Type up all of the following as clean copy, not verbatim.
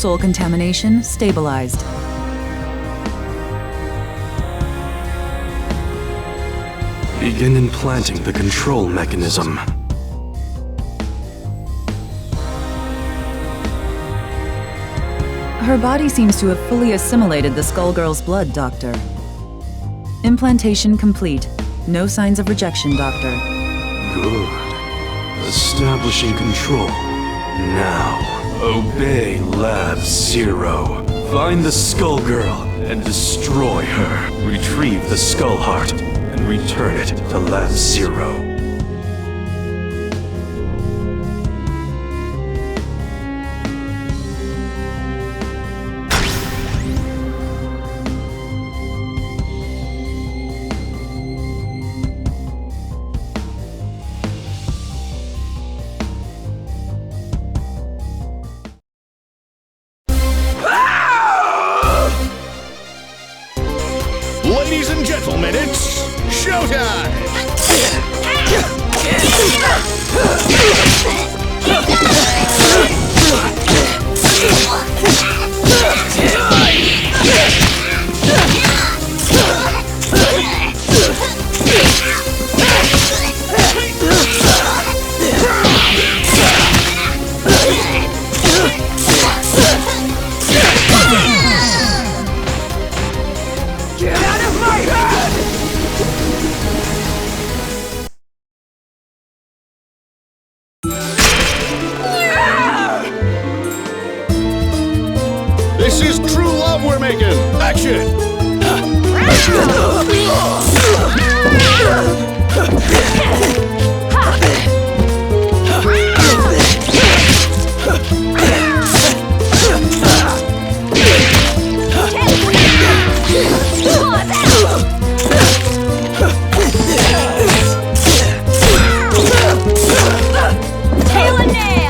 Parasoul contamination stabilized. Begin implanting the control mechanism. Her body seems to have fully assimilated the Skullgirls' blood, Doctor. Implantation complete. No signs of rejection, Doctor. Good. Establishing control. Now, obey Lab Zero. Find the Skullgirl and destroy her. Retrieve the Skull Heart and return it to Lab Zero. Ladies and gentlemen, it's showtime! Get out of my head! This is true love we're making! Action! Tail and nail!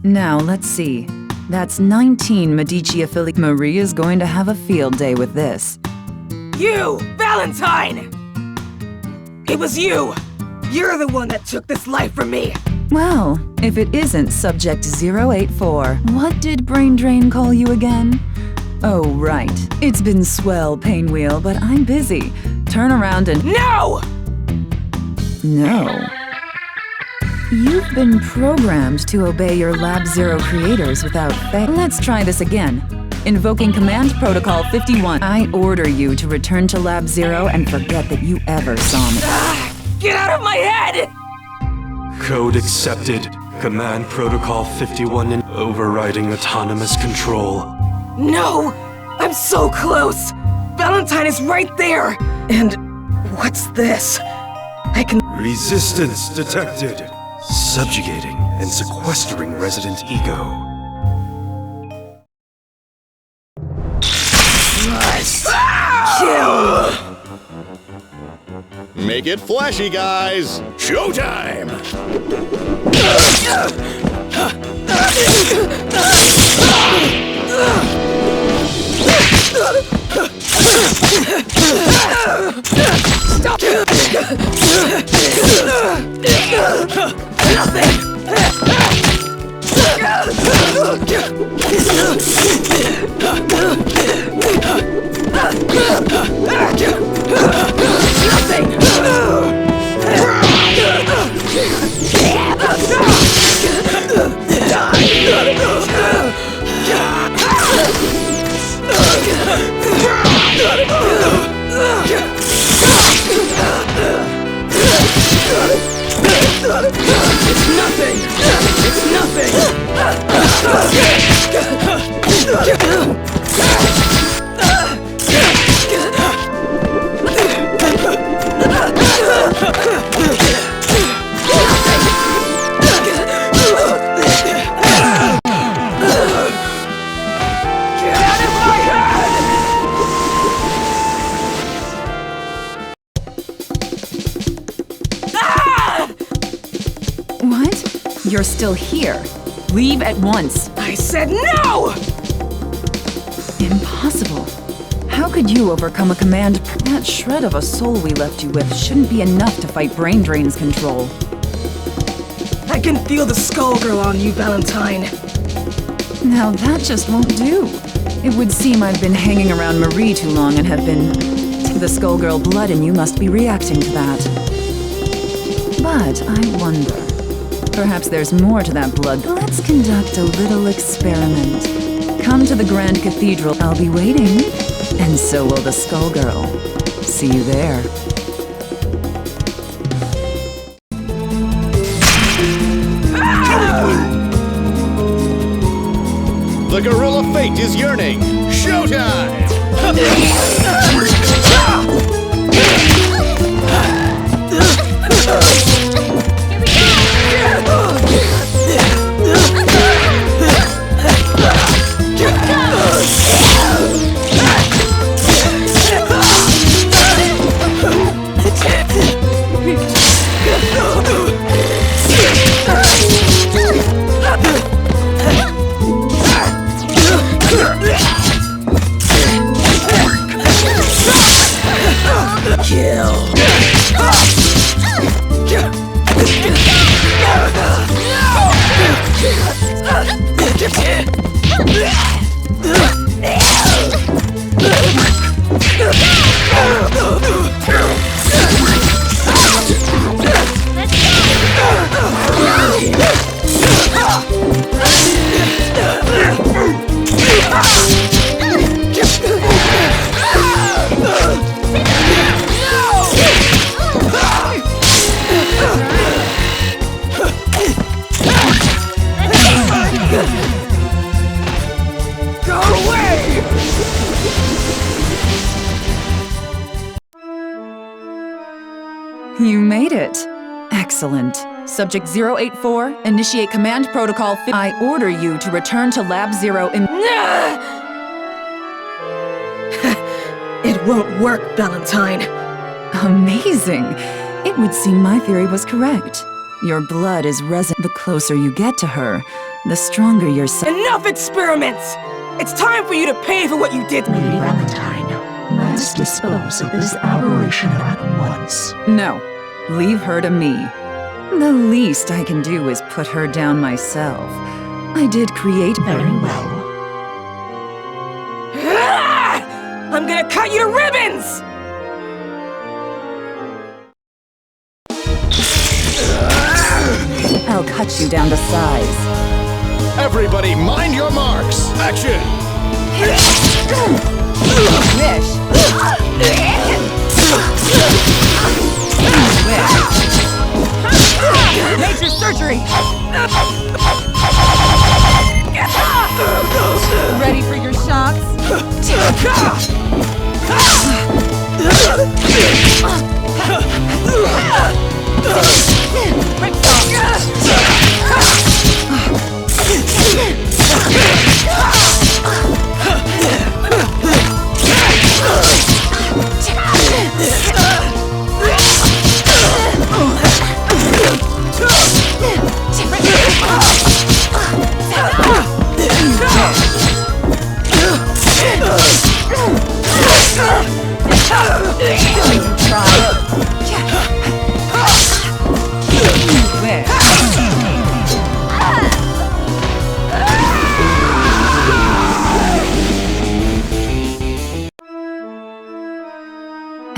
Now, let's see. That's 19 Medici affiliate. Marie is going to have a field day with this. You! Valentine! It was you! You're the one that took this life from me! Well, if it isn't Subject 084, what did Brain Drain call you again? Oh, right. It's been swell, Painwheel, but I'm busy. Turn around and— No! No. You've been programmed to obey your Lab Zero creators without fail. Let's try this again. Invoking Command Protocol 51. I order you to return to Lab Zero and forget that you ever saw me. Get out of my head! Code accepted. Command Protocol 51 in overriding autonomous control. No! I'm so close! Valentine is right there! And what's this? I can— Resistance detected. Subjugating and sequestering resident ego. kill! Make it flashy, guys! Showtime! What? You're still here. Leave at once. I said no! Impossible. How could you overcome a command? That shred of a soul we left you with shouldn't be enough to fight Brain Drain's control. I can feel the Skullgirl on you, Valentine. Now that just won't do. It would seem I've been hanging around Marie too long and have been... The Skullgirl blood in you must be reacting to that. But I wonder... Perhaps there's more to that blood. Let's conduct a little experiment. Come to the Grand Cathedral. I'll be waiting. And so will the Skullgirl. See you there. The gorilla fate is yearning. Showtime! You made it. Excellent. Subject 084, initiate command protocol. I order you to return to Lab Zero in... It won't work, Valentine. Amazing. It would seem my theory was correct. Your blood is resonant. The closer you get to her, the stronger your... Enough experiments! It's time for you to pay for what you did. Lady Valentine, let's dispose of this aberration at once. No. Leave her to me. The least I can do is put her down myself. I did create... Very well. I'm gonna cut you to ribbons! I'll cut you down to size. Everybody mind your marks! Action! Major surgery! Ready for your shots?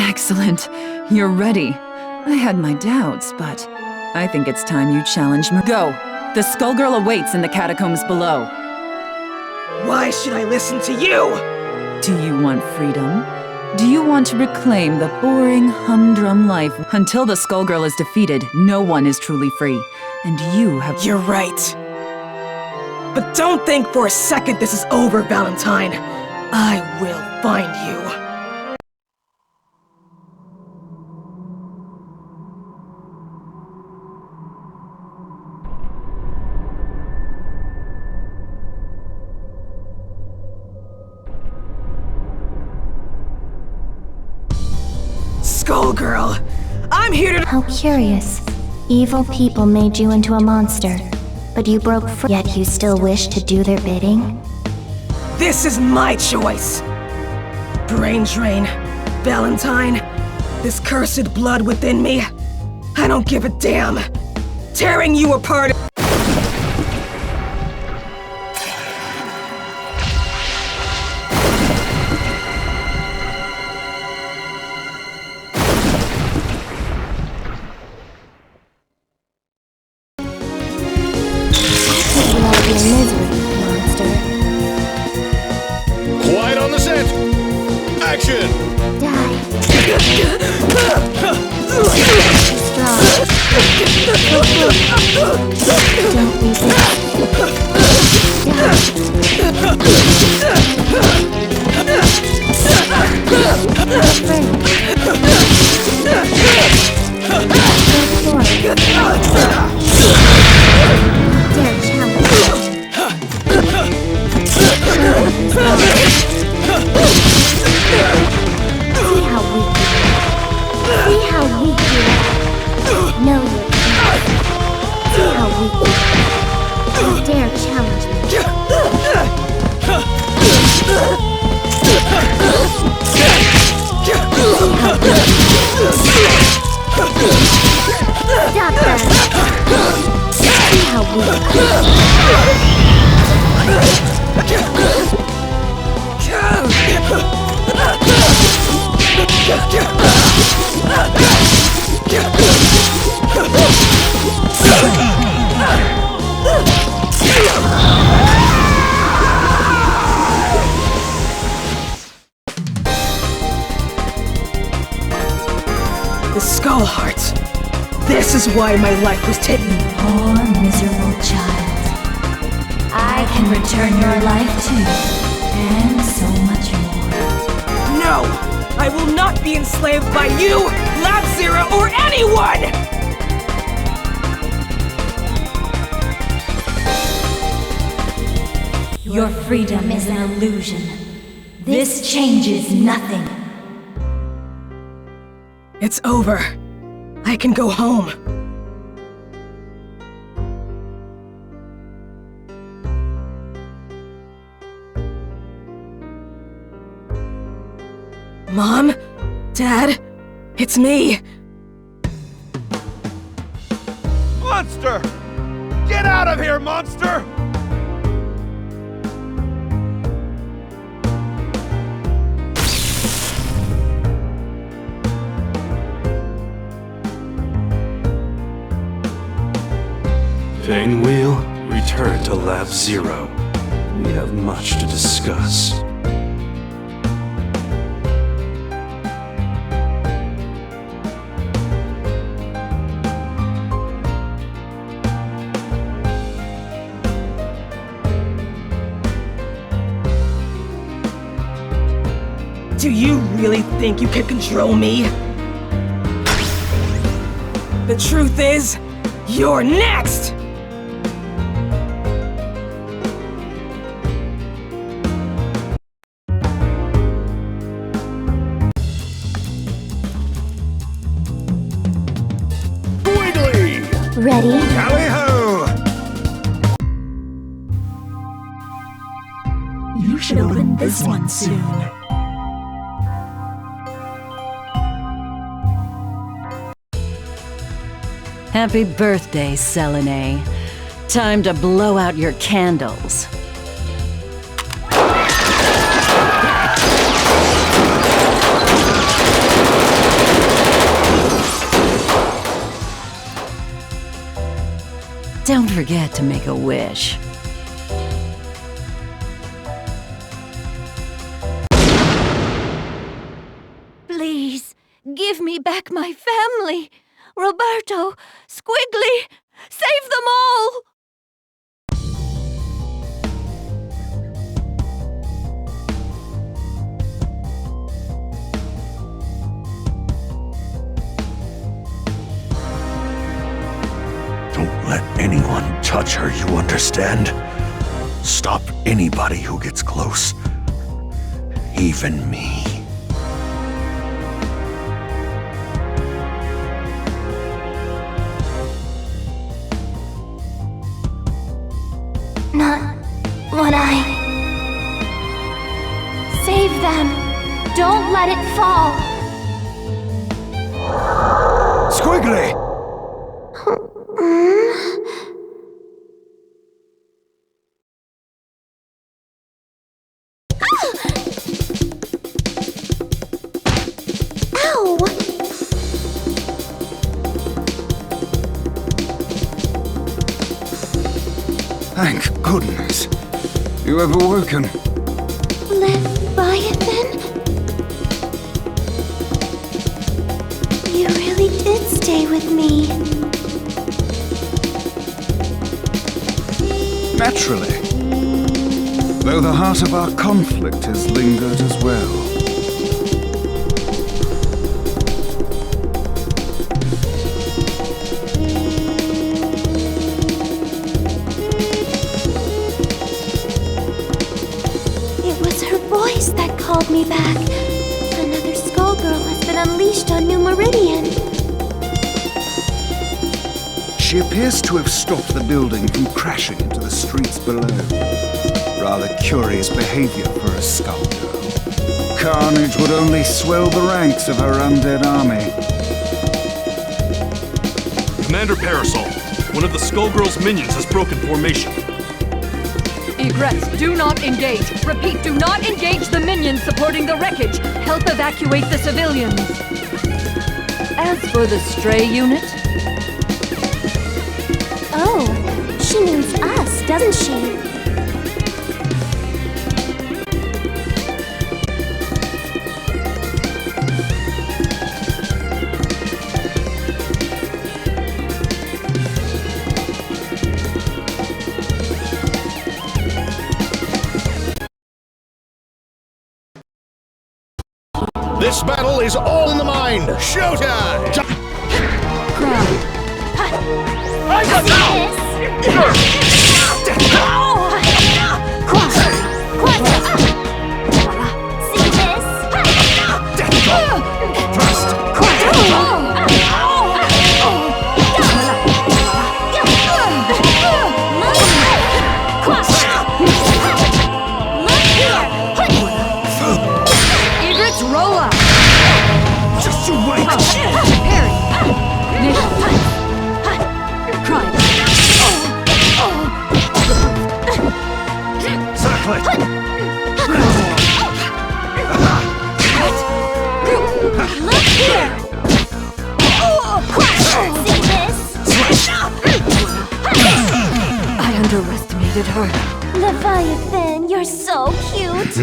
Excellent. You're ready. I had my doubts, but I think it's time you challenge me. Go! The Skullgirl awaits in the catacombs below. Why should I listen to you? Do you want freedom? Do you want to reclaim the boring, humdrum life? Until the Skullgirl is defeated, no one is truly free. And you have... You're right. But don't think for a second this is over, Valentine. I will find you. Skullgirl, I'm here to... How curious. Evil people made you into a monster, but you broke free, yet you still wish to do their bidding? This is my choice! Brain drain, Valentine, this cursed blood within me, I don't give a damn! Tearing you apart! Quiet on the set! Action! Die. Strong. Don't resist. Dare challenge. See how weak you are. See how weak you are. Know your strength. See how weak you are. Dare challenge me. Stop them. See how weak you are. The Skull Heart. This is why my life was taken. Poor miserable child. I can return your life too, and so much more. No! I will not be enslaved by you, Lab Zero, or anyone! Your freedom is an illusion. This changes nothing. It's over. I can go home. Mom? Dad? It's me! Monster! Get out of here, monster! Painwheel, return to Lab Zero. We have much to discuss. Do you really think you can control me? The truth is, you're next! Squigly! Ready? Tally-ho! You should open this one soon. Happy birthday, Selene. Time to blow out your candles. Don't forget to make a wish. Please, give me back my family. Roberto, Squigly, save them all! Don't let anyone touch her, you understand? Stop anybody who gets close. Even me. not what I... Save them! Don't let it fall! Squigly! Ow! Thank goodness. You have awoken. Leviathan? You really did stay with me. Naturally. Though the heart of our conflict has lingered as well. That called me back. Another Skullgirl has been unleashed on New Meridian. She appears to have stopped the building from crashing into the streets below. Rather curious behavior for a Skullgirl. Carnage would only swell the ranks of her undead army. Commander Parasoul, one of the Skullgirls' minions has broken formation. Egress, do not engage. Repeat, do not engage the minions supporting the wreckage. Help evacuate the civilians. As for the stray unit... Oh, she means us, doesn't she? This battle is all in the mind! Showtime! I got this! See this? Egrets, roll up! Just you wait! Parry! Mission! Crime! Circlet! Look here! See this? I underestimated her. Leviathan, you're so cute!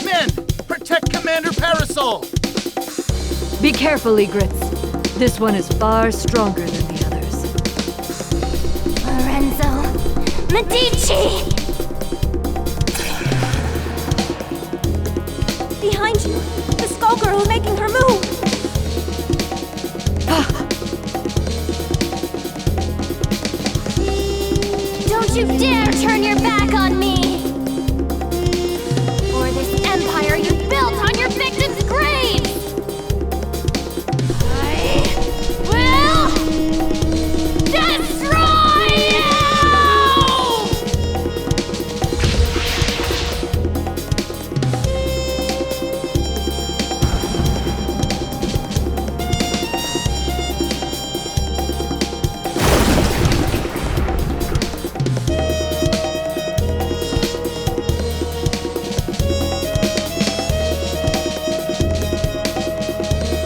Men! Protect Commander Parasoul! Be careful, Egrets. This one is far stronger than the others. Lorenzo! Medici! Behind you! The Skullgirl is making her move! Don't you dare turn your back on me! Or this empire you built on your victims' graves! I will destroy you!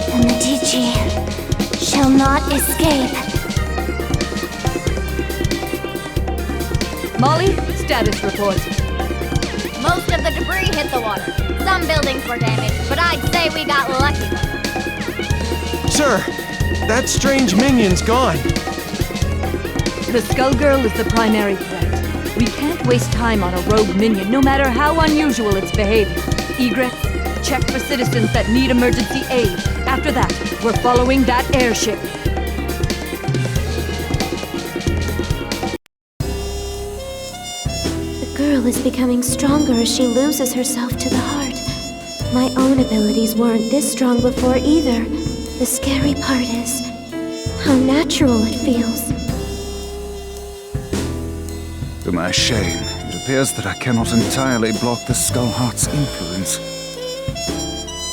The Medici shall not escape. Molly, status report. Most of the debris hit the water. Some buildings were damaged, but I'd say we got lucky. Sir, that strange minion's gone. The Skullgirl is the primary threat. We can't waste time on a rogue minion, no matter how unusual its behavior. Egrets, check for citizens that need emergency aid. After that, we're following that airship. The girl is becoming stronger as she loses herself to the heart. My own abilities weren't this strong before either. The scary part is, How natural it feels. To my shame, it appears that I cannot entirely block the Skullheart's influence.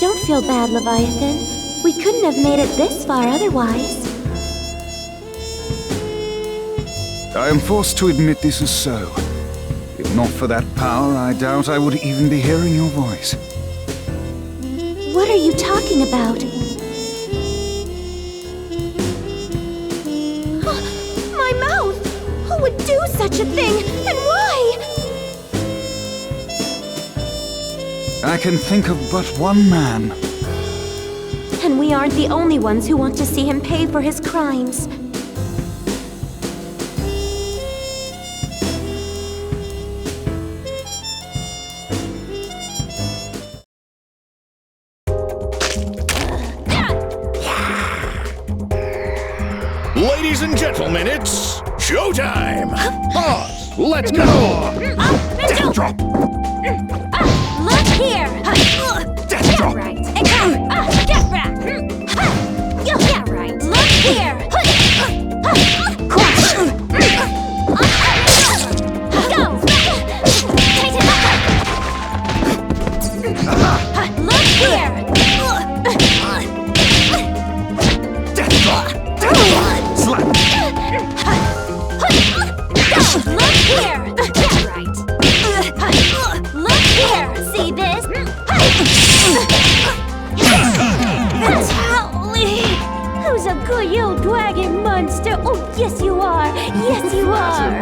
Don't feel bad, Leviathan. We couldn't have made it this far otherwise. I am forced to admit this is so. If not for that power, I doubt I would even be hearing your voice. What are you talking about? My mouth! Who would do such a thing, and why? I can think of but one man. And we aren't the only ones who want to see him pay for his crimes. Ladies and gentlemen, it's showtime! Pause! Let's go! Death drop! Look here! Death drop! Right! Get back! Yeah, right! Look here! Crush! Go! Tighten up! Look here! Death drop! Slap! Look here! Yeah, right! Look here! See this? Tally! Who's a good old dragon monster? Oh, yes you are! Yes you are!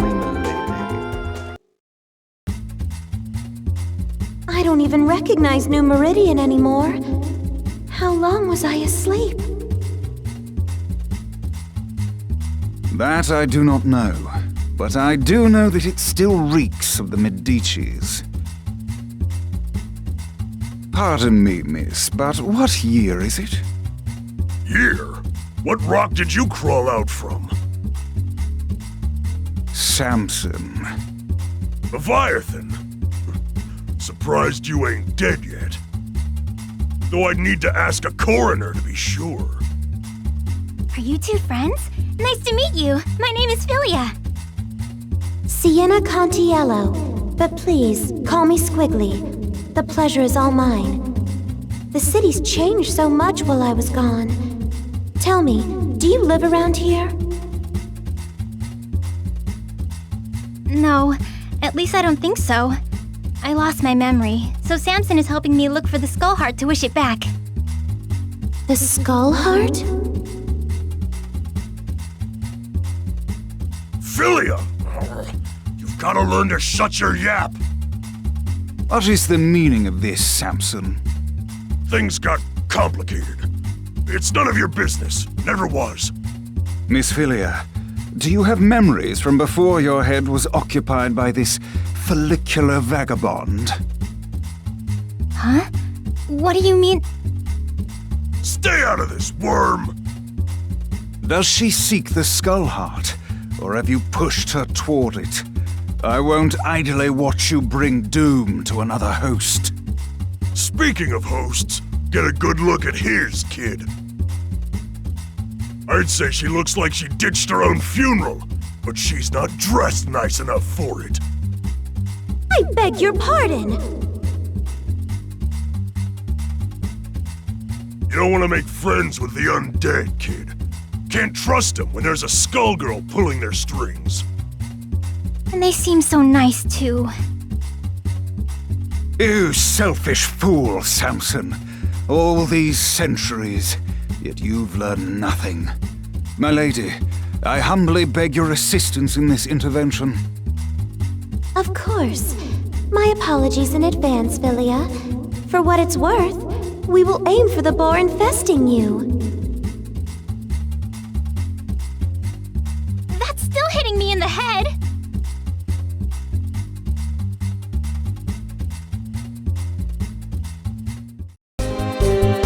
I don't even recognize New Meridian anymore. How long was I asleep? That I do not know, but I do know that it still reeks of the Medicis. Pardon me, miss, but what year is it? Year? What rock did you crawl out from? Samson. Leviathan? Surprised you ain't dead yet. Though I'd need to ask a coroner to be sure. Are you two friends? Nice to meet you. My name is Filia. Sienna Contiello. But please, call me Squigly. The pleasure is all mine. The city's changed so much while I was gone. Tell me, do you live around here? No, at least I don't think so. I lost my memory, so Samson is helping me look for the Skullheart to wish it back. The Skullheart? Filia! You've gotta learn to shut your yap! What is the meaning of this, Samson? Things got complicated. It's none of your business. Never was. Miss Filia, do you have memories from before your head was occupied by this follicular vagabond? Huh? What do you mean? Stay out of this, worm! Does she seek the Skullheart, or have you pushed her toward it? I won't idly watch you bring doom to another host. Speaking of hosts, get a good look at his kid. I'd say she looks like she ditched her own funeral, but she's not dressed nice enough for it. I beg your pardon! You don't want to make friends with the undead, kid. Can't trust them when there's a Skullgirl pulling their strings. And they seem so nice, too. You selfish fool, Samson. All these centuries, yet you've learned nothing. My lady, I humbly beg your assistance in this intervention. Of course. My apologies in advance, Filia. For what it's worth, we will aim for the boar infesting you. That's still hitting me in the head!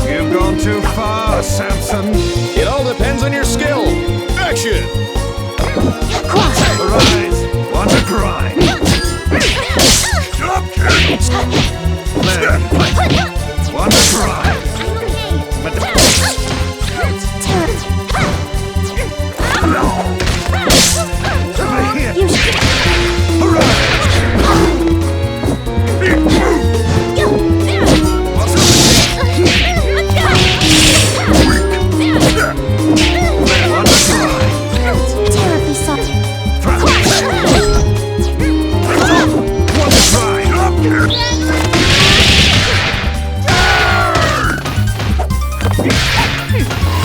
You've gone too far, Samson. It all depends on your skill. Action! Rise, want to grind. Get up, kid! Then, want to grind.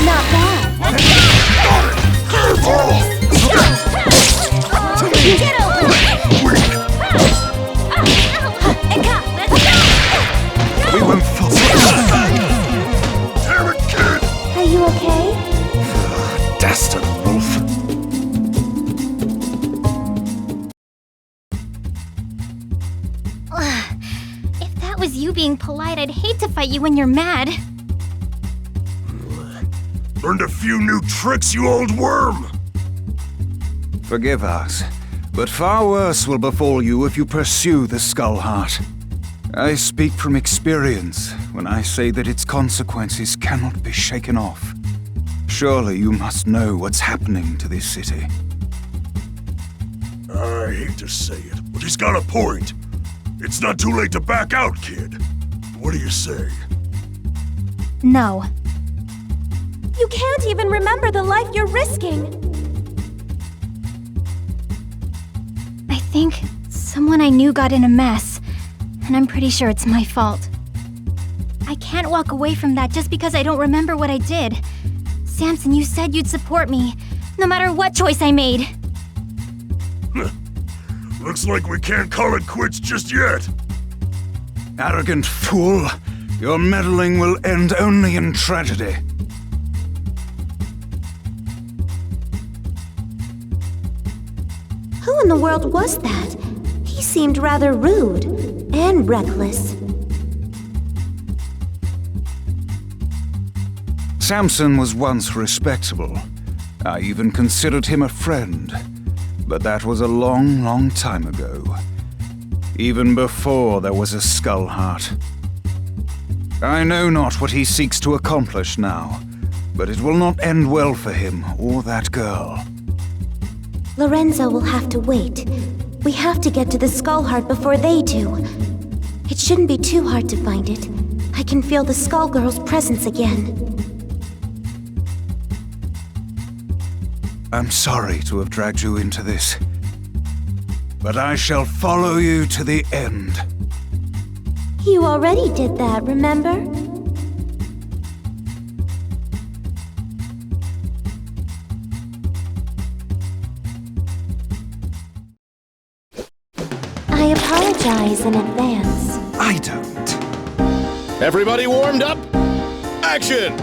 Not bad. Get over it! We won't fall. Damn it, kid! Are you okay? Dastard wolf. If that was you being polite, I'd hate to fight you when you're mad. Learned a few new tricks, you old worm! Forgive us, but far worse will befall you if you pursue the Skull Heart. I speak from experience when I say that its consequences cannot be shaken off. Surely you must know what's happening to this city. I hate to say it, but he's got a point. It's not too late to back out, kid. What do you say? No. You can't even remember the life you're risking. I think someone I knew got in a mess, and I'm pretty sure it's my fault. I can't walk away from that just because I don't remember what I did. Samson, you said you'd support me, no matter what choice I made. Looks like we can't call it quits just yet. Arrogant fool! Your meddling will end only in tragedy. Who in the world was that? He seemed rather rude and reckless. Samson was once respectable. I even considered him a friend. But that was a long, long time ago. Even before there was a Skull Heart. I know not what he seeks to accomplish now, but it will not end well for him or that girl. Lorenzo will have to wait. We have to get to the Skull Heart before they do. It shouldn't be too hard to find it. I can feel the Skullgirls' presence again. I'm sorry to have dragged you into this, but I shall follow you to the end. You already did that, remember? I apologize in advance. I don't. Everybody warmed up? Action!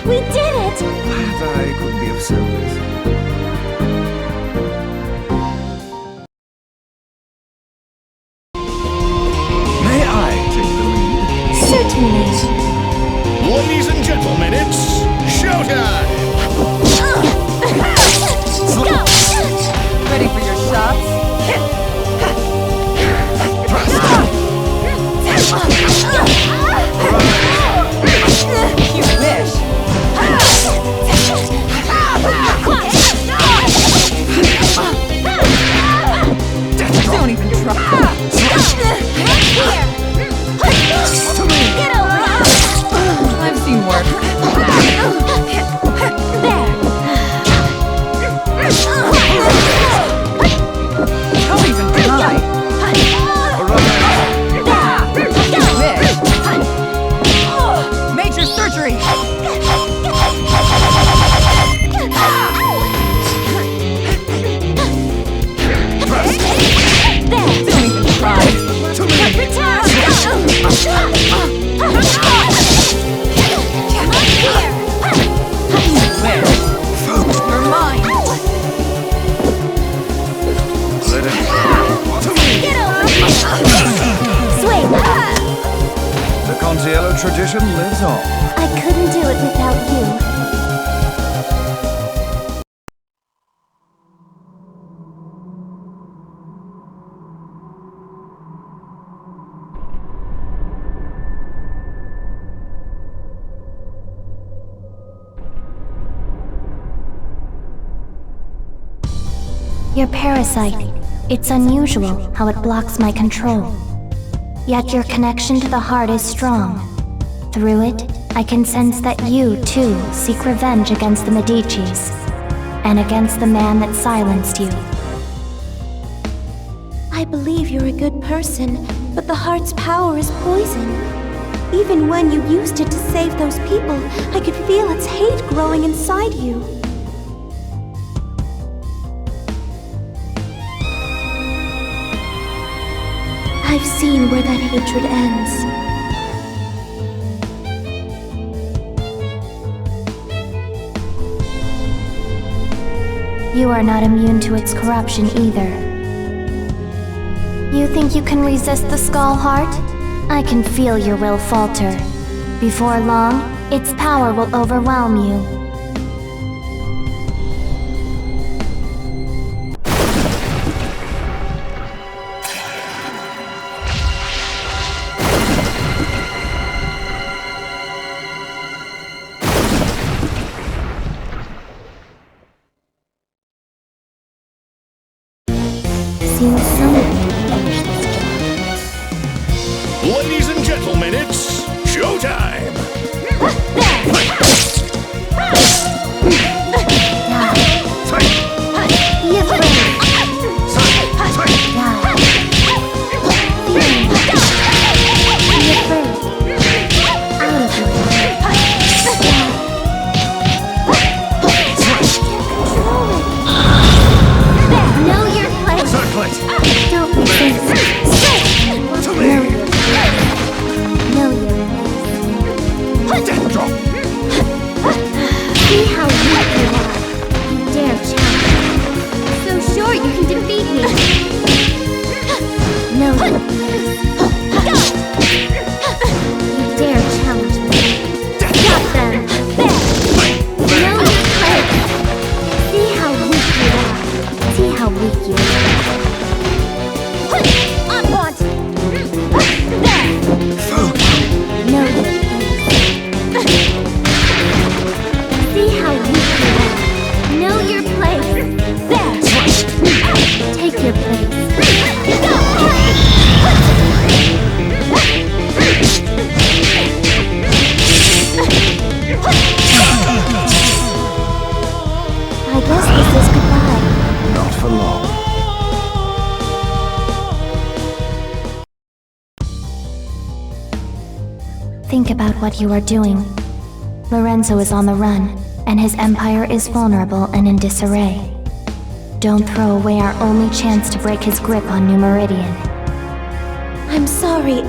We did it! I could be of service. May I take the lead? Certainly. Ladies and gentlemen, it's showtime! Ready for your shots? You wish. Your parasite. It's unusual how it blocks my control. Yet your connection to the heart is strong. Through it, I can sense that you, too, seek revenge against the Medicis, and against the man that silenced you. I believe you're a good person, but the heart's power is poison. Even when you used it to save those people, I could feel its hate growing inside you. I've seen where that hatred ends. You are not immune to its corruption either. You think you can resist the Skull Heart? I can feel your will falter. Before long, its power will overwhelm you. Seems someone can finish this job. Ladies and gentlemen, it's showtime! Be afraid. Know your place. Don't resist. Know your place. Death drop! See how weak you are. You dare challenge. So sure you can defeat me. Know your place. You dare challenge me. Stop them. Know your place. See how weak you are. See how weak you are. On point. Know your place. See how weak you are. Know your place. There. Take your place. I guess this is goodbye. Not for long. Think about what you are doing. Lorenzo is on the run, and his empire is vulnerable and in disarray. Don't throw away our only chance to break his grip on New Meridian. I'm sorry,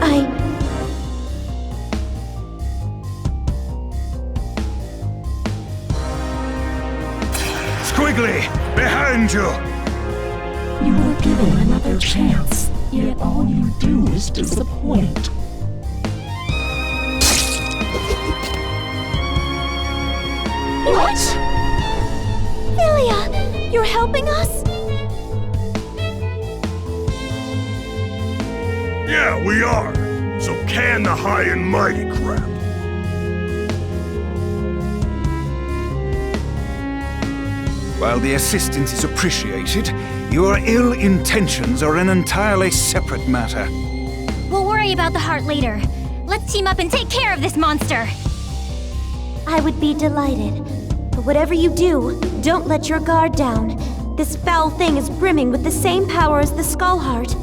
Squigly, behind you! You were given another chance, yet all you do is disappoint. What? Filia, you're helping us? Yeah, we are. So can the high and mighty crap. While the assistance is appreciated, your ill intentions are an entirely separate matter. We'll worry about the heart later. Let's team up and take care of this monster. I would be delighted. But whatever you do, don't let your guard down. This foul thing is brimming with the same power as the Skull Heart.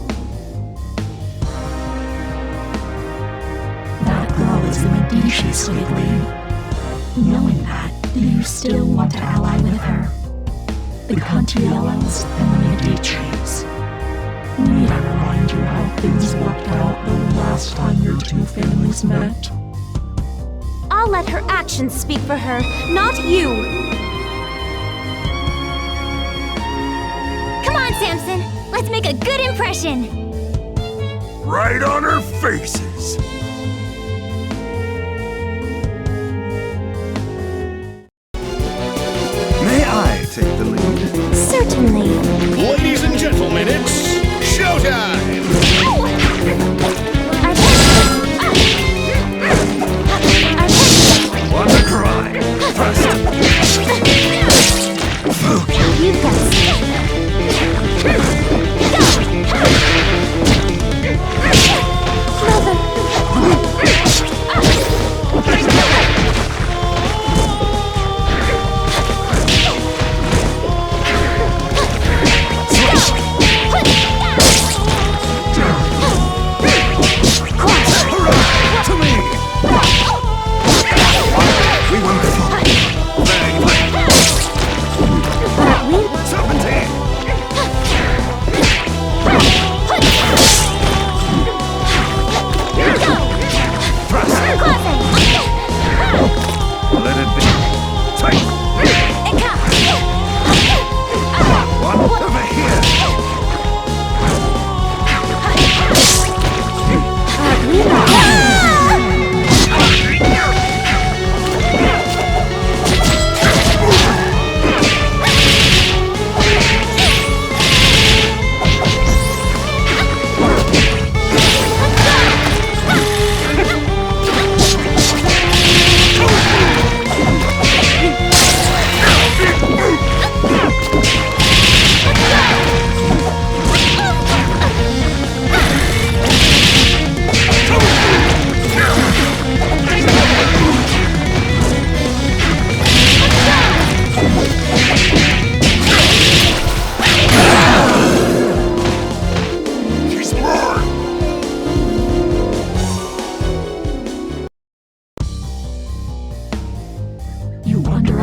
That girl is a Medici, Squigly. Knowing that, do you still want to ally with her? The Contiellos and the Medicis. Need I remind you how things worked out the last time your two families met? I'll let her actions speak for her, not you! Come on, Samson. Let's make a good impression. Right on our faces. May I take the lead? Certainly. Ladies and gentlemen, it's showtime! One cry. First. You got it.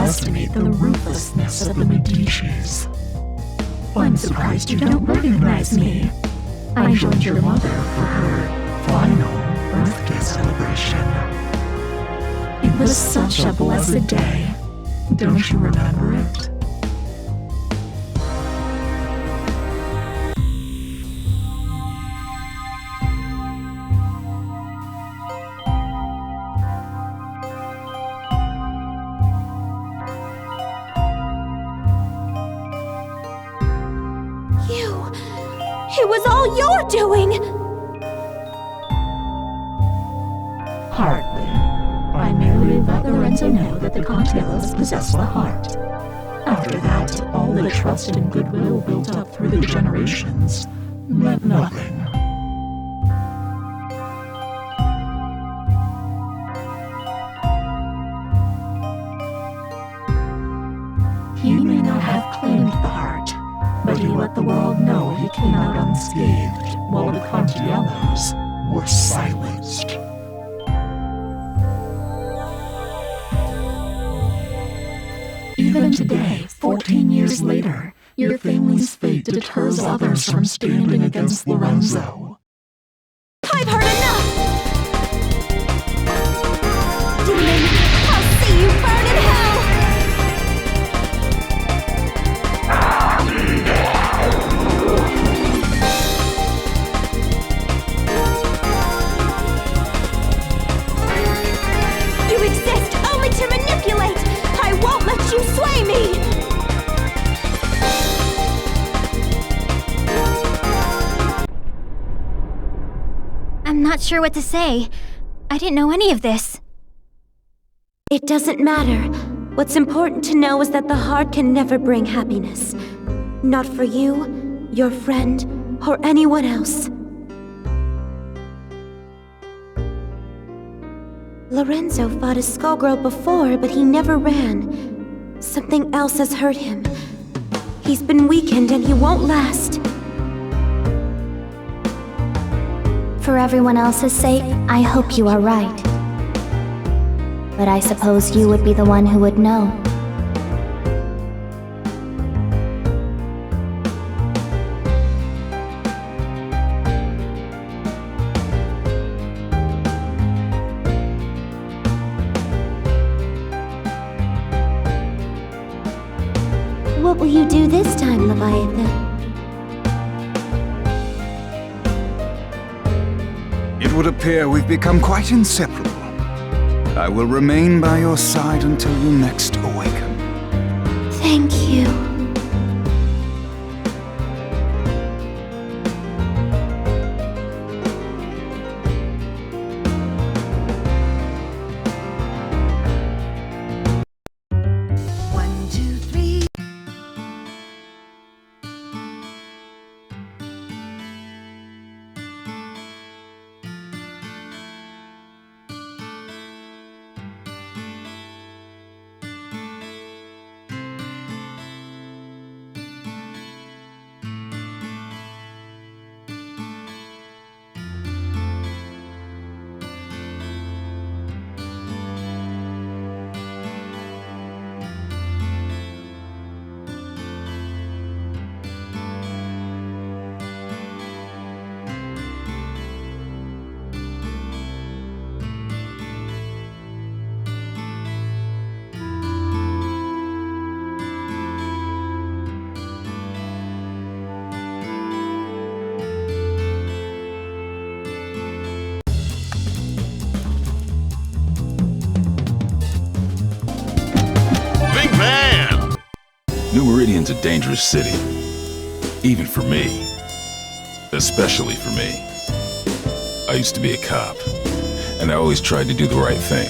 underestimate the ruthlessness of the Medicis. I'm surprised you don't recognize me. I joined your mother for her final birthday celebration. It was such a blessed day. Don't you remember it? It was all your doing! Hardly. I merely let Lorenzo know that the Contellos possess the heart. After that, all the trust and goodwill built up through the generations meant nothing. He may not have claimed the heart, but he let the world know he came out unscathed, while the Contiellos were silenced. Even today, 14 years later, your family's fate deters others from standing against Lorenzo. I've heard enough! Demon, I'll see you burn in hell! You exist only to manipulate! I won't let you sway me! I'm not sure what to say. I didn't know any of this. It doesn't matter. What's important to know is that the heart can never bring happiness. Not for you, your friend, or anyone else. Lorenzo fought a Skullgirl before, but he never ran. Something else has hurt him. He's been weakened and he won't last. For everyone else's sake, I hope you are right. But I suppose you would be the one who would know. What will you do this time, Leviathan? It would appear we've become quite inseparable. I will remain by your side until you next awaken. Thank you. New Meridian's a dangerous city. Even for me. Especially for me. I used to be a cop, and I always tried to do the right thing.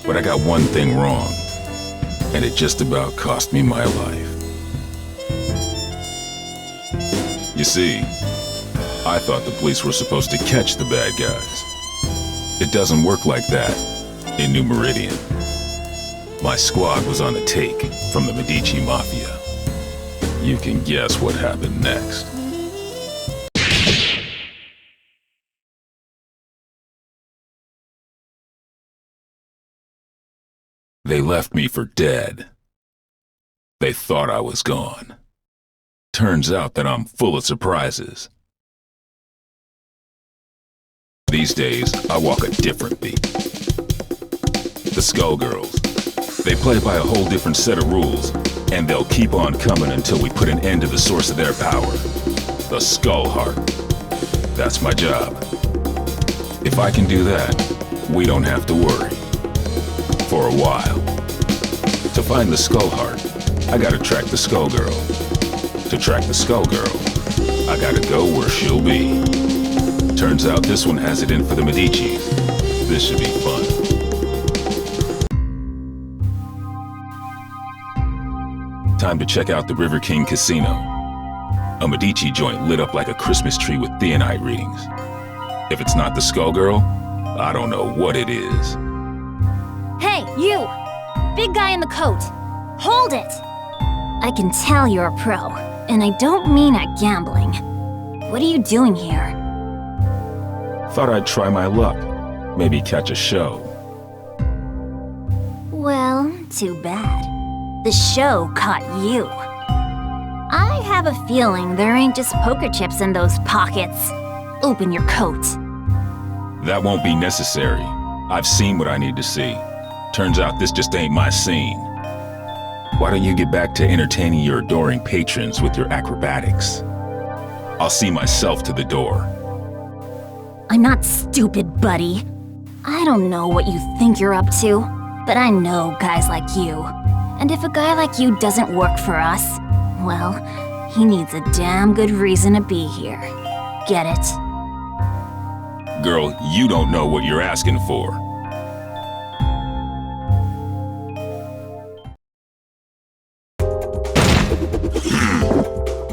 But I got one thing wrong, and it just about cost me my life. You see, I thought the police were supposed to catch the bad guys. It doesn't work like that in New Meridian. My squad was on the take from the Medici Mafia. You can guess what happened next. They left me for dead. They thought I was gone. Turns out that I'm full of surprises. These days, I walk a different beat. The Skullgirls. They play by a whole different set of rules, and they'll keep on coming until we put an end to the source of their power. The Skull Heart. That's my job. If I can do that, we don't have to worry. For a while. To find the Skull Heart, I gotta track the Skullgirl. To track the Skullgirl, I gotta go where she'll be. Turns out this one has it in for the Medicis. This should be fun. Time to check out the River King Casino. A Medici joint lit up like a Christmas tree with theonite readings. If it's not the Skullgirl, I don't know what it is. Hey, you! Big guy in the coat! Hold it! I can tell you're a pro, and I don't mean at gambling. What are you doing here? Thought I'd try my luck. Maybe catch a show. Well, too bad. The show caught you. I have a feeling there ain't just poker chips in those pockets. Open your coat. That won't be necessary. I've seen what I need to see. Turns out this just ain't my scene. Why don't you get back to entertaining your adoring patrons with your acrobatics? I'll see myself to the door. I'm not stupid, buddy. I don't know what you think you're up to, but I know guys like you. And if a guy like you doesn't work for us, well, he needs a damn good reason to be here. Get it? Girl, you don't know what you're asking for.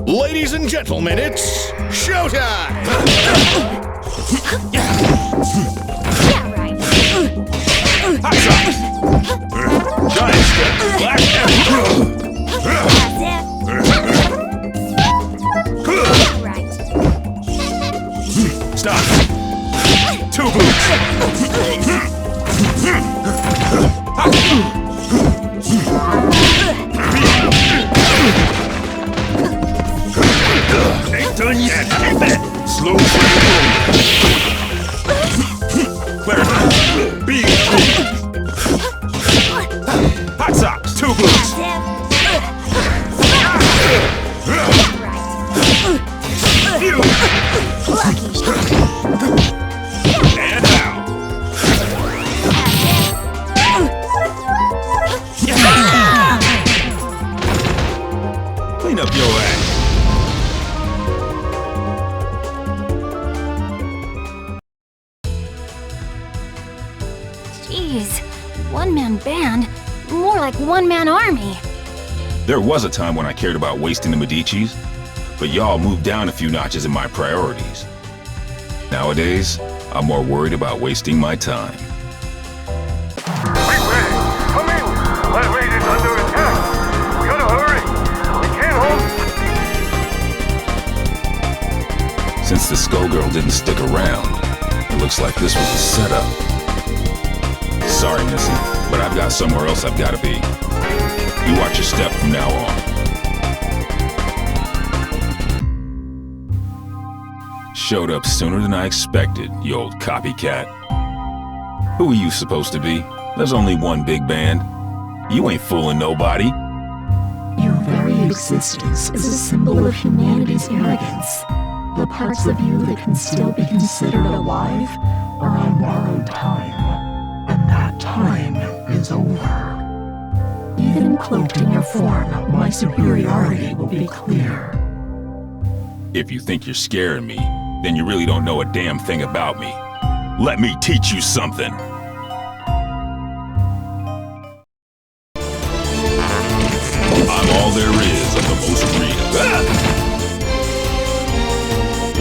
Ladies and gentlemen, it's showtime! Yeah, right. Giant step, black Right. Stop! Two boots! Ain't done yet! Slow Clarify! Being hot socks! Two boots! And now! Clean up your act! Jeez, one-man band? More like one-man army. There was a time when I cared about wasting the Medicis, but y'all moved down a few notches in my priorities. Nowadays, I'm more worried about wasting my time. Come in! My raid is under attack! We gotta hurry! We can't hold... Since the Skullgirl didn't stick around, it looks like this was a setup. Sorry, Missy, but I've got somewhere else I've gotta be. You watch your step from now on. Showed up sooner than I expected, you old copycat. Who are you supposed to be? There's only one big band. You ain't fooling nobody. Your very existence is a symbol of humanity's arrogance. The parts of you that can still be considered alive are on borrowed time. And that time is over. Even cloaked in your form, my superiority will be clear. If you think you're scaring me, then you really don't know a damn thing about me. Let me teach you something. I'm all there is of the most real.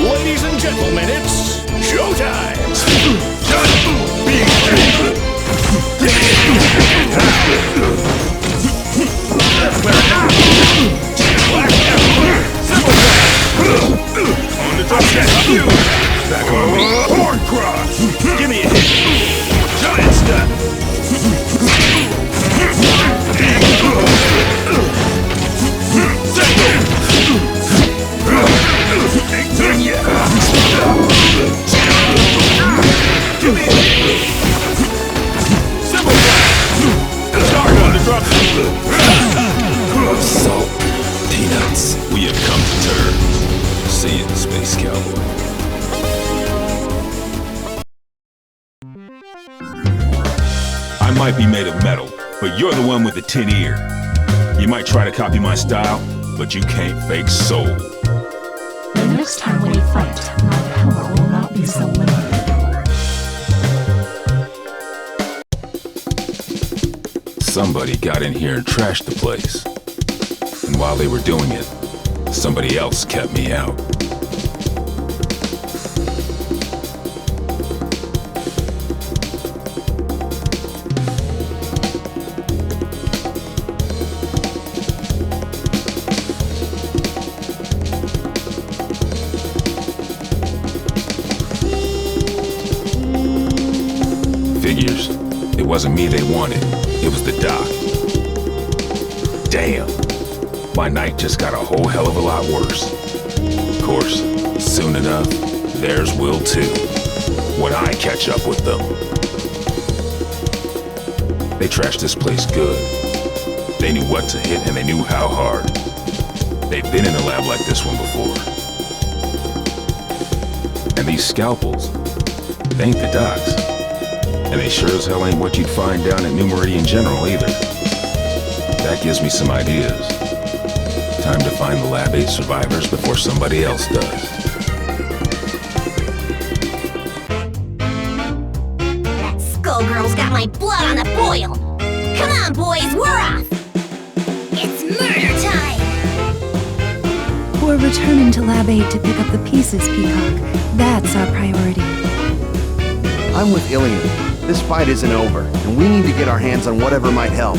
Ladies and gentlemen, it's showtime! On the top step, you! Back on me! Horn cross! Give me a hit! Giant step! you're the one with the tin ear. You might try to copy my style, but you can't fake soul. The next time we fight, my power will not be so limited. Somebody got in here and trashed the place. And while they were doing it, somebody else kept me out. Figures. It wasn't me they wanted. It was the doc. Damn. My night just got a whole hell of a lot worse. Of course, soon enough, theirs will too. When I catch up with them. They trashed this place good. They knew what to hit and they knew how hard. They've been in a lab like this one before. And these scalpels, they ain't the docs. And they sure as hell ain't what you'd find down at New Meridian General either. That gives me some ideas. Time to find the Lab 8 survivors before somebody else does. That Skullgirl's got my blood on the boil! Come on, boys, we're off! It's murder time! We're returning to Lab 8 to pick up the pieces, Peacock. That's our priority. I'm with Ilian. This fight isn't over, and we need to get our hands on whatever might help.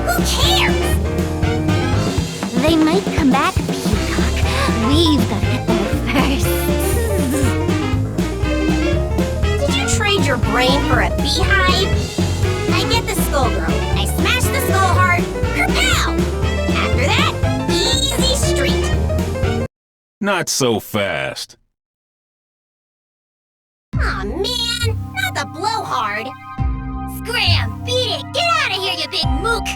Who cares? They might come back, Peacock. We've got to get there first. Did you trade your brain for a beehive? I get the Skullgirl. I smash the skull heart. Kerpow! After that, easy street. Not so fast. Aw, man! Not the blowhard! Scram! Beat it! Get out of here, you big mook!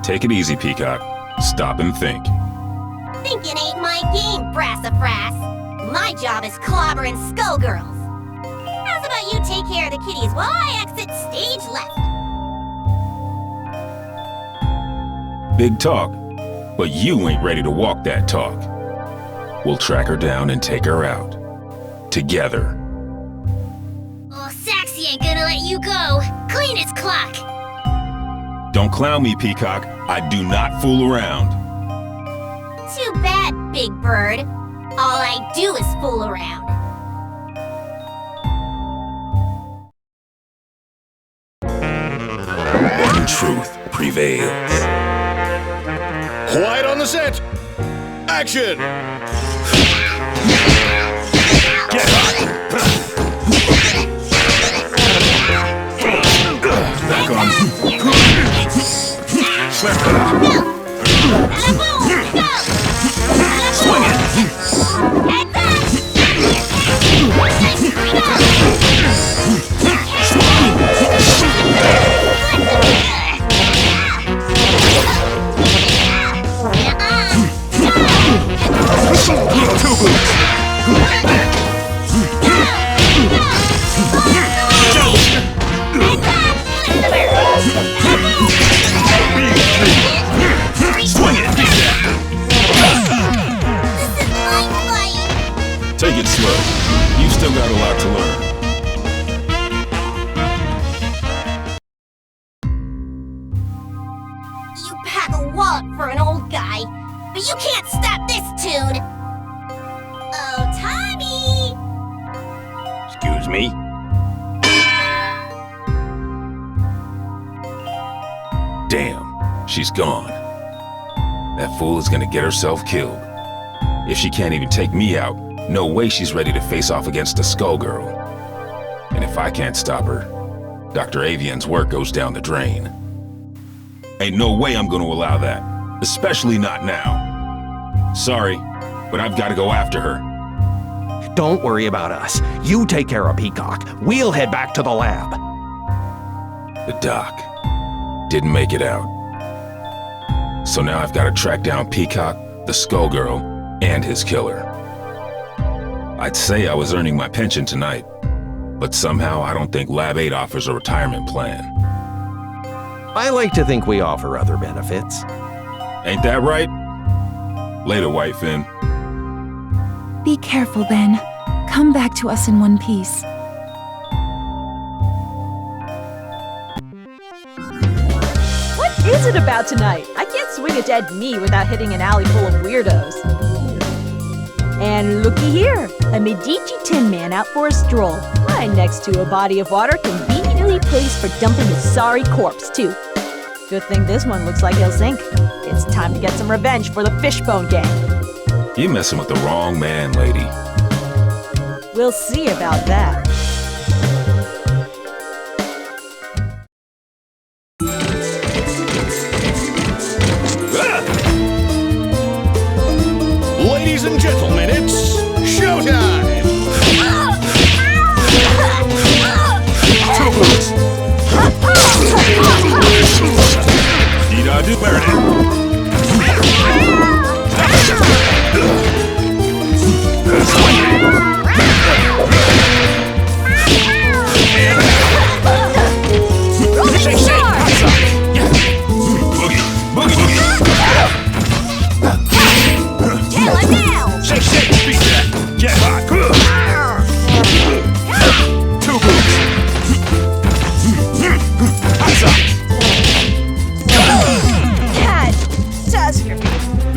Take it easy, Peacock. Stop and think. Thinking ain't my game, Brassafrass. My job is clobbering Skullgirls. How's about you take care of the kitties while I exit stage left? Big talk, but you ain't ready to walk that talk. We'll track her down and take her out. Together. Oh, Saxy ain't gonna let you go. Clean his clock. Don't clown me, Peacock. I do not fool around. Too bad, Big Bird. All I do is fool around. One truth prevails. Quiet on the set! Action! Get hot! Back on. Slap that. Swing it! Take it slow. You've still got a lot to learn. You pack a wallop for an old guy, but you can't stop this tune. Oh, Tommy! Excuse me? Damn, she's gone. That fool is gonna get herself killed. If she can't even take me out, no way she's ready to face off against a Skullgirl. And if I can't stop her, Dr. Avian's work goes down the drain. Ain't no way I'm gonna allow that, especially not now. Sorry, but I've gotta go after her. Don't worry about us. You take care of Peacock. We'll head back to the lab. The doc didn't make it out. So now I've gotta track down Peacock, the Skullgirl, and his killer. I'd say I was earning my pension tonight, but somehow I don't think Lab 8 offers a retirement plan. I like to think we offer other benefits. Ain't that right? Later, Whitefin. Be careful, Ben. Come back to us in one piece. What is it about tonight? I can't swing a dead knee without hitting an alley full of weirdos. And looky here, a Medici Tin Man out for a stroll, right next to a body of water conveniently placed for dumping his sorry corpse, too. Good thing this one looks like he'll sink. It's time to get some revenge for the Fishbone Gang. You're messing with the wrong man, lady. We'll see about that. Ladies and gentlemen, it's showtime! Two boots! Need I do better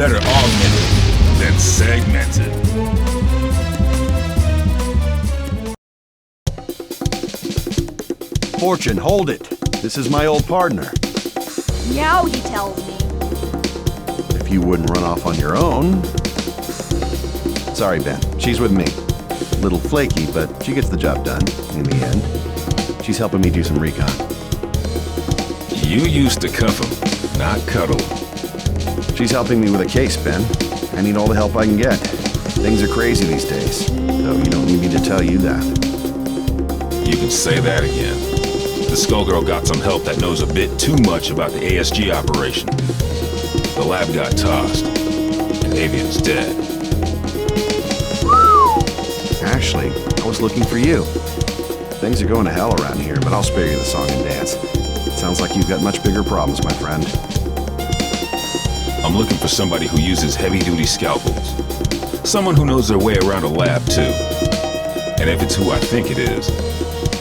better augmented than segmented. Fortune, hold it. This is my old partner. Now he tells me. If you wouldn't run off on your own. Sorry, Ben. She's with me. Little flaky, but she gets the job done in the end. She's helping me do some recon. You used to cuff him, not cuddle him. She's helping me with a case, Ben. I need all the help I can get. Things are crazy these days, though you don't need me to tell you that. You can say that again. The Skullgirl got some help that knows a bit too much about the ASG operation. The lab got tossed, and Avian's dead. Actually, I was looking for you. Things are going to hell around here, but I'll spare you the song and dance. It sounds like you've got much bigger problems, my friend. I'm looking for somebody who uses heavy-duty scalpels. Someone who knows their way around a lab, too. And if it's who I think it is,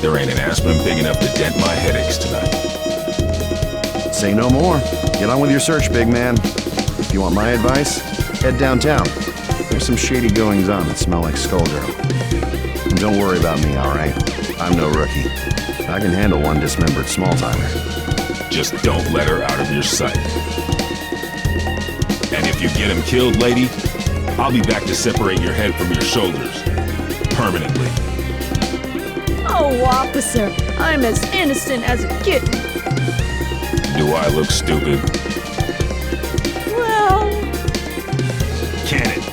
there ain't an aspirin big enough to dent my headaches tonight. Say no more. Get on with your search, big man. If you want my advice, head downtown. There's some shady goings-on that smell like Skullgirl. And don't worry about me, all right? I'm no rookie. I can handle one dismembered small-timer. Just don't let her out of your sight. And if you get him killed, lady, I'll be back to separate your head from your shoulders. Permanently. Oh, officer, I'm as innocent as a kitten. Do I look stupid? Well... Can it?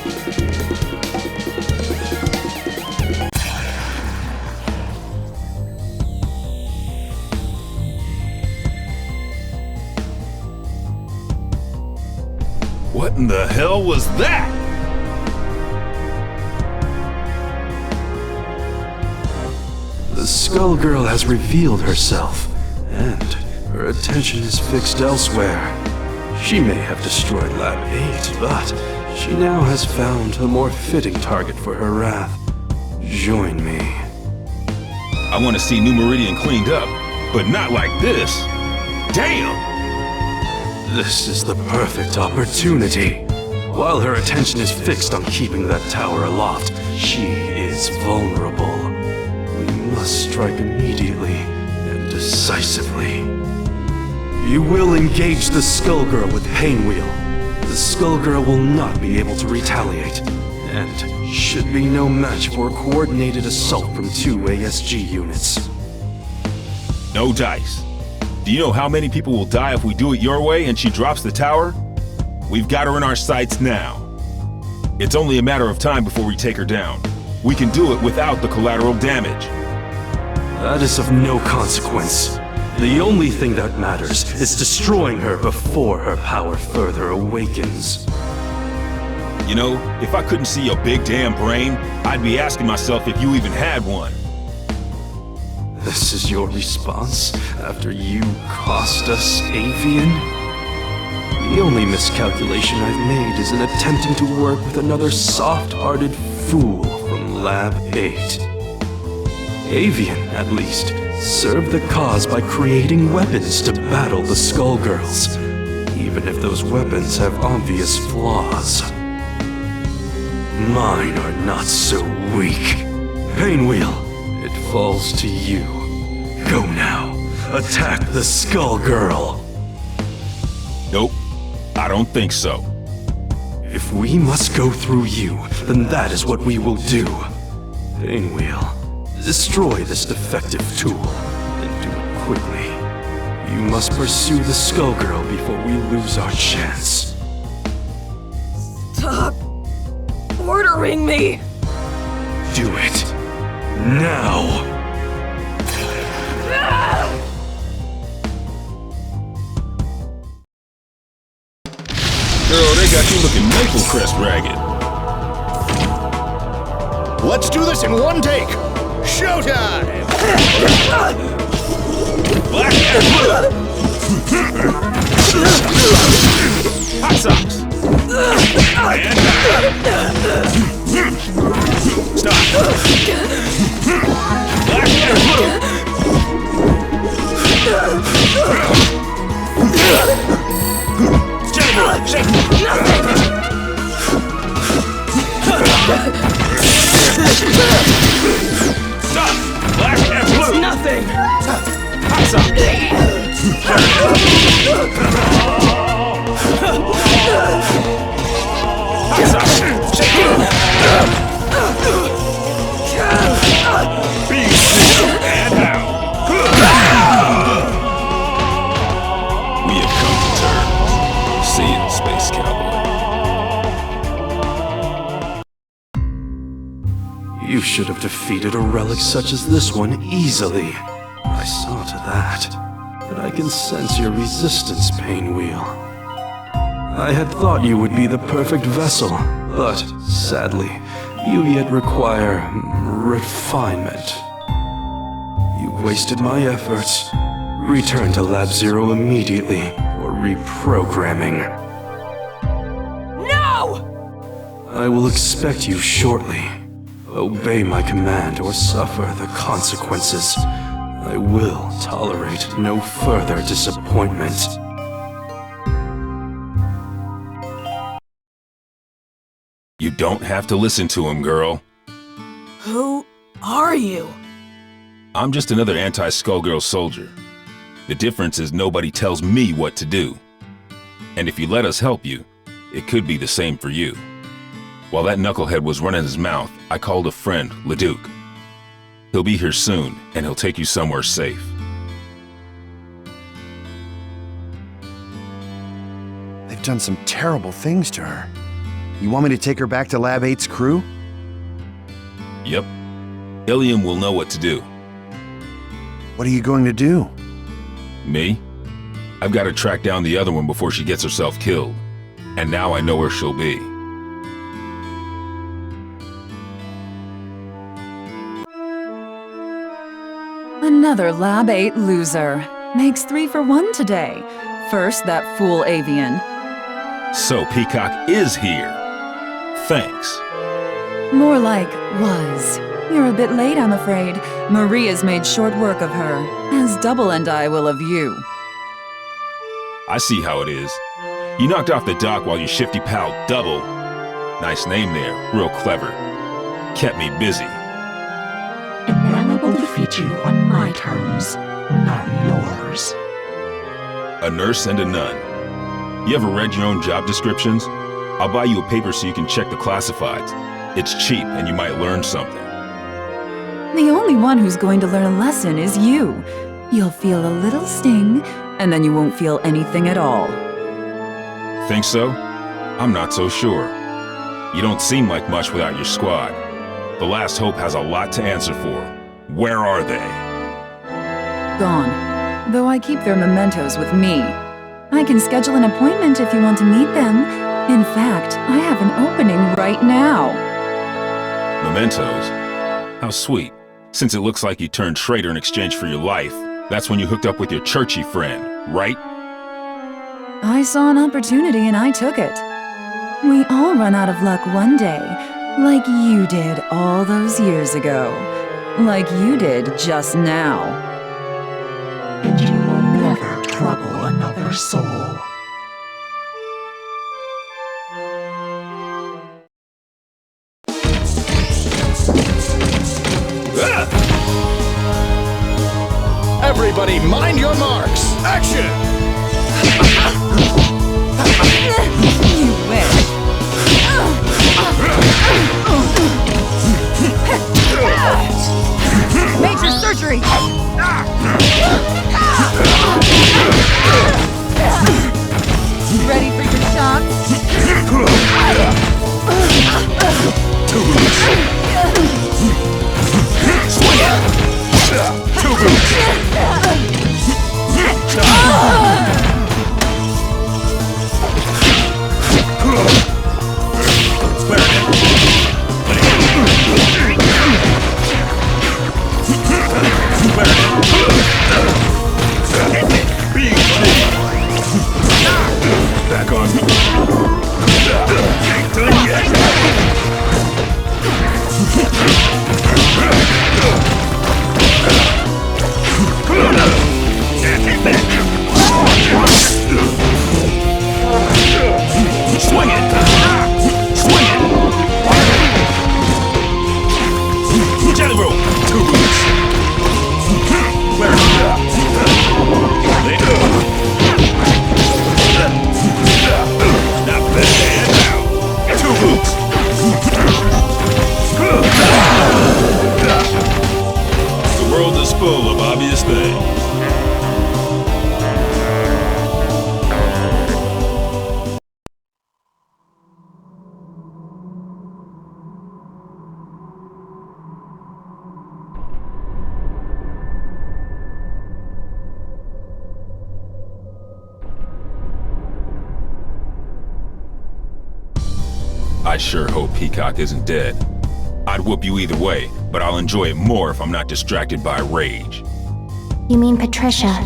What in the hell was that? The Skullgirl has revealed herself, and her attention is fixed elsewhere. She may have destroyed Lab 8, but she now has found a more fitting target for her wrath. Join me. I want to see New Meridian cleaned up, but not like this. Damn! This is the perfect opportunity. While her attention is fixed on keeping that tower aloft, she is vulnerable. We must strike immediately and decisively. You will engage the Skullgirl with Painwheel. The Skullgirl will not be able to retaliate, and should be no match for a coordinated assault from 2 ASG units. No dice. Do you know how many people will die if we do it your way and she drops the tower? We've got her in our sights now. It's only a matter of time before we take her down. We can do it without the collateral damage. That is of no consequence. The only thing that matters is destroying her before her power further awakens. You know, if I couldn't see your big damn brain, I'd be asking myself if you even had one. This is your response after you cost us Avian? The only miscalculation I've made is in attempting to work with another soft-hearted fool from Lab 8. Avian, at least, served the cause by creating weapons to battle the Skullgirls, even if those weapons have obvious flaws. Mine are not so weak. Painwheel, it falls to you. Go now. Attack the Skullgirl. Nope, I don't think so. If we must go through you, then that is what we will do. Painwheel, destroy this defective tool, and do it quickly. You must pursue the Skullgirl before we lose our chance. Stop ordering me! Do it. Now! Girl, they got you looking maple crest ragged. Let's do this in one take! Showtime! Black and blue! Hot socks! And stop! Black and blue! Shake! Stop! Black and blue! It's nothing! Hot socks! Hot socks! Shake! Be still and now! We have come to terms. See you, Space Cowboy. You should have defeated a relic such as this one easily. I saw to that. But I can sense your resistance, Painwheel. I had thought you would be the perfect vessel, but sadly, you yet require refinement. You wasted my efforts. Return to Lab Zero immediately for reprogramming. No! I will expect you shortly. Obey my command or suffer the consequences. I will tolerate no further disappointment. You don't have to listen to him, girl. Who are you? I'm just another anti-Skullgirl soldier. The difference is nobody tells me what to do. And if you let us help you, it could be the same for you. While that knucklehead was running his mouth, I called a friend, Leduc. He'll be here soon, and he'll take you somewhere safe. They've done some terrible things to her. You want me to take her back to Lab 8's crew? Yep. Ilium will know what to do. What are you going to do? Me? I've got to track down the other one before she gets herself killed. And now I know where she'll be. Another Lab 8 loser. Makes 3 for 1 today. First, that fool Avian. So Peacock is here. Thanks. More like was. You're a bit late, I'm afraid. Maria's made short work of her, as Double and I will of you. I see how it is. You knocked off the dock while your shifty pal Double, nice name there, real clever, kept me busy. And now I will defeat you on my terms, not yours. A nurse and a nun. You ever read your own job descriptions? I'll buy you a paper so you can check the classifieds. It's cheap and you might learn something. The only one who's going to learn a lesson is you. You'll feel a little sting, and then you won't feel anything at all. Think so? I'm not so sure. You don't seem like much without your squad. The Last Hope has a lot to answer for. Where are they? Gone. Though I keep their mementos with me. I can schedule an appointment if you want to meet them. In fact, I have an opening right now. Mementos? How sweet. Since it looks like you turned traitor in exchange for your life, that's when you hooked up with your churchy friend, right? I saw an opportunity and I took it. We all run out of luck one day, like you did all those years ago. Like you did just now. And you will never trouble another soul. Everybody mind your marks! Action! You win. Major surgery! Ready for your shots? Swing it! Two boots! Back on me. Ain't done yet. Swing it! Swing it! Jelly roll! Two boots! Where is that? Not bad now! Two boots! The world is full of obvious things. I sure hope Peacock isn't dead. I'd whoop you either way, but I'll enjoy it more if I'm not distracted by rage. You mean Patricia?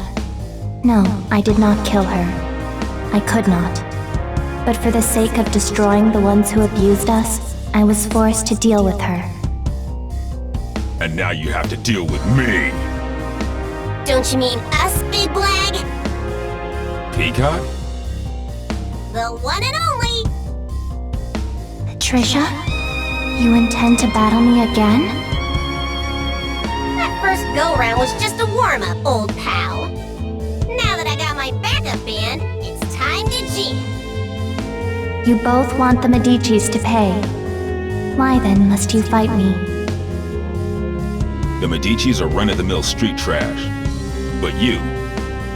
No, I did not kill her. I could not. But for the sake of destroying the ones who abused us, I was forced to deal with her. And now you have to deal with me. Don't you mean us, Big Blag? Peacock? The one and only! Patricia? You intend to battle me again? That first go-round was just a warm-up, old pal. Now that I got my backup band, it's time to jam. You both want the Medicis to pay. Why then must you fight me? The Medicis are run-of-the-mill street trash. But you,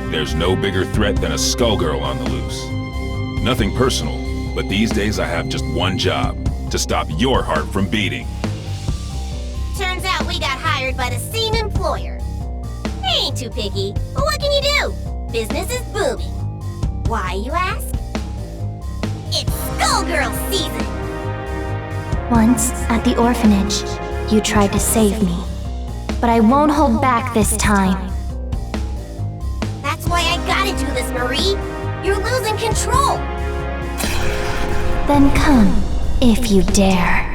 there's no bigger threat than a Skullgirl on the loose. Nothing personal, but these days I have just one job, to stop your heart from beating. Turns out we got hired by the same employer. They ain't too picky, but what can you do? Business is booming. Why, you ask? It's Skullgirl season! Once, at the orphanage, you tried to save me. But I won't hold back this time. That's why I gotta do this, Marie. You're losing control. Then come, if you dare.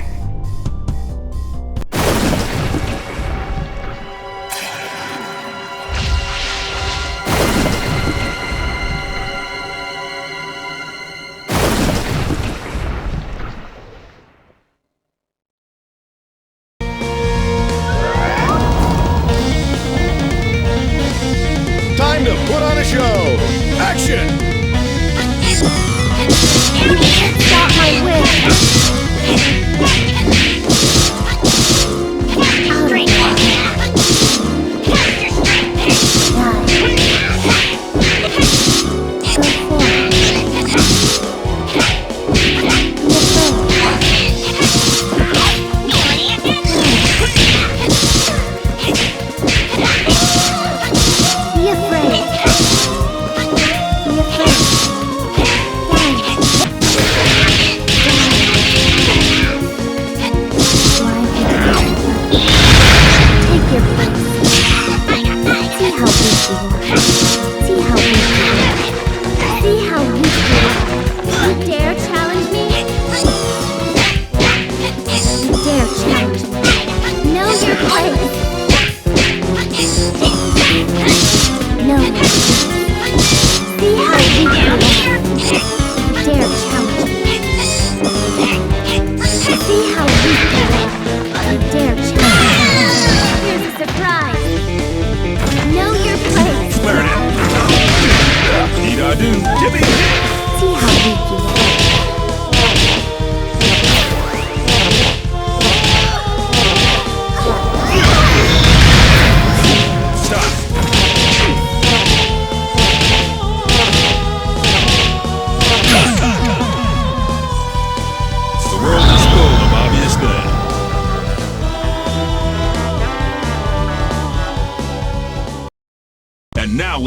Time to put on a show! Action! Stop my whip!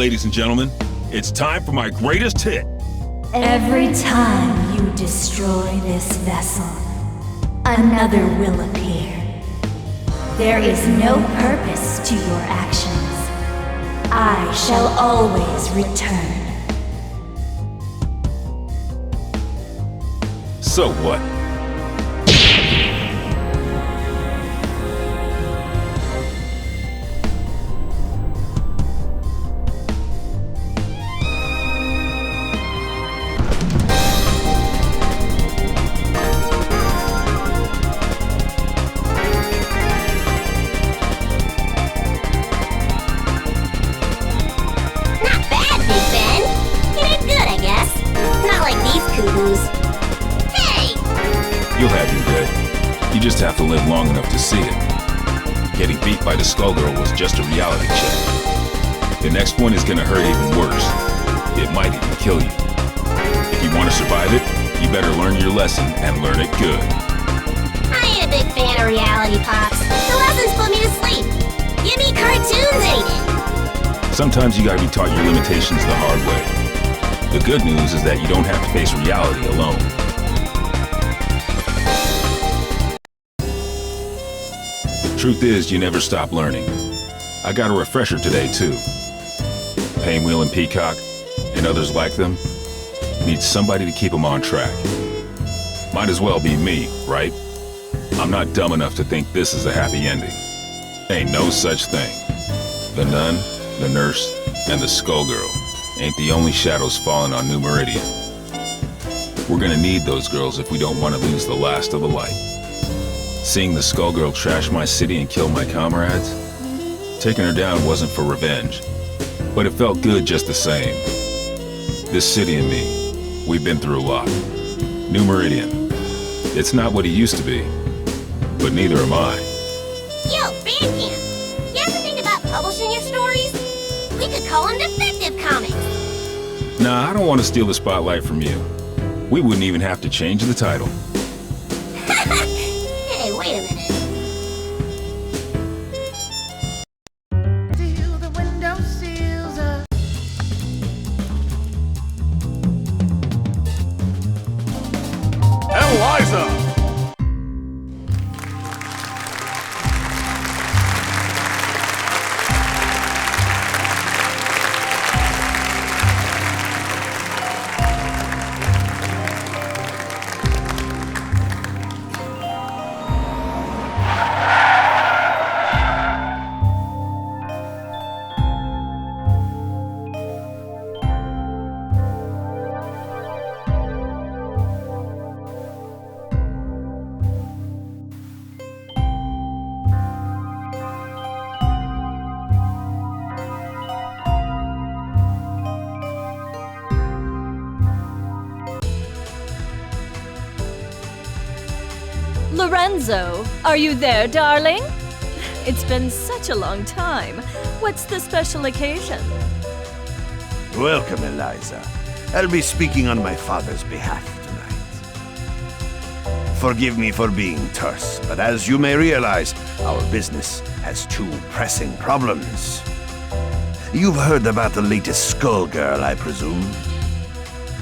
ladies and gentlemen. It's time for my greatest hit. Every time you destroy this vessel, another will appear. There is no purpose to your actions. I shall always return. So what? You'll have your day. You just have to live long enough to see it. Getting beat by the Skullgirl was just a reality check. The next one is gonna hurt even worse. It might even kill you. If you want to survive it, you better learn your lesson and learn it good. I ain't a big fan of reality pops. The lessons put me to sleep. Give me cartoons, ain't it? Sometimes you gotta be taught your limitations the hard way. The good news is that you don't have to face reality alone. Truth is, you never stop learning. I got a refresher today, too. Painwheel and Peacock, and others like them, need somebody to keep them on track. Might as well be me, right? I'm not dumb enough to think this is a happy ending. Ain't no such thing. The nun, the nurse, and the Skullgirl ain't the only shadows falling on New Meridian. We're gonna need those girls if we don't want to lose the last of the light. Seeing the Skullgirl trash my city and kill my comrades? Taking her down wasn't for revenge, but it felt good just the same. This city and me, we've been through a lot. New Meridian, it's not what it used to be, but neither am I. Yo, Bandcamp, you ever think about publishing your stories? We could call them Defective Comics. Nah, I don't want to steal the spotlight from you. We wouldn't even have to change the title. Hey, wait a minute. Eliza! Lorenzo, are you there, darling? It's been such a long time. What's the special occasion? Welcome, Eliza. I'll be speaking on my father's behalf tonight. Forgive me for being terse, but as you may realize, our business has two pressing problems. You've heard about the latest Skullgirl, I presume?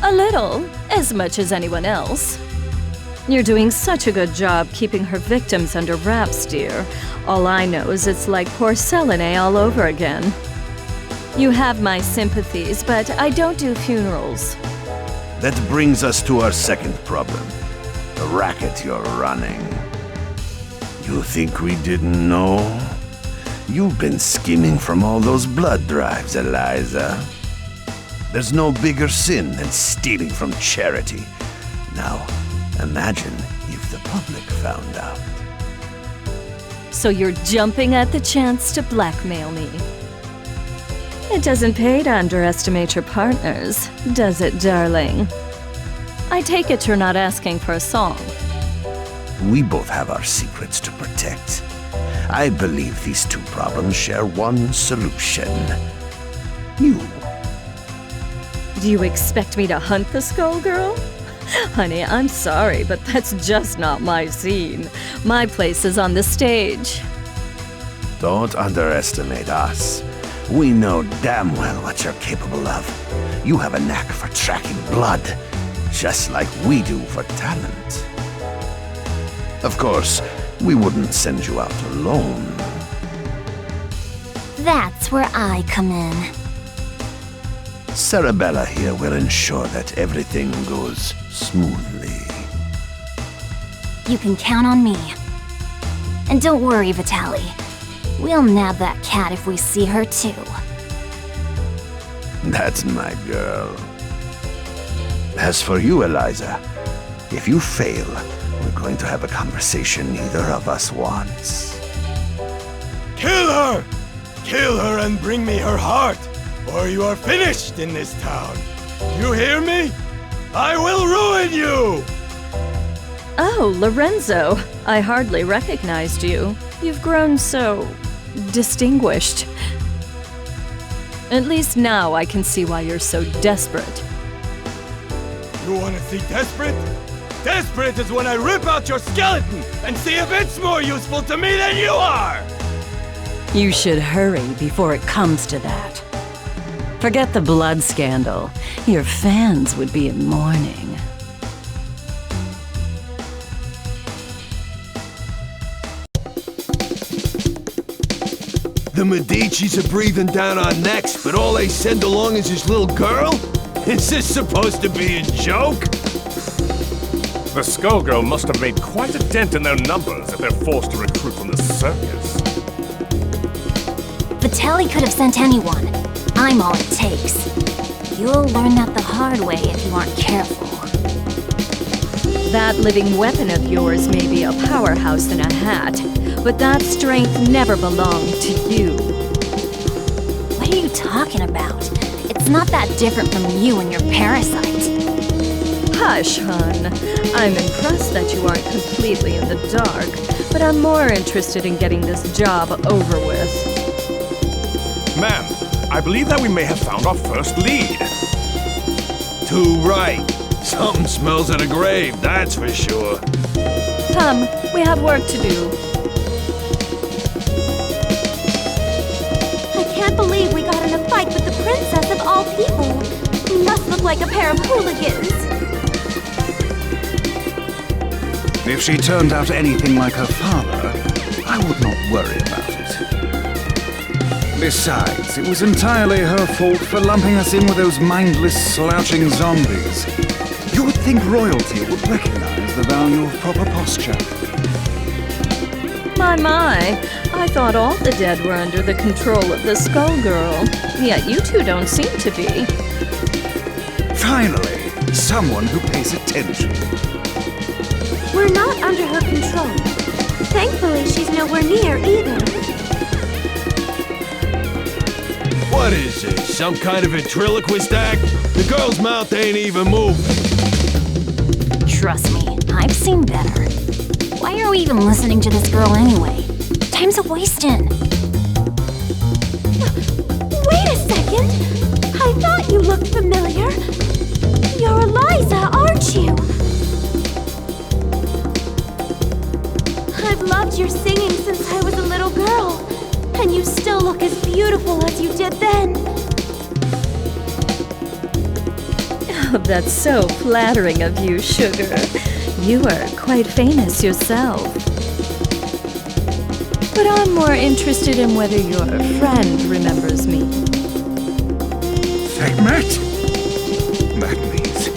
A little, as much as anyone else. You're doing such a good job keeping her victims under wraps, dear. All I know is it's like porcelain all over again. You have my sympathies, but I don't do funerals. That brings us to our second problem. The racket you're running. You think we didn't know? You've been skimming from all those blood drives, Eliza. There's no bigger sin than stealing from charity. Now, imagine if the public found out. So you're jumping at the chance to blackmail me. It doesn't pay to underestimate your partners, does it, darling? I take it you're not asking for a song. We both have our secrets to protect. I believe these two problems share one solution. You. Do you expect me to hunt the Skullgirl? Honey, I'm sorry, but that's just not my scene. My place is on the stage. Don't underestimate us. We know damn well what you're capable of. You have a knack for tracking blood, just like we do for talent. Of course, we wouldn't send you out alone. That's where I come in. Cerebella here will ensure that everything goes smoothly. You can count on me. And don't worry, Vitaly. We'll nab that cat if we see her too. That's my girl. As for you, Eliza, if you fail, we're going to have a conversation neither of us wants. Kill her! Kill her and bring me her heart, or you are finished in this town. You hear me? I will ruin you! Oh, Lorenzo. I hardly recognized you. You've grown so... distinguished. At least now I can see why you're so desperate. You want to see desperate? Desperate is when I rip out your skeleton and see if it's more useful to me than you are! You should hurry before it comes to that. Forget the blood scandal. Your fans would be in mourning. The Medicis are breathing down our necks, but all they send along is this little girl? Is this supposed to be a joke? The Skullgirl must have made quite a dent in their numbers if they're forced to recruit from the circus. Vitaly could have sent anyone. I'm all it takes. You'll learn that the hard way if you aren't careful. That living weapon of yours may be a powerhouse in a hat, but that strength never belonged to you. What are you talking about? It's not that different from you and your parasite. Hush, hon. I'm impressed that you aren't completely in the dark, but I'm more interested in getting this job over with. Ma'am, I believe that we may have found our first lead. Too right. Something smells of the grave, that's for sure. Come, we have work to do. I can't believe we got in a fight with the princess of all people. We must look like a pair of hooligans. If she turned out anything like her father, I would not worry about it. Besides, it was entirely her fault for lumping us in with those mindless, slouching zombies. You would think royalty would recognize the value of proper posture. My, I thought all the dead were under the control of the Skullgirl, yet you two don't seem to be. Finally, someone who pays attention. We're not under her control. Thankfully, she's nowhere near either. What is this, some kind of ventriloquist act? The girl's mouth ain't even moving. Trust me, I've seen better. Why are we even listening to this girl anyway? Time's a wasting. Wait a second! I thought you looked familiar. You're Eliza, aren't you? I've loved your singing since I was a little girl, and you still look as beautiful as you did then. Oh, that's so flattering of you, Sugar. You are quite famous yourself. But I'm more interested in whether your friend remembers me. Figment? That means...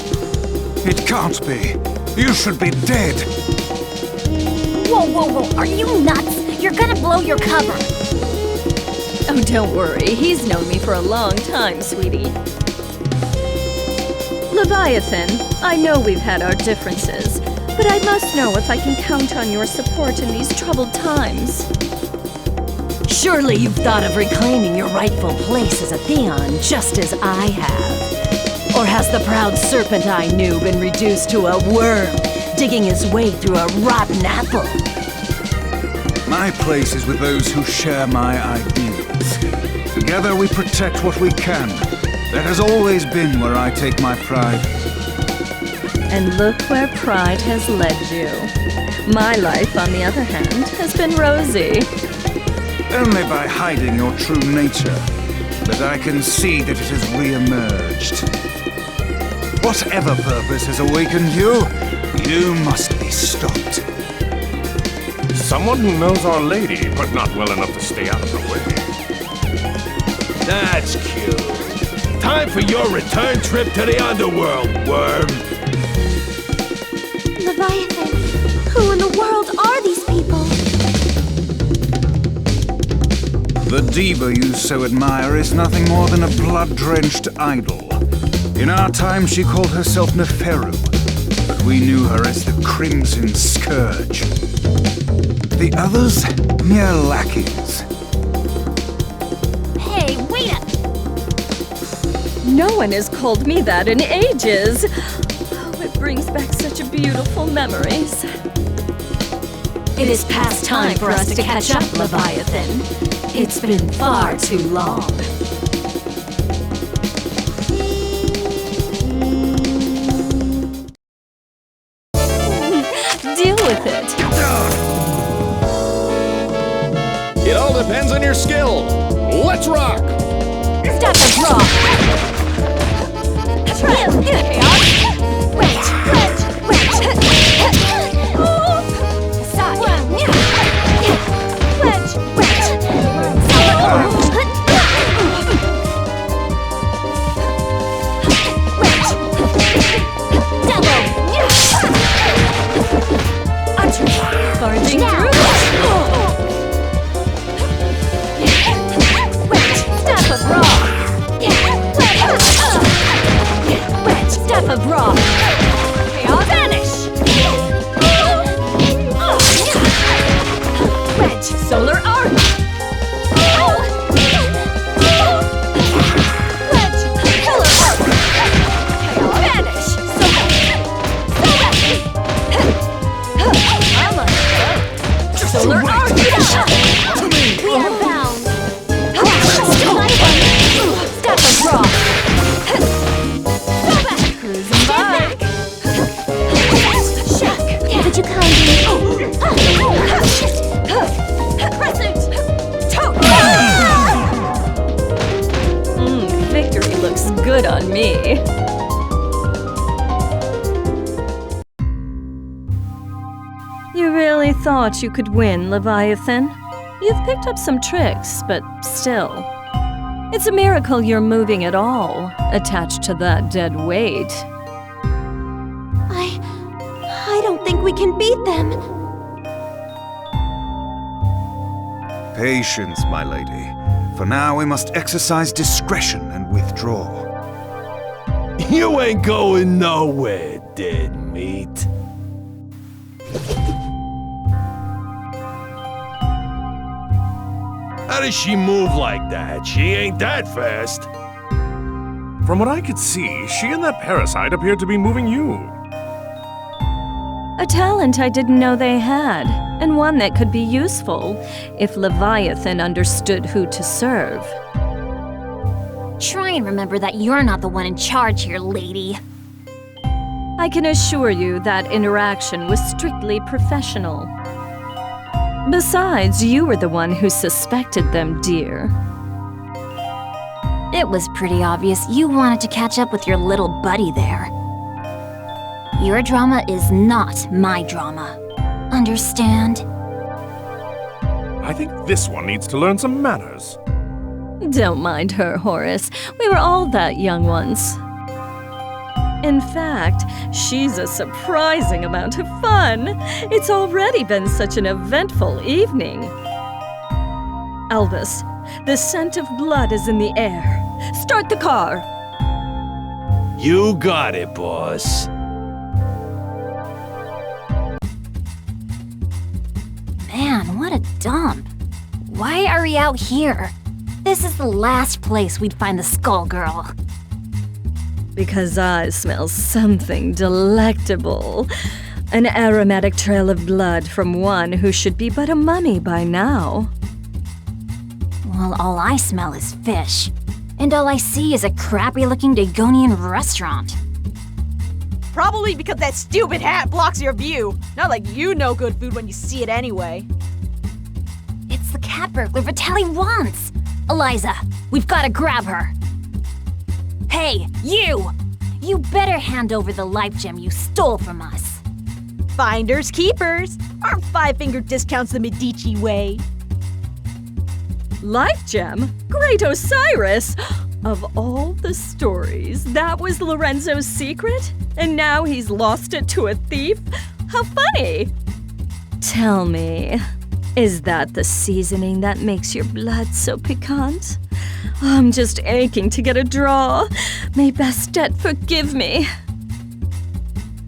it can't be. You should be dead. Whoa, are you nuts? You're gonna blow your cover. Oh, don't worry. He's known me for a long time, sweetie. Leviathan, I know we've had our differences, but I must know if I can count on your support in these troubled times. Surely you've thought of reclaiming your rightful place as a Theon, just as I have. Or has the proud serpent I knew been reduced to a worm, digging his way through a rotten apple? My place is with those who share my ideals. Together we protect what we can. That has always been where I take my pride. And look where pride has led you. My life, on the other hand, has been rosy. Only by hiding your true nature. but I can see that it has re-emerged. Whatever purpose has awakened you, you must be stopped. Someone who knows Our Lady, but not well enough to stay out of the way. That's cute. Time for your return trip to the underworld, worm. Leviathan, who in the world are these people? The diva you so admire is nothing more than a blood-drenched idol. In our time, she called herself Neferu, but we knew her as the Crimson Scourge. The others, mere lackeys. Hey, wait up! No one has called me that in ages. Oh, it brings back such beautiful memories. It is past time for us to catch up, Leviathan. It's been far too long. Deal with it. It all depends on your skill. Let's rock! Stop the rock! Barging through. Step of rock. Step of rock. Vanish. Wedge. Solar arc. Wedge. Pillar arc. Vanish. Solar arc! To me! We are bound! Step of rock! Cruising by! Would you kindly... Crescent! Victory looks good on me. You really thought you could win, Leviathan? You've picked up some tricks, but still. It's a miracle you're moving at all, attached to that dead weight. I don't think we can beat them. Patience, my lady. For now, we must exercise discretion and withdraw. You ain't going nowhere, dead meat. How does she move like that? She ain't that fast. From what I could see, she and that parasite appeared to be moving you. A talent I didn't know they had, and one that could be useful if Leviathan understood who to serve. Try and remember that you're not the one in charge here, lady. I can assure you that interaction was strictly professional. Besides, you were the one who suspected them, dear. It was pretty obvious you wanted to catch up with your little buddy there. Your drama is not my drama. Understand? I think this one needs to learn some manners. Don't mind her, Horace. We were all that young once. In fact, she's a surprising amount of fun. It's already been such an eventful evening. Elvis, the scent of blood is in the air. Start the car. You got it, boss. Man, what a dump. Why are we out here? This is the last place we'd find the Skullgirl. Because I smell something delectable. An aromatic trail of blood from one who should be but a mummy by now. Well, all I smell is fish. And all I see is a crappy-looking Dagonian restaurant. Probably because that stupid hat blocks your view. Not like you know good food when you see it anyway. It's the cat burglar Vitelli wants. Eliza, we've got to grab her. Hey, you! You better hand over the life gem you stole from us. Finders keepers. Aren't 5-finger discounts the Medici way? Life gem? Great Osiris! Of all the stories, that was Lorenzo's secret? And now he's lost it to a thief? How funny! Tell me, is that the seasoning that makes your blood so piquant? I'm just aching to get a draw. May Bastet forgive me.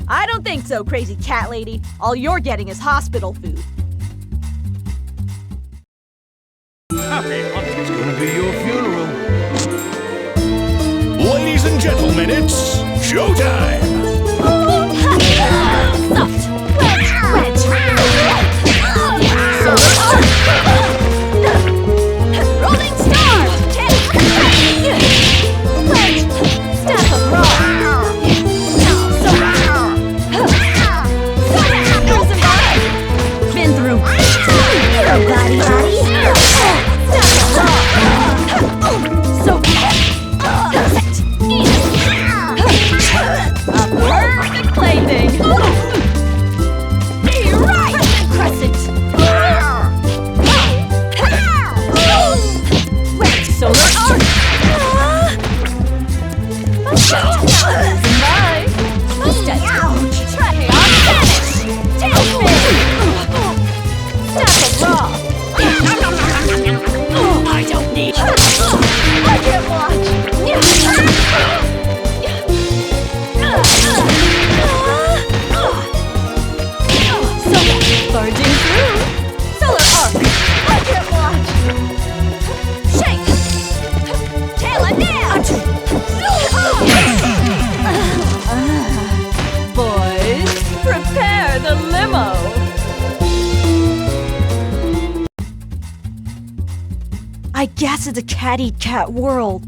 I don't think so, crazy cat lady. All you're getting is hospital food. It's gonna be your funeral. Ladies and gentlemen, it's showtime! Rolling Star! Staff of Rock! Been through. Body. So perfect. A perfect plaything. You're right. Crescent. Wait, solar arc. Bye. Tracking on finish. Tailspin. Staff of Raw. I don't need. I can't watch. So barging through. Solar arc. I can't watch. Shake. Tail and nail. Boys, prepare the limo. I guess it's a cat-eat-cat world.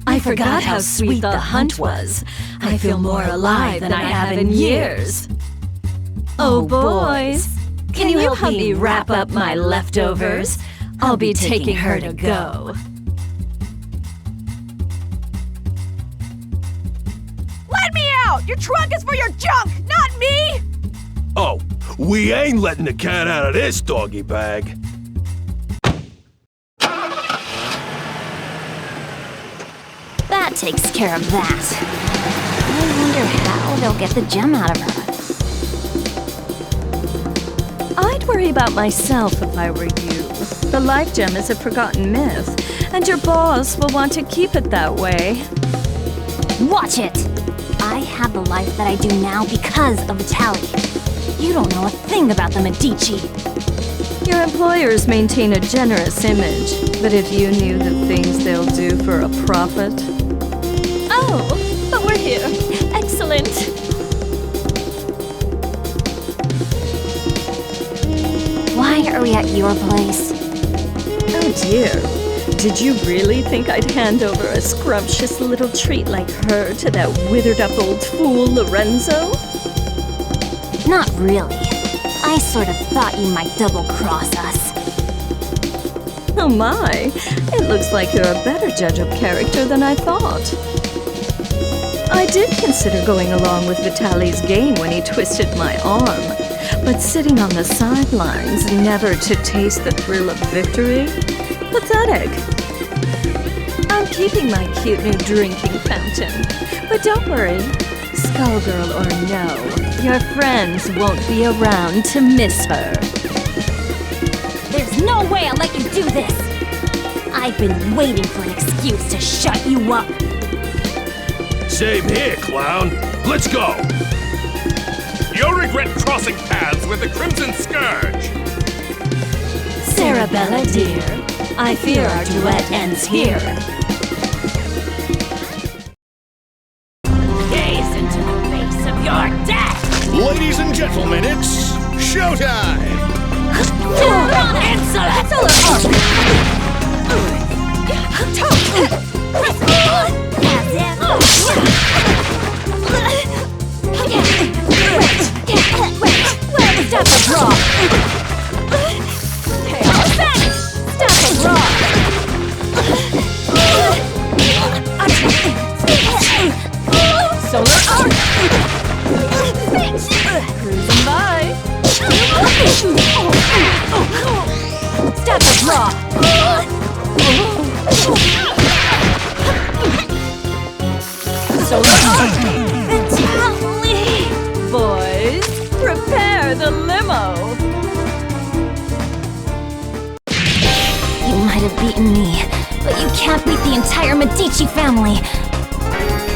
I forgot how sweet the hunt was. I feel more alive than I have in years. Oh, boys, can you help me wrap up my leftovers? I'll be taking her to go. Let me out! Your trunk is for your junk, not me! Oh, we ain't letting the cat out of this doggy bag. That takes care of that. I wonder how they'll get the gem out of her. I'd worry about myself if I were you. The life gem is a forgotten myth, and your boss will want to keep it that way. Watch it! I have the life that I do now because of Vitaly. You don't know a thing about the Medici. Your employers maintain a generous image, but if you knew the things they'll do for a profit... Oh, but we're here. Excellent. Why are we at your place? Oh dear. Did you really think I'd hand over a scrumptious little treat like her to that withered-up old fool, Lorenzo? Not really. I sort of thought you might double-cross us. Oh my, it looks like you're a better judge of character than I thought. I did consider going along with Vitaly's game when he twisted my arm, but sitting on the sidelines, never to taste the thrill of victory? Pathetic. I'm keeping my cute new drinking fountain, but don't worry, Skullgirl or no, your friends won't be around to miss her. There's no way I'll let you do this! I've been waiting for an excuse to shut you up! Same here, clown. Let's go! You'll regret crossing paths with the Crimson Scourge! Cerebella, dear, I fear our duet ends here. Gaze into the face of your death! Ladies and gentlemen, it's showtime! Insolent! Step of rock! Chaos! Step of rock! Medici family.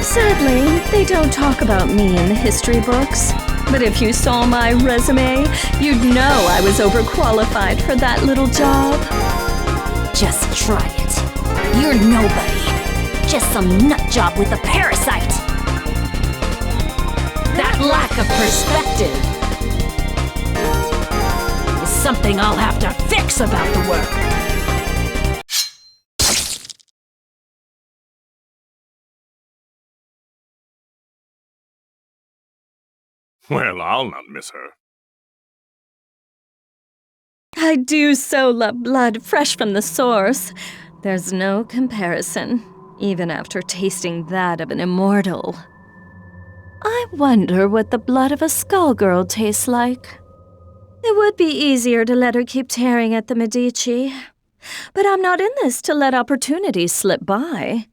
Sadly, they don't talk about me in the history books. But if you saw my resume, you'd know I was overqualified for that little job. Just try it. You're nobody. Just some nut job with a parasite. That lack of perspective is something I'll have to fix about the work. Well, I'll not miss her. I do so love blood fresh from the source. There's no comparison, even after tasting that of an immortal. I wonder what the blood of a Skullgirl tastes like. It would be easier to let her keep tearing at the Medici. But I'm not in this to let opportunities slip by.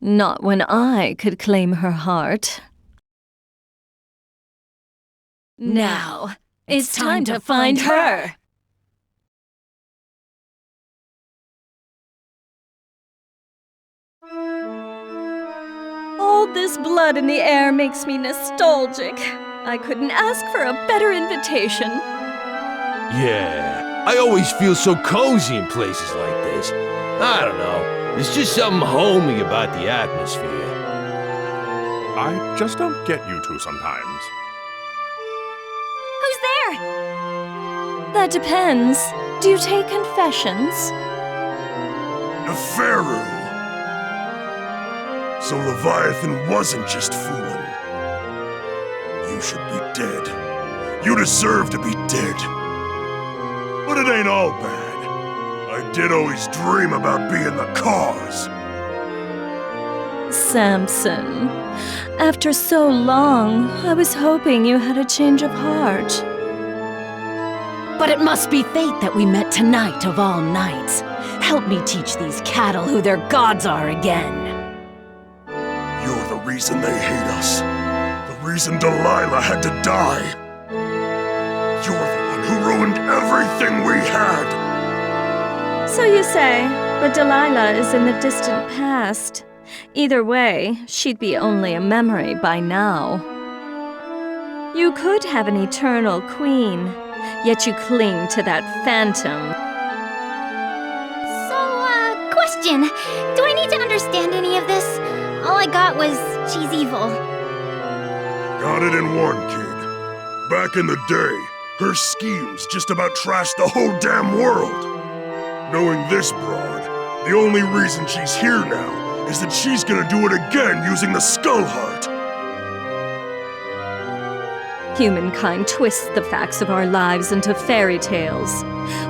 Not when I could claim her heart. Now, it's time to find her! All this blood in the air makes me nostalgic. I couldn't ask for a better invitation. Yeah, I always feel so cozy in places like this. I don't know, there's just something homey about the atmosphere. I just don't get you two sometimes. Who's there? That depends. Do you take confessions? Neferu! So Leviathan wasn't just fooling. You should be dead. You deserve to be dead. But it ain't all bad. I did always dream about being the cause. Samson, after so long, I was hoping you had a change of heart. But it must be fate that we met tonight of all nights. Help me teach these cattle who their gods are again. You're the reason they hate us. The reason Delilah had to die. You're the one who ruined everything we had. So you say, but Delilah is in the distant past. Either way, she'd be only a memory by now. You could have an eternal queen, yet you cling to that phantom. So, question. Do I need to understand any of this? All I got was she's evil. Got it in one, kid. Back in the day, her schemes just about trashed the whole damn world. Knowing this broad, the only reason she's here now is that she's gonna do it again using the Skull Heart. Humankind twists the facts of our lives into fairy tales.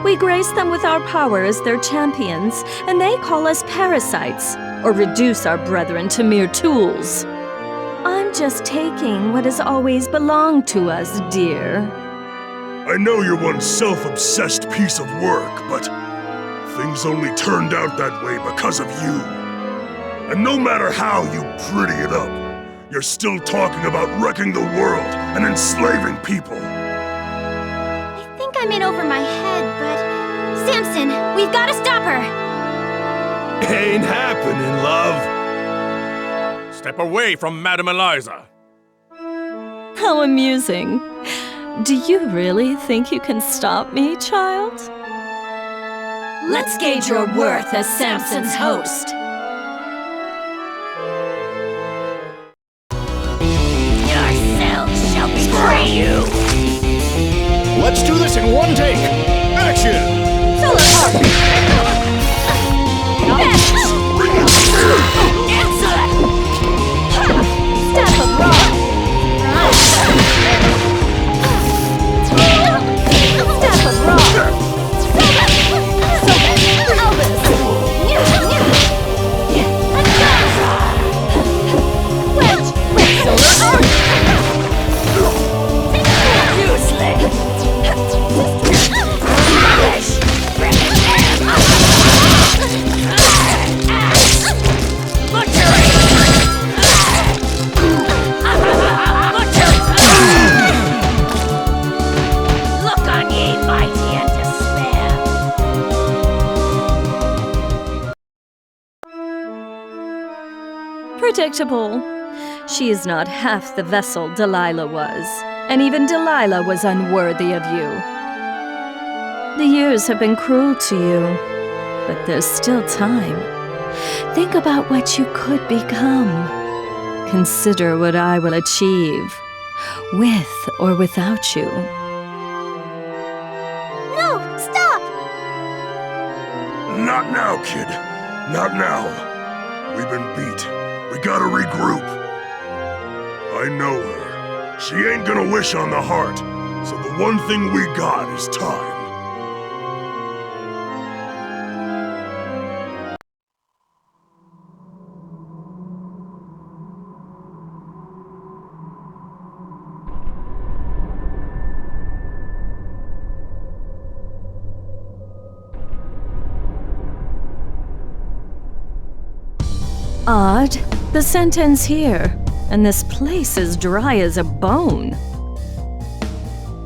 We grace them with our power as their champions, and they call us parasites, or reduce our brethren to mere tools. I'm just taking what has always belonged to us, dear. I know you're one self-obsessed piece of work, but things only turned out that way because of you. And no matter how you pretty it up, you're still talking about wrecking the world and enslaving people. I think I'm in over my head, but... Samson, we've got to stop her! Ain't happening, love. Step away from Madame Eliza. How amusing. Do you really think you can stop me, child? Let's gauge your worth as Samson's host. You. Let's do this in one take. Action! Step of rock! Step of rock! predictable. She is not half the vessel Delilah was, and even Delilah was unworthy of you. The years have been cruel to you, but there's still time. Think about what you could become. Consider what I will achieve, with or without you. No, stop! Not now, kid. Not now. We've been beat. We gotta regroup. I know her. She ain't gonna wish on the heart, so the one thing we got is time. Odd. The scent ends here, and this place is dry as a bone.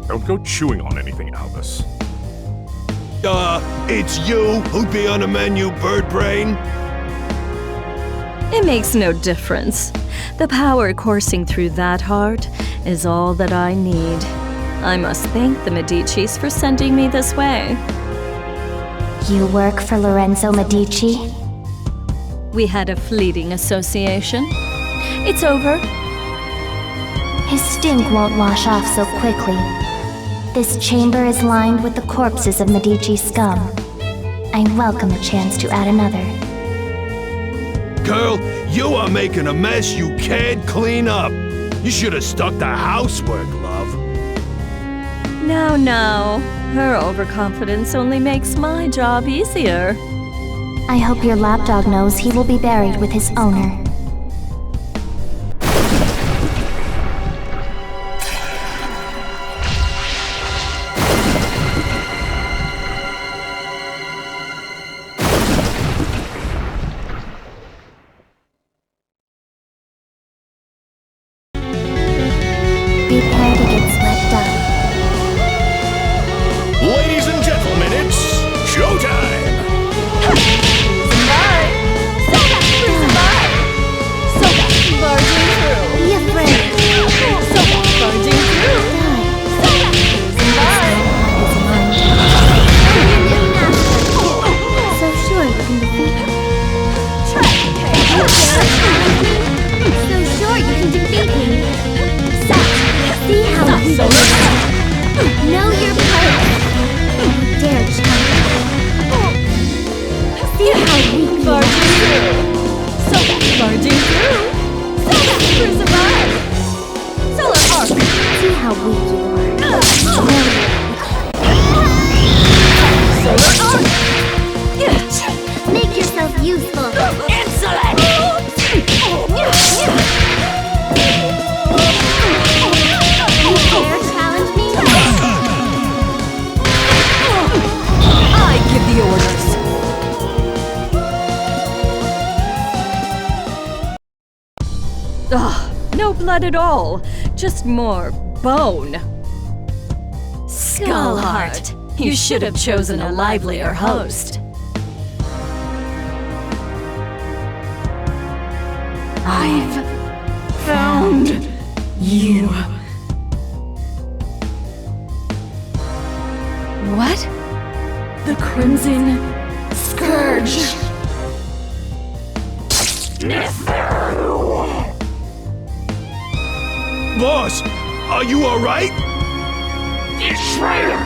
Don't go chewing on anything, Albus. It's you who'd be on the menu, bird brain? It makes no difference. The power coursing through that heart is all that I need. I must thank the Medicis for sending me this way. You work for Lorenzo Medici? We had a fleeting association. It's over. His stink won't wash off so quickly. This chamber is lined with the corpses of Medici scum. I welcome a chance to add another. Girl, you are making a mess you can't clean up. You should have stuck to housework, love. No. Her overconfidence only makes my job easier. I hope your lapdog knows he will be buried with his owner. Prepare to get swept up. Ladies and gentlemen, it's showtime! Know your place. Dare challenge. See how weak you are. Barging through. Crucified. Solar arc. See how weak you are. Solar arc. Make yourself useful. Insolent. Dare challenge me? I give the orders. Ugh, no blood at all. Just more bone. Skullheart, you should have chosen a livelier host. I've found you. What? The Crimson Scourge. Boss, are you alright? Betrayer!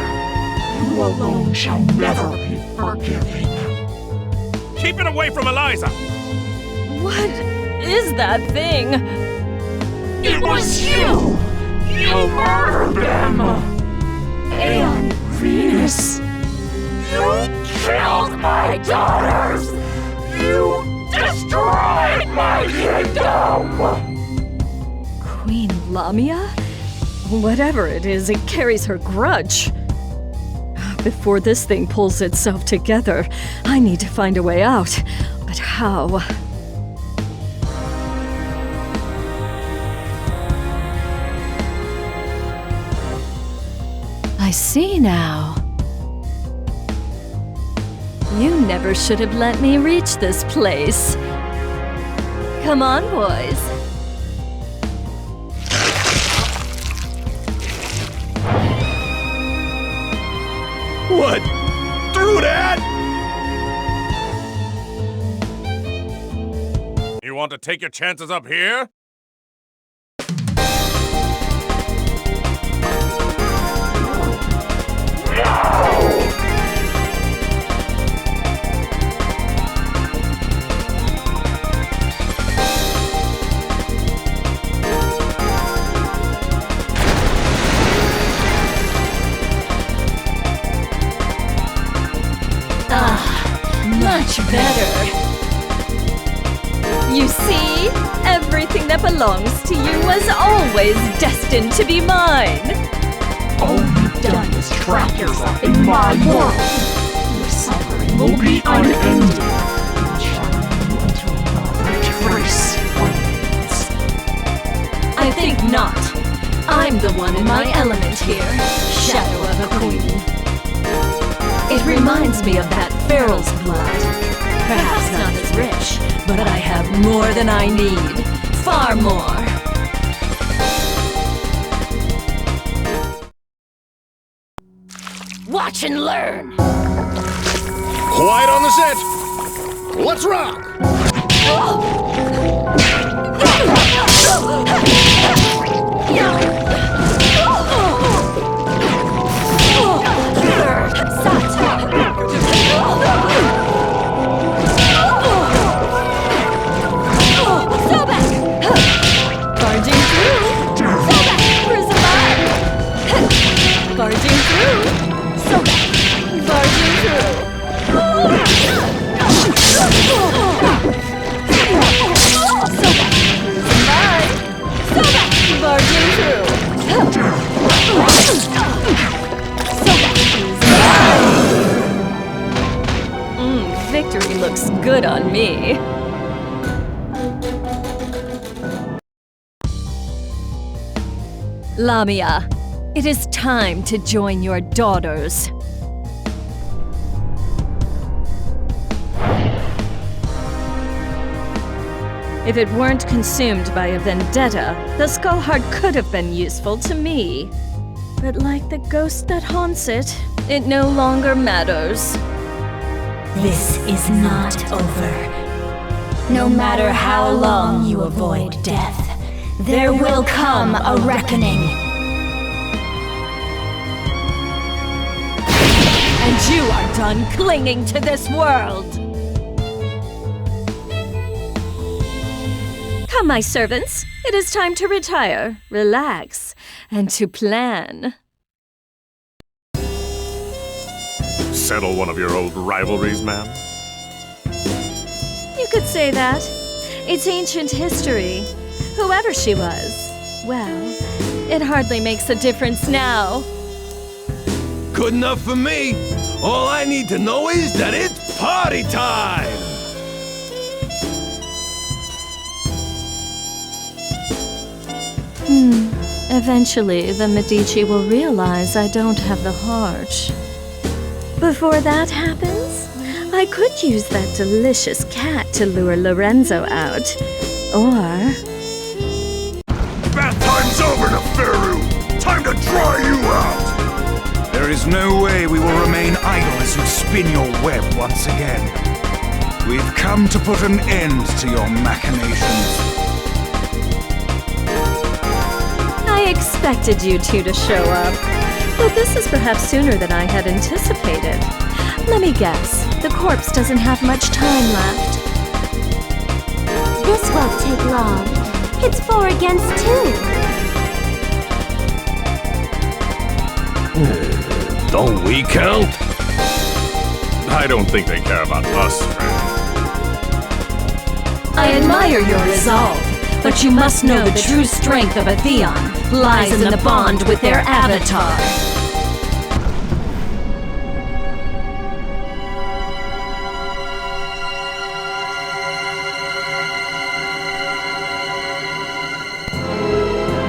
You alone shall never be forgiven. Keep it away from Eliza! What is that thing? It was you! You murdered them! And Venus! You killed my daughters! You destroyed my kingdom! Queen Lamia? Whatever it is, it carries her grudge. Before this thing pulls itself together, I need to find a way out. But how? I see now. You never should have let me reach this place. Come on, boys. What? Through that? You want to take your chances up here? Much better. You see, everything that belongs to you was always destined to be mine. All you've done is trap yourself in my world. Your suffering will be unending, entrapping you until not a trace remains. I think not. I'm the one in my element here, shadow of a queen. It reminds me of that Pharaoh's blood. Perhaps not as rich, but I have more than I need. Far more. Watch and learn! Quiet on the set! Let's rock! Barging through! So back! Barging through! So back! Bye! So back! Barging through! So back! Victory looks good on me. Lamia, it is time to join your daughters. If it weren't consumed by a vendetta, the skull heart could have been useful to me. But like the ghost that haunts it, it no longer matters. This is not over. No matter how long you avoid death, there will come a reckoning. And you are done clinging to this world! Come, my servants. It is time to retire, relax, and to plan. Settle one of your old rivalries, ma'am? You could say that. It's ancient history. Whoever she was, well, it hardly makes a difference now. Good enough for me. All I need to know is that it's party time! Eventually, the Medici will realize I don't have the heart. Before that happens, I could use that delicious cat to lure Lorenzo out. Or... Bath time's over, Neferu! Time to dry you out! There is no way we will remain idle as you spin your web once again. We've come to put an end to your machinations. I expected you two to show up, but this is perhaps sooner than I had anticipated. Let me guess, the corpse doesn't have much time left. This won't take long. It's 4 against 2. Don't we count? I don't think they care about us, friend. I admire your resolve, but you must know the true strength of a Theon lies in the bond with their avatar.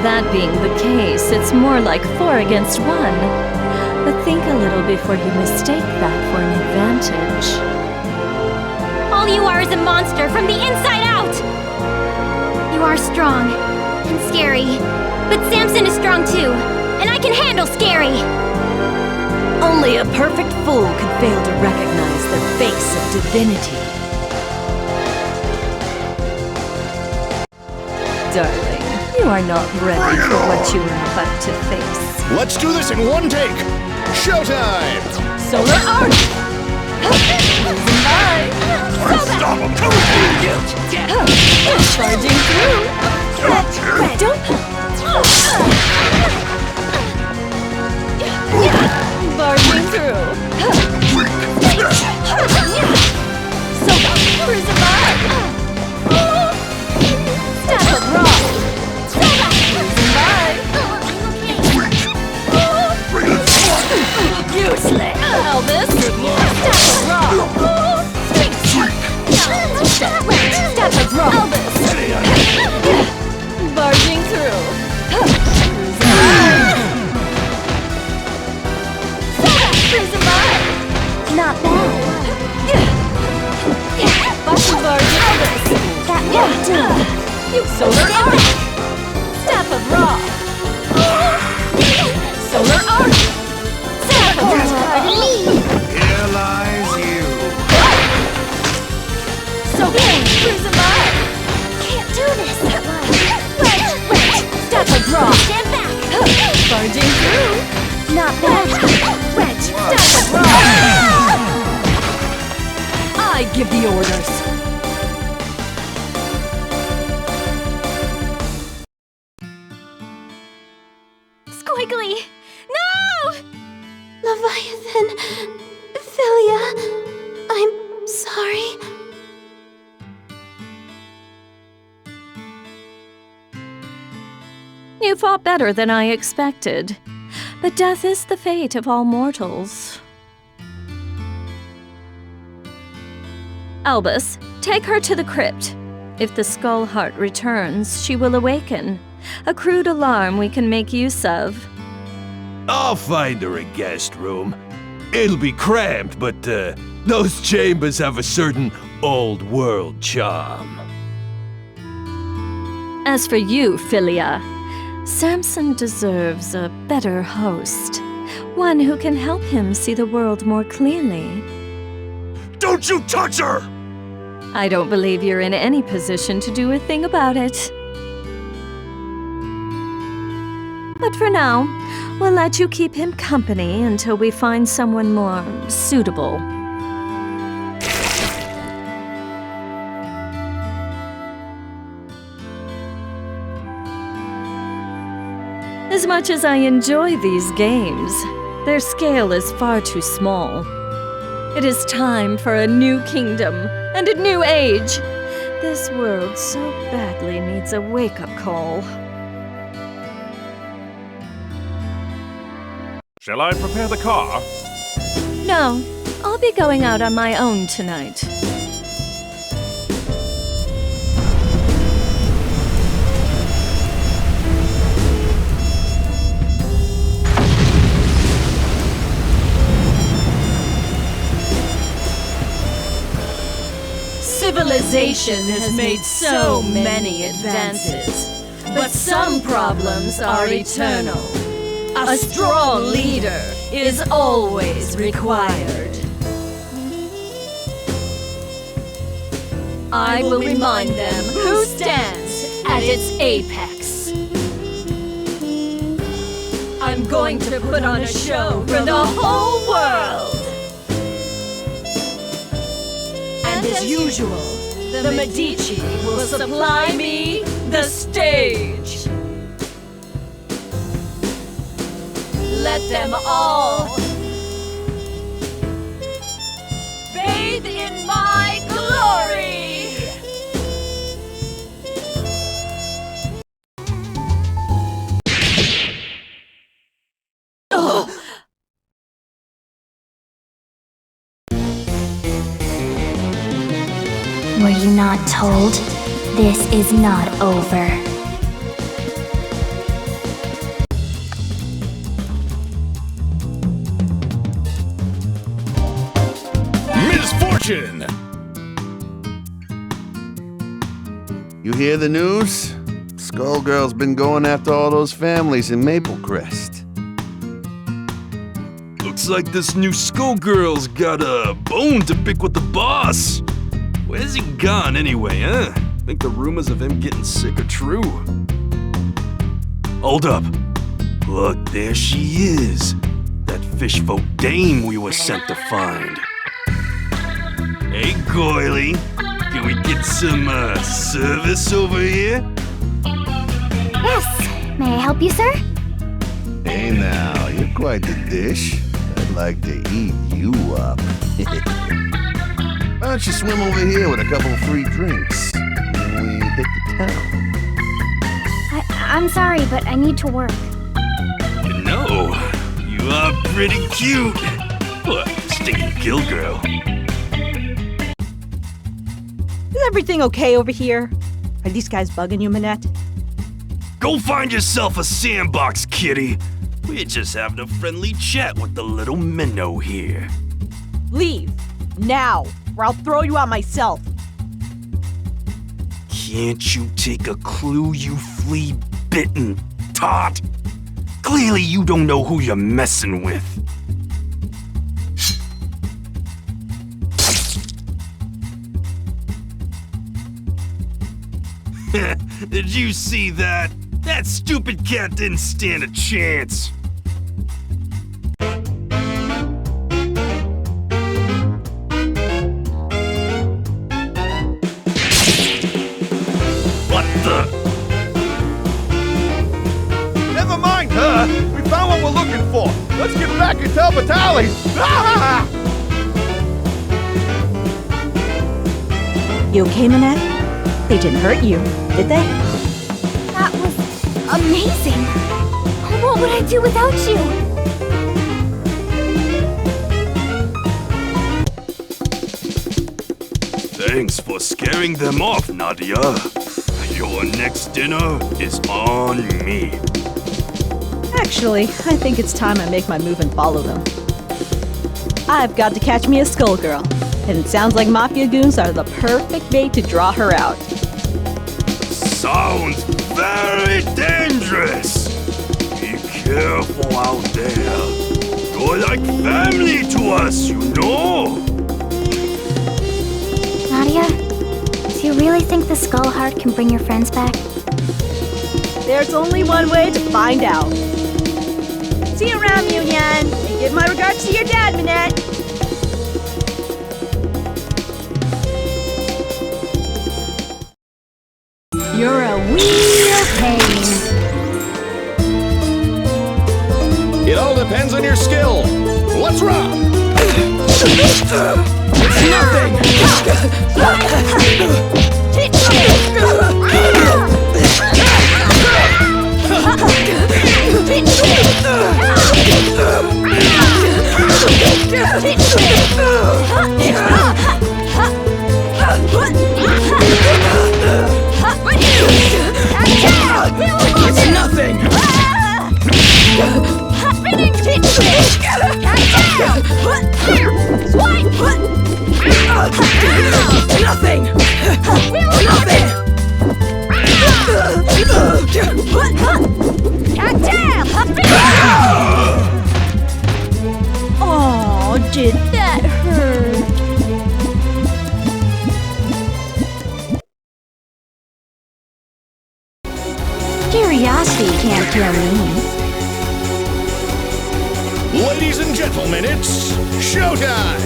That being the case, it's more like 4 against 1. But think a little before you mistake that for an advantage. All you are is a monster from the inside out! You are strong. And scary. But Samson is strong too. And I can handle scary! Only a perfect fool could fail to recognize the face of divinity. Darling, you are not ready for what you are about to face. Let's do this in one take! Showtime! Solar Arc! Stop him! Come on! Charging through! Don't... Barging through! Solar Prismar! Staff of Rock! Useless! Elvis! Staff of Rock! Staff of Rock! Elvis! Barging through! Prismar! Not bad. Barging Elvis! That won't do. You Solar Arc! Staff of Rock! Solar Arc! Staff of Rock! Here lies you. So Prismar! Can't do this! Wedge! Staff of Rock! Stand back! Barging through! Not bad. Wedge! Staff of Rock! I give the orders! Squigly! No! Leviathan, Filia, I'm sorry. You fought better than I expected. But death is the fate of all mortals. Albus, take her to the crypt. If the Skull Heart returns, she will awaken. A crude alarm we can make use of. I'll find her a guest room. It'll be cramped, but those chambers have a certain old-world charm. As for you, Filia, Samson deserves a better host. One who can help him see the world more clearly. Don't you touch her! I don't believe you're in any position to do a thing about it. But for now, we'll let you keep him company until we find someone more suitable. As much as I enjoy these games, their scale is far too small. It is time for a new kingdom and a new age. This world so badly needs a wake-up call. Shall I prepare the car? No, I'll be going out on my own tonight. Civilization has made so many advances, but some problems are eternal. A strong leader is always required. I will remind them who stands at its apex. I'm going to put on a show for the whole world. And as usual, the Medici will supply me the stage. Let them all bathe in my glory! Oh. Were you not told? This is not over. Misfortune! You hear the news? Skullgirls been going after all those families in Maple Crest. Looks like this new Skullgirl's got a bone to pick with the boss. Where's he gone anyway, huh? Think the rumors of him getting sick are true? Hold up. Look, there she is. That fishfolk dame we were sent to find. Hey, Goily. Can we get some, service over here? Yes. May I help you, sir? Hey now, you're quite the dish. I'd like to eat you up. Why don't you swim over here with a couple of free drinks? And we hit the town. I'm sorry, but I need to work. You know, you are pretty cute. What, stinking kill girl? Is everything okay over here? Are these guys bugging you, Minette? Go find yourself a sandbox, kitty. We're just having a friendly chat with the little minnow here. Leave. Now, or I'll throw you out myself. Can't you take a clue, you flea-bitten tot? Clearly you don't know who you're messing with. Did you see that? That stupid cat didn't stand a chance. What the? Never mind her. We found what we're looking for. Let's get back and tell Vitaly. Ah! You okay, Minette? They didn't hurt you, did they? That was amazing. What would I do without you? Thanks for scaring them off, Nadia. Your next dinner is on me. Actually, I think it's time I make my move and follow them. I've got to catch me a Skullgirl, and it sounds like Mafia goons are the perfect bait to draw her out. Sounds very dangerous. Be careful out there. You're like family to us, you know. Nadia, do you really think the Skull Heart can bring your friends back? There's only one way to find out. See you around, Munyan, and give my regards to your dad, Minette. You're a real pain. It all depends on your skill. Let's rock! It's nothing! It's nothing! Nothing! Oh, did that hurt? Curiosity can't kill me. Ladies and gentlemen, it's showtime!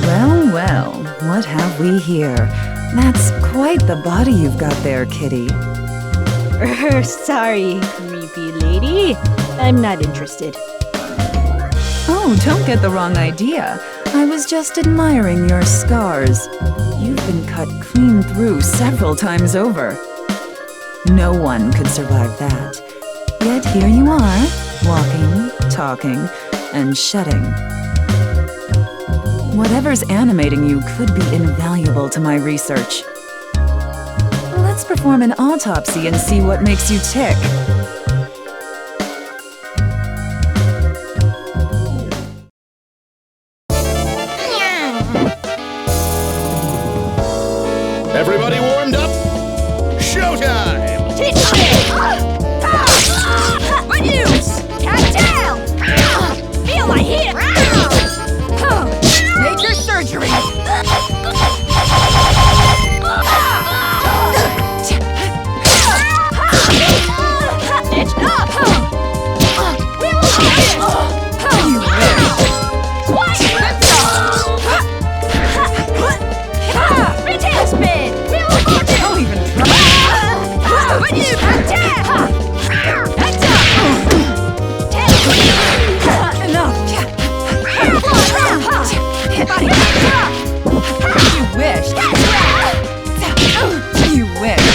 Well, well, what have we here? That's quite the body you've got there, kitty. Sorry, creepy lady. I'm not interested. Oh, don't get the wrong idea. I was just admiring your scars. You've been cut clean through several times over. No one could survive that. Yet here you are, walking, talking, and shedding. Whatever's animating you could be invaluable to my research. Let's perform an autopsy and see what makes you tick. Everybody warmed up? Showtime! What use? Cocktail! Feel my heat! Major surgery! It's up! Retail spin! Don't even try! What you? That's up! Enough! You wish! You wish!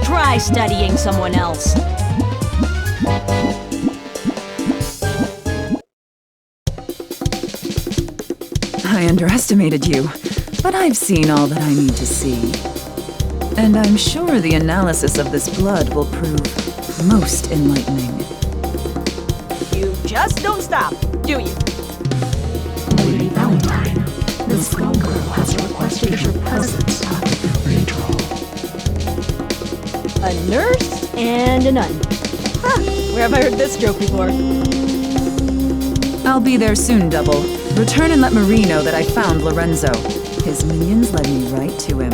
Try studying someone else. I underestimated you, but I've seen all that I need to see. And I'm sure the analysis of this blood will prove most enlightening. You just don't stop, do you? Lady Valentine, the Skullgirl has requested your presence at the cathedral. A nurse and a nun. Huh, where have I heard this joke before? I'll be there soon, Double. Return and let Marie know that I found Lorenzo. His minions led me right to him.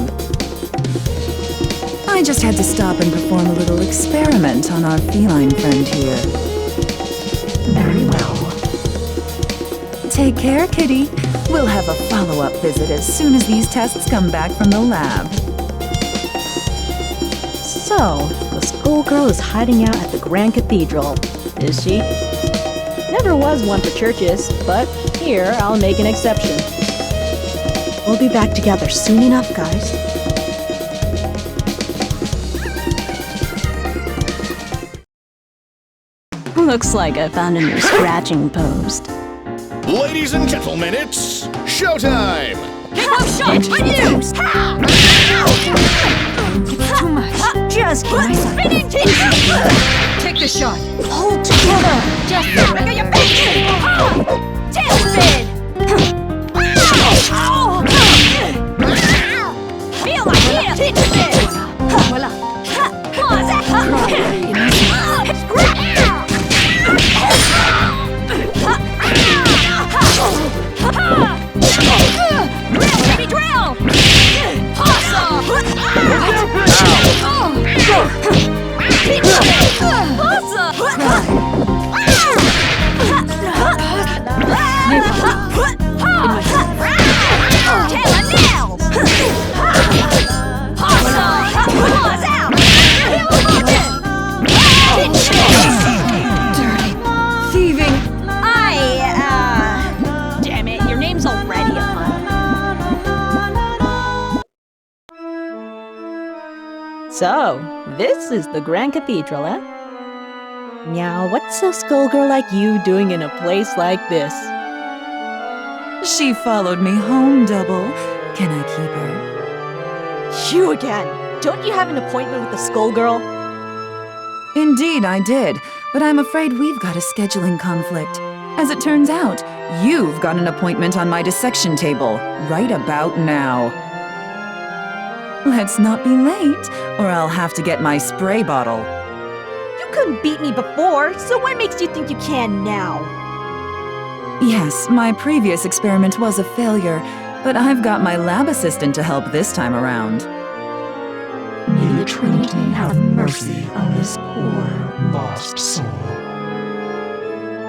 I just had to stop and perform a little experiment on our feline friend here. Very well. Take care, kitty. We'll have a follow-up visit as soon as these tests come back from the lab. So, the Skullgirl is hiding out at the Grand Cathedral, is she? Never was one for churches, but here I'll make an exception. We'll be back together soon enough, guys. Looks like I found a new scratching post. Ladies and gentlemen, it's showtime! Shot! What use? It's too much. Just give me some. Spinning Take the shot. Hold together. Just look at your face! Tailspin! Feel my heat! Tailspin! Voila! Baby drill! Dirty, thieving. Damn it, your name's already a pun. So, this is the Grand Cathedral, eh? Now, what's a Skullgirl like you doing in a place like this? She followed me home, Double. Can I keep her? You again! Don't you have an appointment with the Skullgirl? Indeed, I did, but I'm afraid we've got a scheduling conflict. As it turns out, you've got an appointment on my dissection table, right about now. Let's not be late, or I'll have to get my spray bottle. You couldn't beat me before, so what makes you think you can now? Yes, my previous experiment was a failure, but I've got my lab assistant to help this time around. May the Trinity have mercy on this poor, lost soul.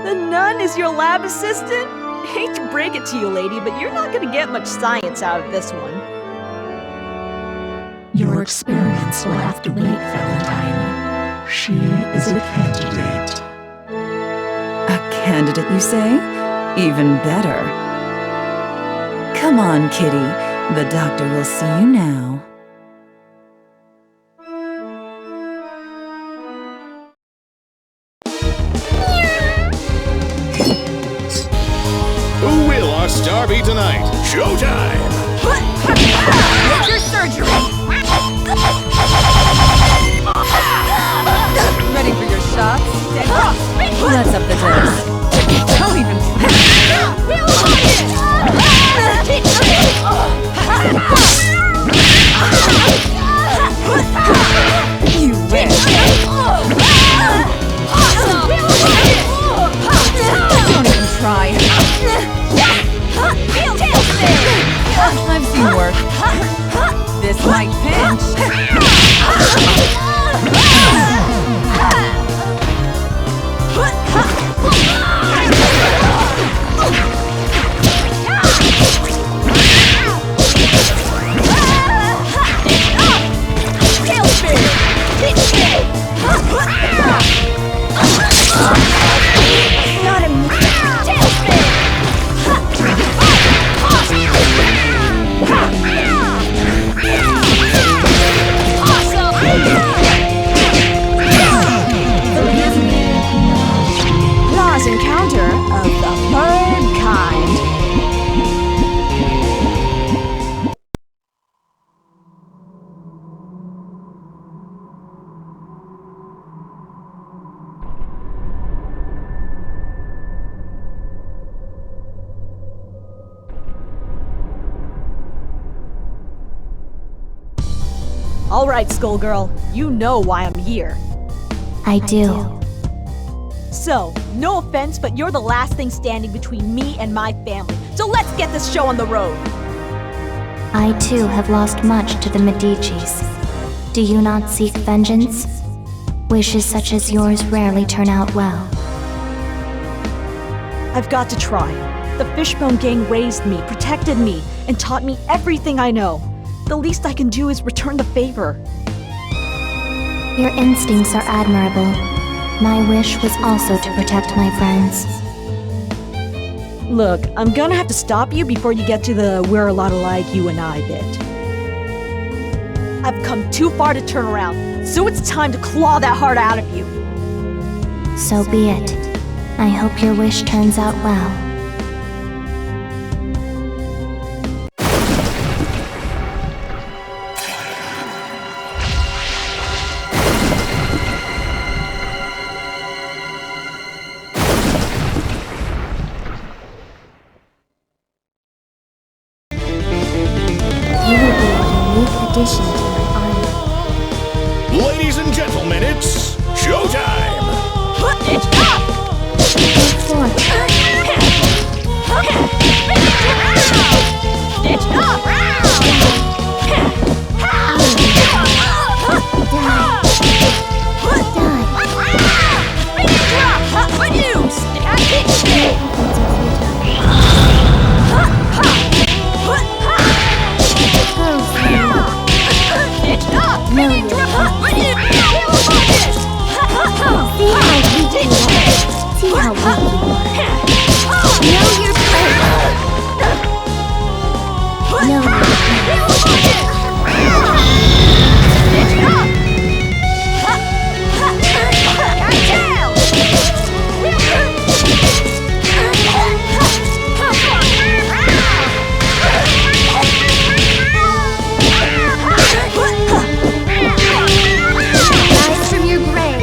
The nun is your lab assistant? Hate to break it to you, lady, but you're not gonna get much science out of this one. Your experiments will have to wait, Valentine. She is a candidate. A candidate, you say? Even better. Come on, Kitty. The doctor will see you now. Who will our star be tonight? Showtime! Major surgery! Ready for your shots? Let's up the dose. Don't even You wish. Don't even try. I've seen work. This might pinch. Last encounter of the bird kind. All right, Skullgirl, you know why I'm here. I do. So, no offense, but you're the last thing standing between me and my family. So let's get this show on the road. I too have lost much to the Medicis. Do you not seek vengeance? Wishes such as yours rarely turn out well. I've got to try. The Fishbone Gang raised me, protected me, and taught me everything I know. The least I can do is return the favor. Your instincts are admirable. My wish was also to protect my friends. Look, I'm gonna have to stop you before you get to the we're a lot alike you and I bit. I've come too far to turn around, so it's time to claw that heart out of you. So be it. I hope your wish turns out well. Addition to my army. Ladies and gentlemen, it's showtime! It's up! It's up! See how weak you are. Know your place. Know your rise from your grave.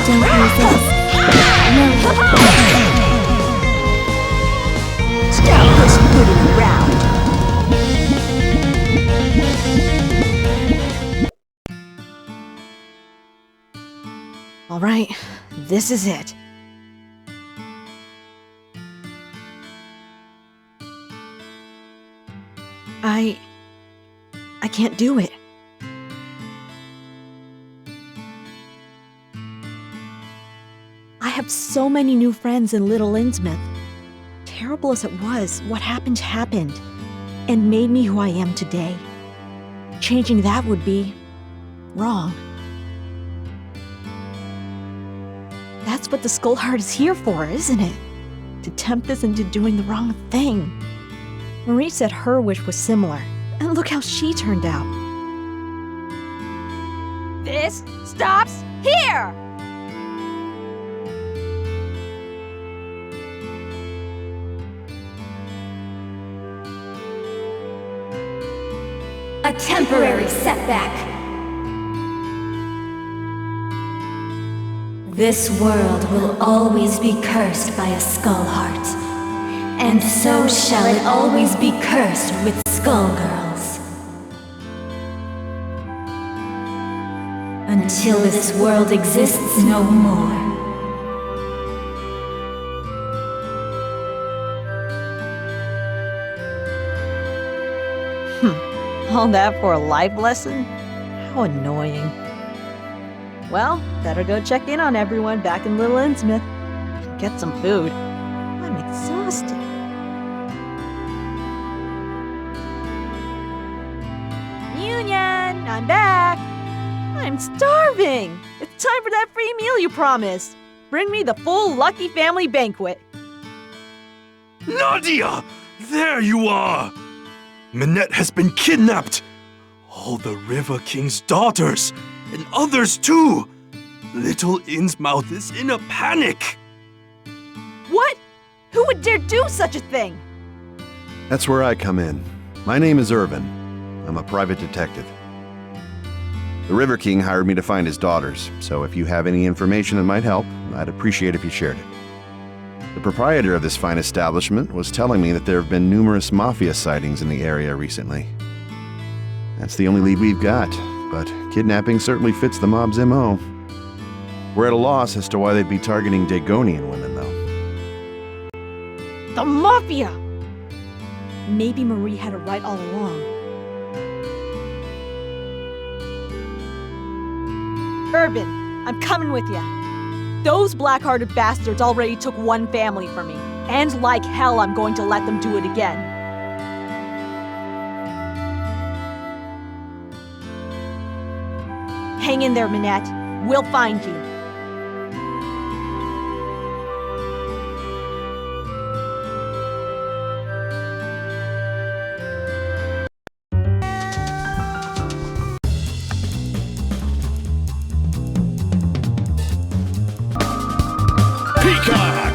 Don't resist. Stop pussyfooting around. All right, this is it. I can't do it. have so many new friends in Little Innsmouth. Terrible as it was, what happened happened, and made me who I am today. Changing that would be wrong. That's what the Skull Heart is here for, isn't it? To tempt us into doing the wrong thing. Marie said her wish was similar, and look how she turned out. This stops here! A temporary setback. This world will always be cursed by a Skull Heart, and so shall it always be cursed with Skullgirls. Until this world exists no more. All that for a life lesson? How annoying. Well, better go check in on everyone back in Little Innsmouth. Get some food. I'm exhausted. Union, I'm back. I'm starving. It's time for that free meal you promised. Bring me the full Lucky Family banquet. Nadia! There you are! Minette has been kidnapped! All the River King's daughters, and others too! Little Innsmouth is in a panic! What? Who would dare do such a thing? That's where I come in. My name is Irvin. I'm a private detective. The River King hired me to find his daughters, so if you have any information that might help, I'd appreciate if you shared it. The proprietor of this fine establishment was telling me that there have been numerous mafia sightings in the area recently. That's the only lead we've got, but kidnapping certainly fits the mob's MO. We're at a loss as to why they'd be targeting Dagonian women, though. The Mafia! Maybe Marie had it right all along. Urban, I'm coming with you. Those black-hearted bastards already took one family from me, and like hell I'm going to let them do it again. Hang in there, Minette. We'll find you. Peacock!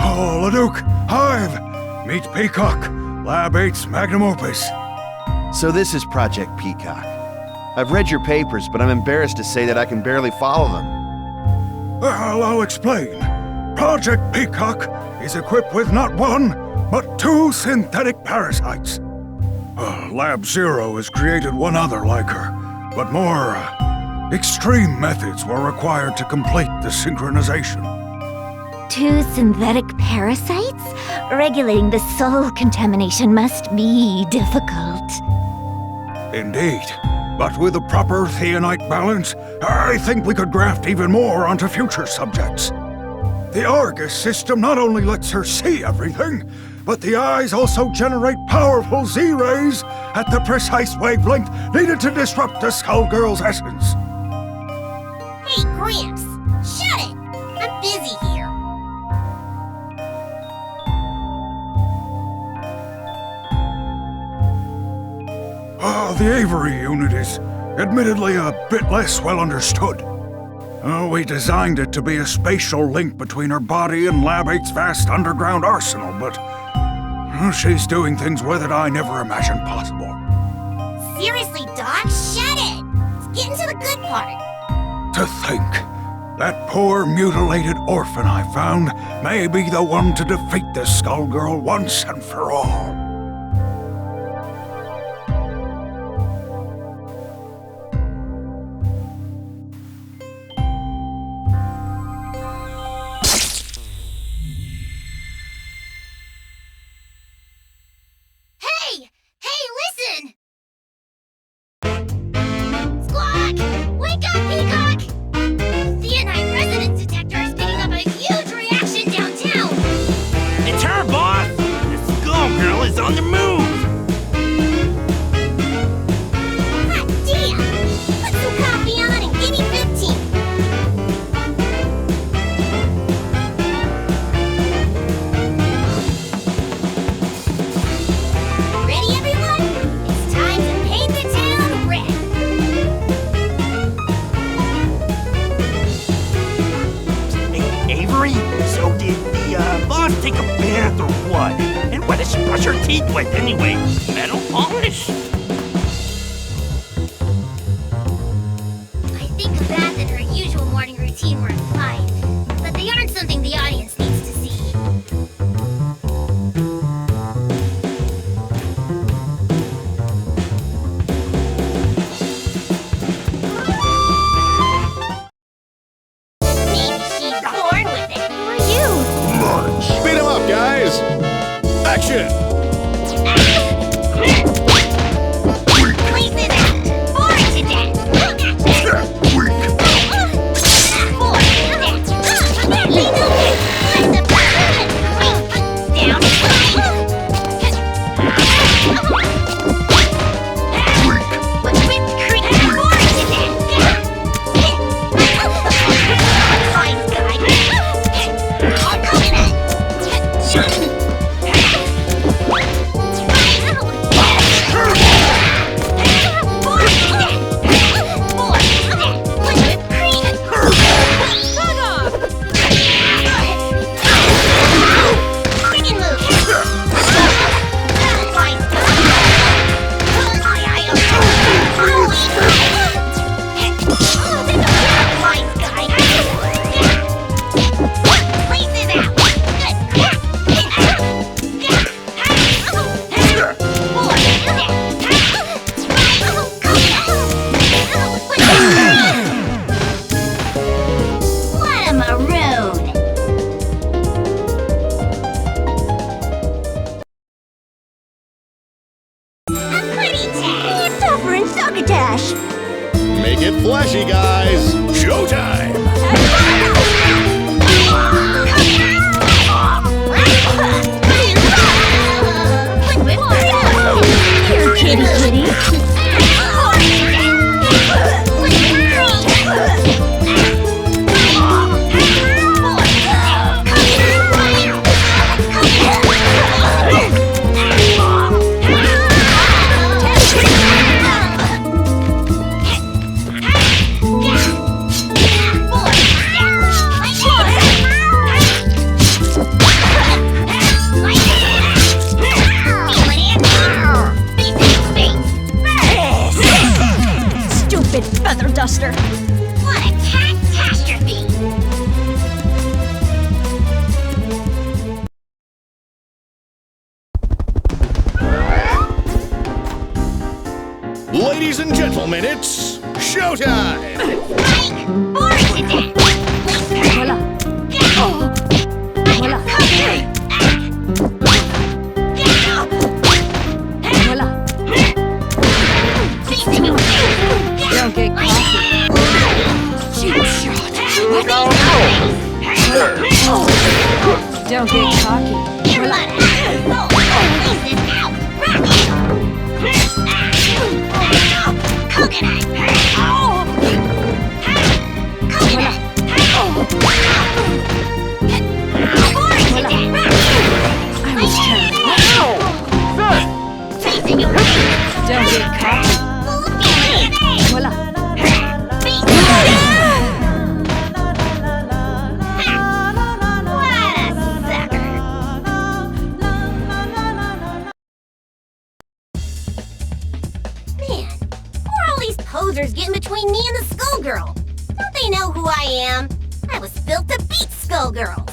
Oh, Leduc, Hive! Meet Peacock, Lab 8's magnum opus. So this is Project Peacock. I've read your papers, but I'm embarrassed to say that I can barely follow them. Well, I'll explain. Project Peacock is equipped with not one, but 2 synthetic parasites. Lab 0 has created one other like her, but more extreme methods were required to complete the synchronization. 2 synthetic parasites? Regulating the soul contamination must be difficult. Indeed, but with a proper theonite balance, I think we could graft even more onto future subjects. The Argus system not only lets her see everything, but the eyes also generate powerful Z-rays at the precise wavelength needed to disrupt the Skullgirls' essence. Hey, Gramps, shut it! I'm busy here. The Avery unit is admittedly a bit less well understood. We designed it to be a spatial link between her body and Lab 8's vast underground arsenal, but she's doing things with it I never imagined possible. Seriously, Doc, shut it! Let's get into the good part. To think, that poor mutilated orphan I found may be the one to defeat the Skullgirl once and for all. So did the boss take a bath or what? And what does she brush her teeth with anyway? Metal polish? I think a bath and her usual morning routine were fine, but they aren't something the audience needs to see. Maybe she's bored with it. Who are you? Beat 'em up, guys! Action! Places out! Bored to death! Make it flashy, guys! Showtime! Here, kitty kitty. Feather duster. What a catastrophe! Ladies and gentlemen, it's showtime! Bored to death! Voila. Voila. Voila. Don't get cocky. Cheap shot. Don't get cocky. I was trying. Don't get cocky. Voila. Posers getting between me and the Skullgirl. Don't they know who I am? I was built to beat Skullgirls.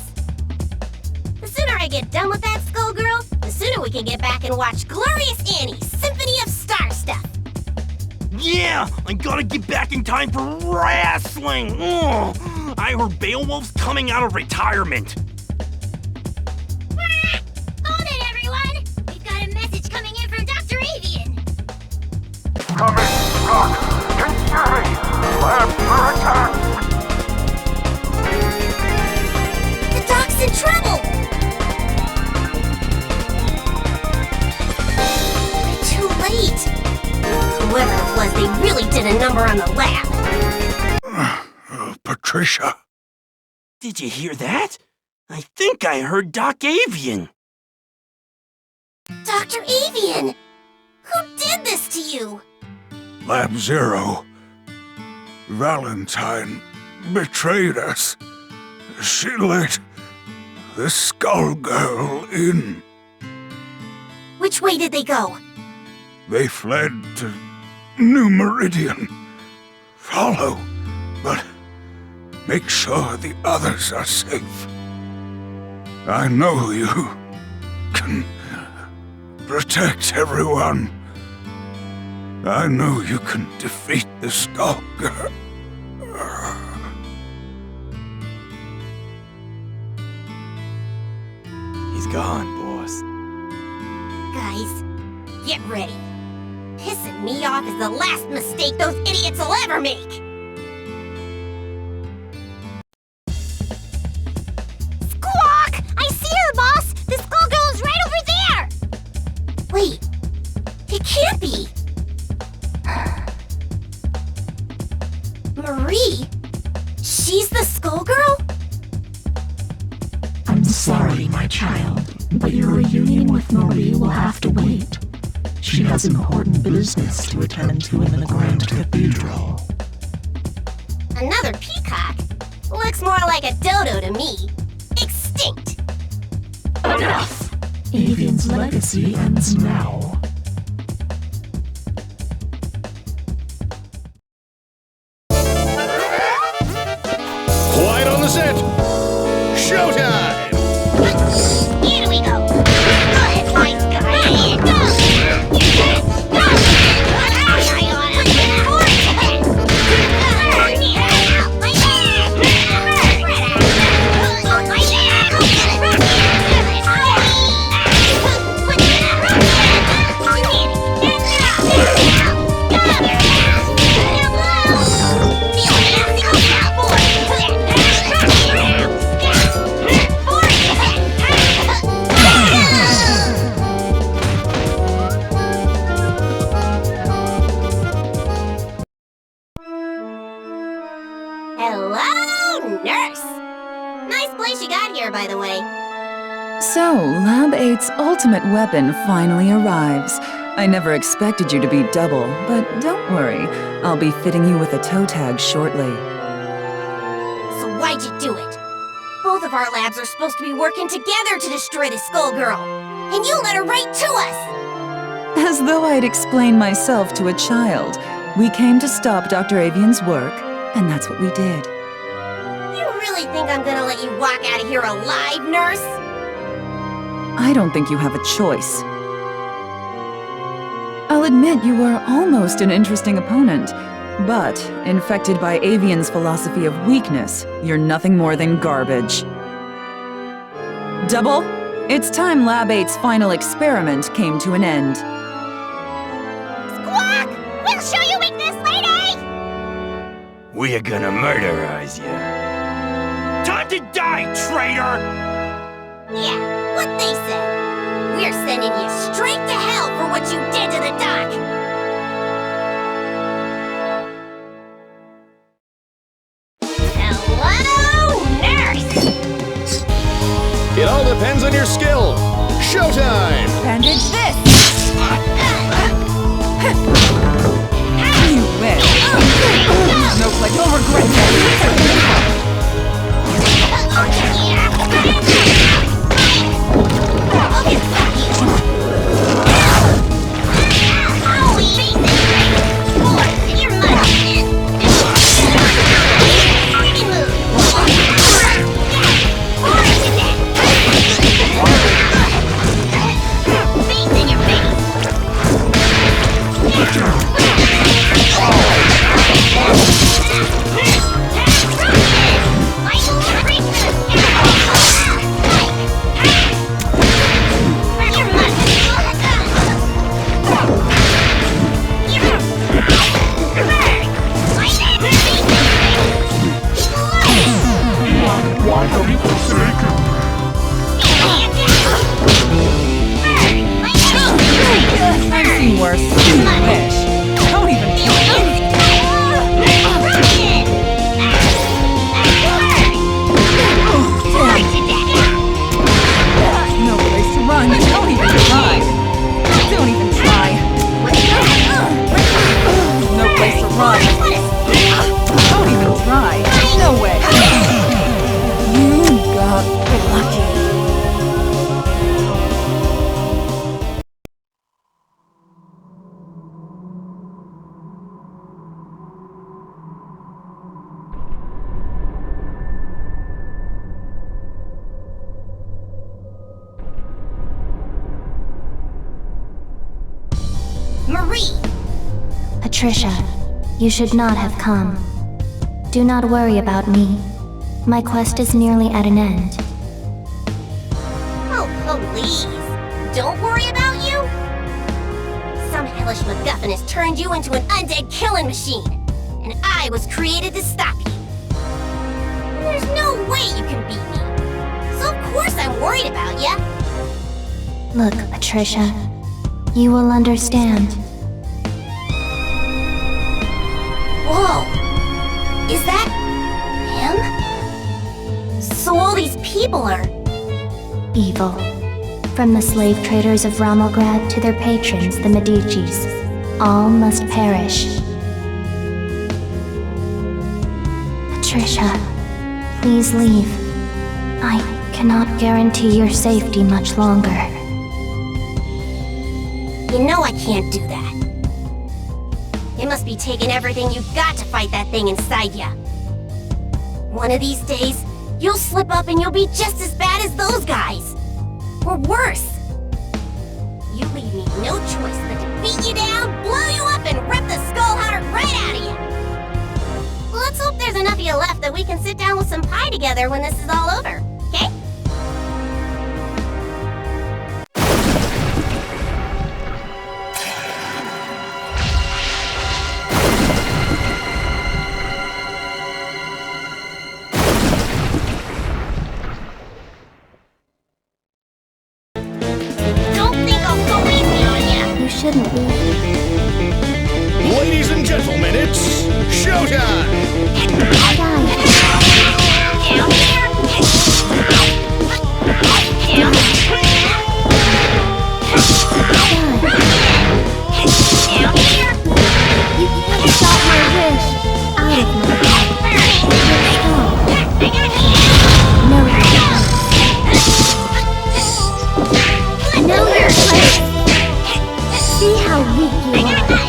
The sooner I get done with that Skullgirl, the sooner we can get back and watch Glorious Annie's Symphony of Star Stuff. Yeah, I gotta get back in time for wrestling. Ugh. I heard Beowulf's coming out of retirement. Hold it, everyone. We've got a message coming in from Dr. Avian. Come in, Rock. Can you hear me? Labs are attacked. The doc's in trouble. We're too late. Whoever it was, they really did a number on the lab. Patricia. Did you hear that? I think I heard Doc Avian. Dr. Avian! Who did this to you? Lab Zero. Valentine betrayed us. She lit the Skullgirl Inn. Which way did they go? They fled to New Meridian. Follow, but make sure the others are safe. I know you can protect everyone. I know you can defeat the Skullgirl. He's gone, boss. Guys, get ready. Pissing me off is the last mistake those idiots will ever make! Squawk! I see her, boss! The Skullgirl is right over there! Wait, it can't be! Marie? She's the Skullgirl? I'm sorry, my child, but your reunion with Marie will have to wait. She has important business to attend to in the Grand Cathedral. Another peacock? Looks more like a dodo to me. Extinct! Enough! Avian's legacy ends now. Quiet on the set! Showtime! Here we go! Go ahead, fight! Go! By the way. So, Lab 8's ultimate weapon finally arrives. I never expected you to be double, but don't worry. I'll be fitting you with a toe tag shortly. So why'd you do it? Both of our labs are supposed to be working together to destroy the Skullgirl, and you let her right to us! As though I'd explain myself to a child. We came to stop Dr. Avian's work, and that's what we did. You really think I'm gonna let you walk out of here alive, nurse? I don't think you have a choice. I'll admit you were almost an interesting opponent, but infected by Avian's philosophy of weakness, you're nothing more than garbage. Double, it's time Lab 8's final experiment came to an end. Squawk! We'll show you weakness, lady! We're gonna murderize you. Time to die, traitor! Yeah, what they said. We're sending you straight to hell for what you did to the doc! Hello, nurse! It all depends on your skill. Showtime! Bandage this! You win! No play, you'll regret that! Break this! free! Patricia, you should not have come. Do not worry about me. My quest is nearly at an end. Oh, please. Don't worry about you? Some hellish MacGuffin has turned you into an undead killing machine, and I was created to stop you. There's no way you can beat me. So of course I'm worried about ya. Look, Patricia, you will understand. Whoa! Is that him? So all these people are... Evil. From the slave traders of Ramograd to their patrons, the Medicis, all must perish. Patricia, please leave. I cannot guarantee your safety much longer. You know I can't do that. It must be taking everything you've got to fight that thing inside ya. One of these days, you'll slip up and you'll be just as bad as those guys. Or worse. You leave me no choice but to beat you down, blow you up, and rip the skull heart right out of you. Let's hope there's enough of you left that we can sit down with some pie together when this is all over, okay? Shouldn't be. Ladies and gentlemen, it's showtime! You can't stop my wish. Out of my way. Know your place. See how weak you are.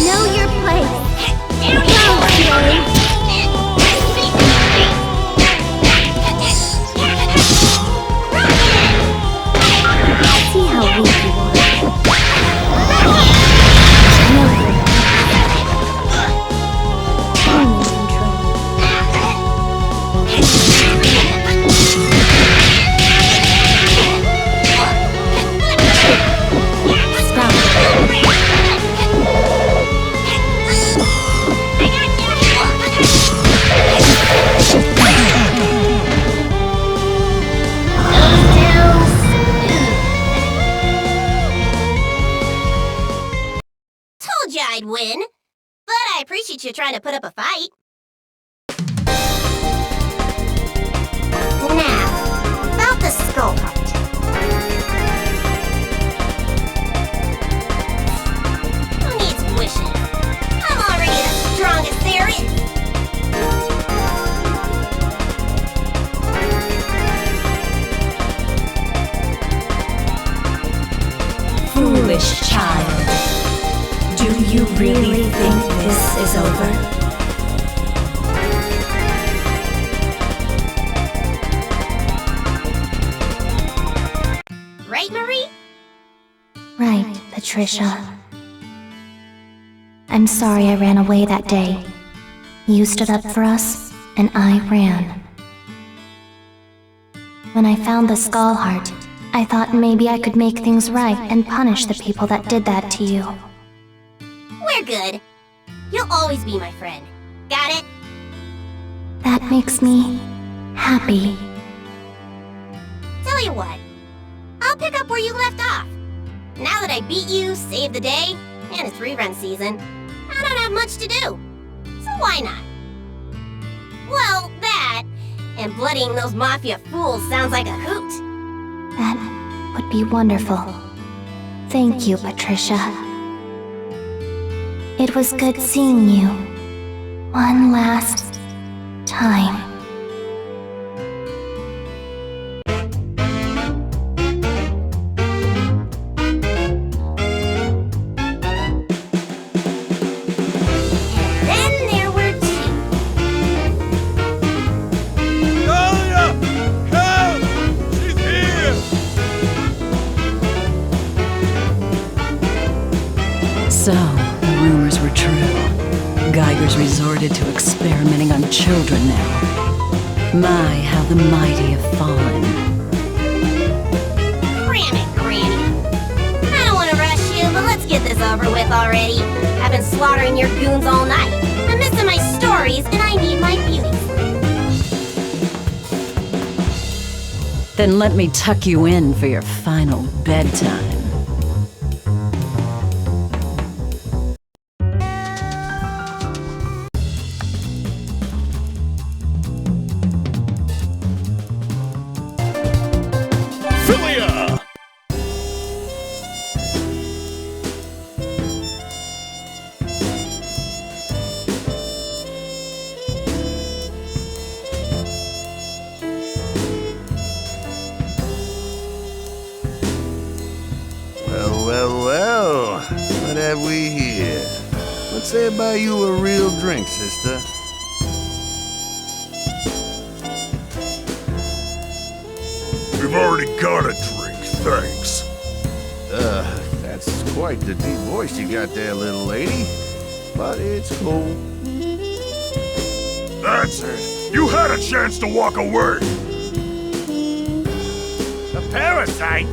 Know your place. Go, slave. See how weak you are. Know your place. I'm in control. Stop. Told you I'd win, but I appreciate you trying to put up a fight. Now, about the skull heart. Who needs wishes? I'm already the strongest there is. Foolish child. Do you really think this is over? Right, Marie? Right, Patricia. I'm sorry I ran away that day. You stood up for us, and I ran. When I found the skull heart, I thought maybe I could make things right and punish the people that did that to you. We're good. You'll always be my friend. Got it? That makes me happy. Tell you what, I'll pick up where you left off. Now that I beat you, saved the day, and it's rerun season, I don't have much to do. So why not? Well, that, and bloodying those Mafia fools sounds like a hoot. That would be wonderful. Thank you, Patricia. It was good seeing you. One last time. So, the rumors were true. Geigers resorted to experimenting on children now. My, how the mighty have fallen. Cram it, Granny. I don't want to rush you, but let's get this over with already. I've been slaughtering your goons all night. I'm missing my stories, and I need my beauty sleep. Then let me tuck you in for your final bedtime. Filia! Well, what have we here? Let's say buy you a real drink, sister. We've already got a drink, thanks. That's quite the deep voice you got there, little lady. But it's cool. That's it. You had a chance to walk away. A parasite?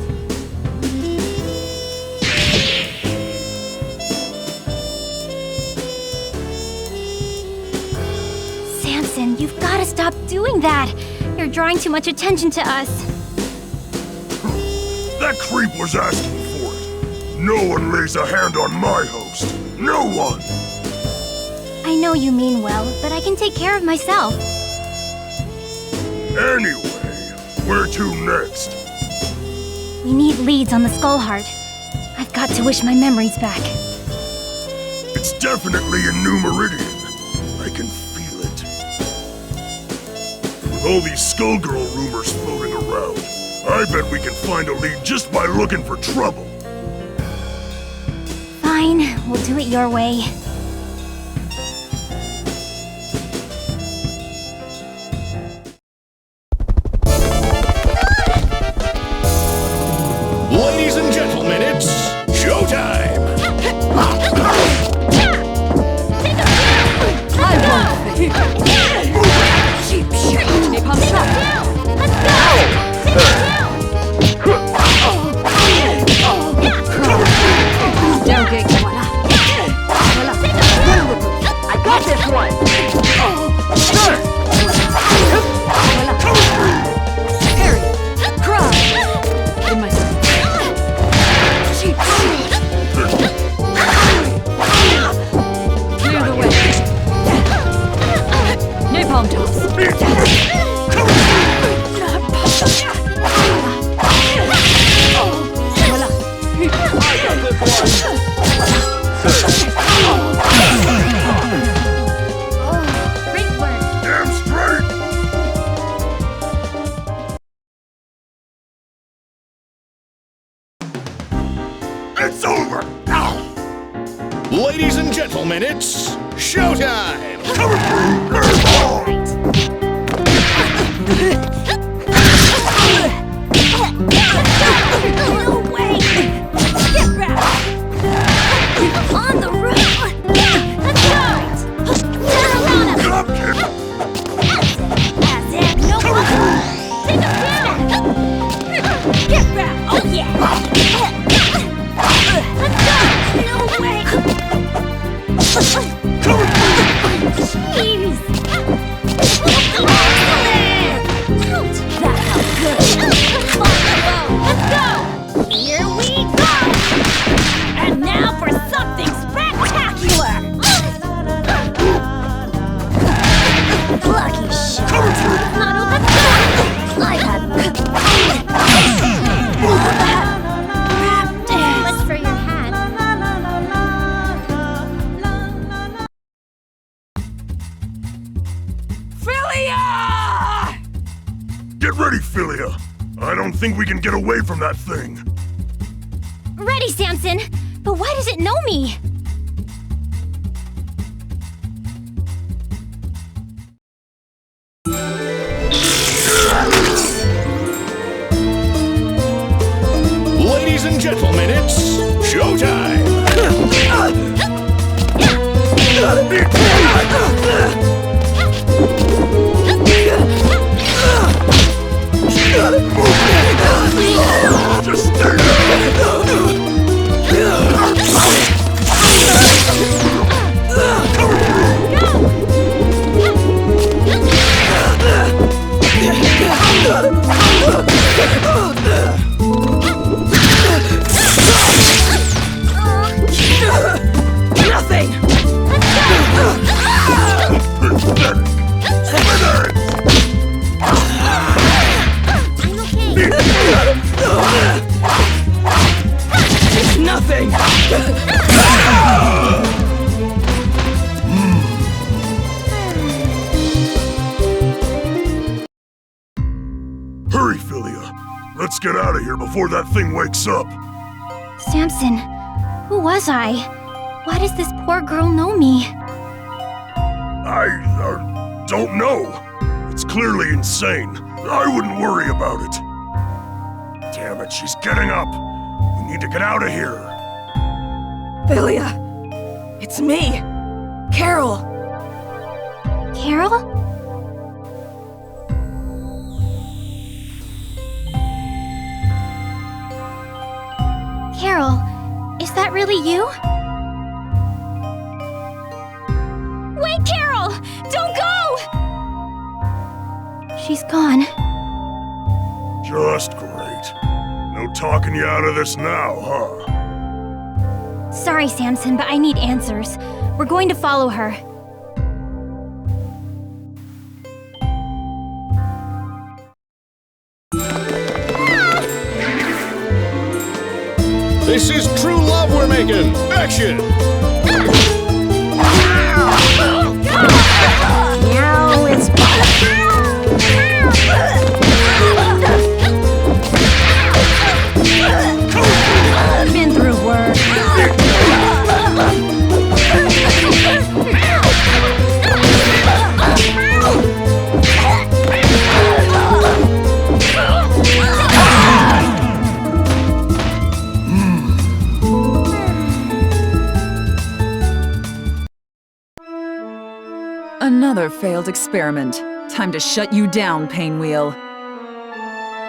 Samson, you've got to stop doing that. You're drawing too much attention to us. That creep was asking for it. No one lays a hand on my host. No one! I know you mean well, but I can take care of myself. Anyway, where to next? We need leads on the Skullheart. I've got to wish my memories back. It's definitely a new meridian. I can feel it. With all these Skullgirl rumors floating around, I bet we can find a lead just by looking for trouble. Fine, we'll do it your way. Ladies and gentlemen, it's showtime! Cheap shit! Napalm shot! Down, Gig. I got this one! Harry! Cry! In my cheap shit! Clear the way! Napalm tops! Great work. Damn straight! It's over! Now! Ladies and gentlemen, it's showtime! No way! Get back! On the roof! Let's go! Turn around us! That's it! No more! Take him down! Get back! Oh yeah! Let's go! No way! Jeez! Ouch! That felt good! Let's go! Here we go! And now for something spectacular! Lucky shot! Not open. I had much for your hat. Filia! Get ready, Filia! I don't think we can get away from that thing. Ready, Samson! But why does it know me? Ladies and gentlemen, it's showtime! Just stay there! Nothing! It's nothing! Hurry, Filia. Let's get out of here before that thing wakes up. Samson, who was I? Why does this poor girl know me? I don't know. It's clearly insane. I wouldn't worry about it. Damn it, she's getting up. We need to get out of here. Filia, it's me, Carol. Carol? Carol, is that really you? Wait, Carol! Don't go! She's gone. Just great. No talking you out of this now, huh? Sorry, Samson, but I need answers. We're going to follow her. This is true love we're making! Action! Meow, it's Been through work. Another failed experiment. Time to shut you down, Painwheel.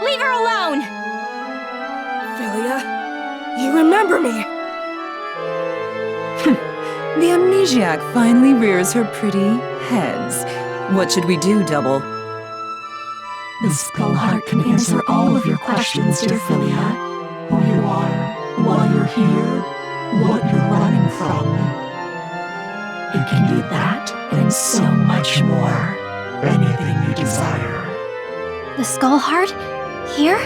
Leave her alone! Filia, you remember me. The amnesiac finally rears her pretty heads. What should we do, Double? The Skull Heart can answer all of your questions, dear Filia. Who you are, why you're here, what you're running from. It can do that and so much more. Anything you desire. The Skull Heart? Here?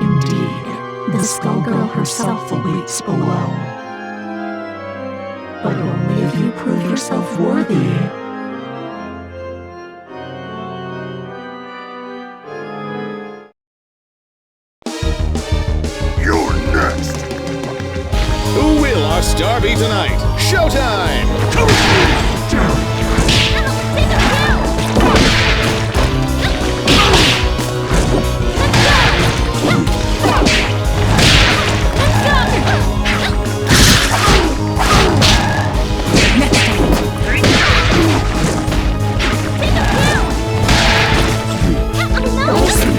Indeed, the Skullgirl herself awaits below. But only if you prove yourself worthy. You're next! Who will our star be tonight? Showtime!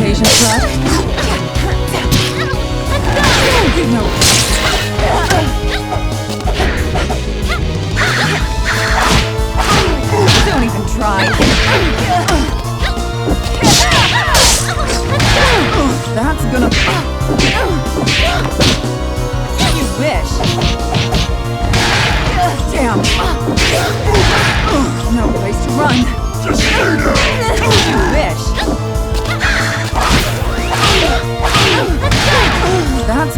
Patience left? No. Don't even try. That's gonna... You wish. Damn. No place to run. Just stay down. You wish. That's...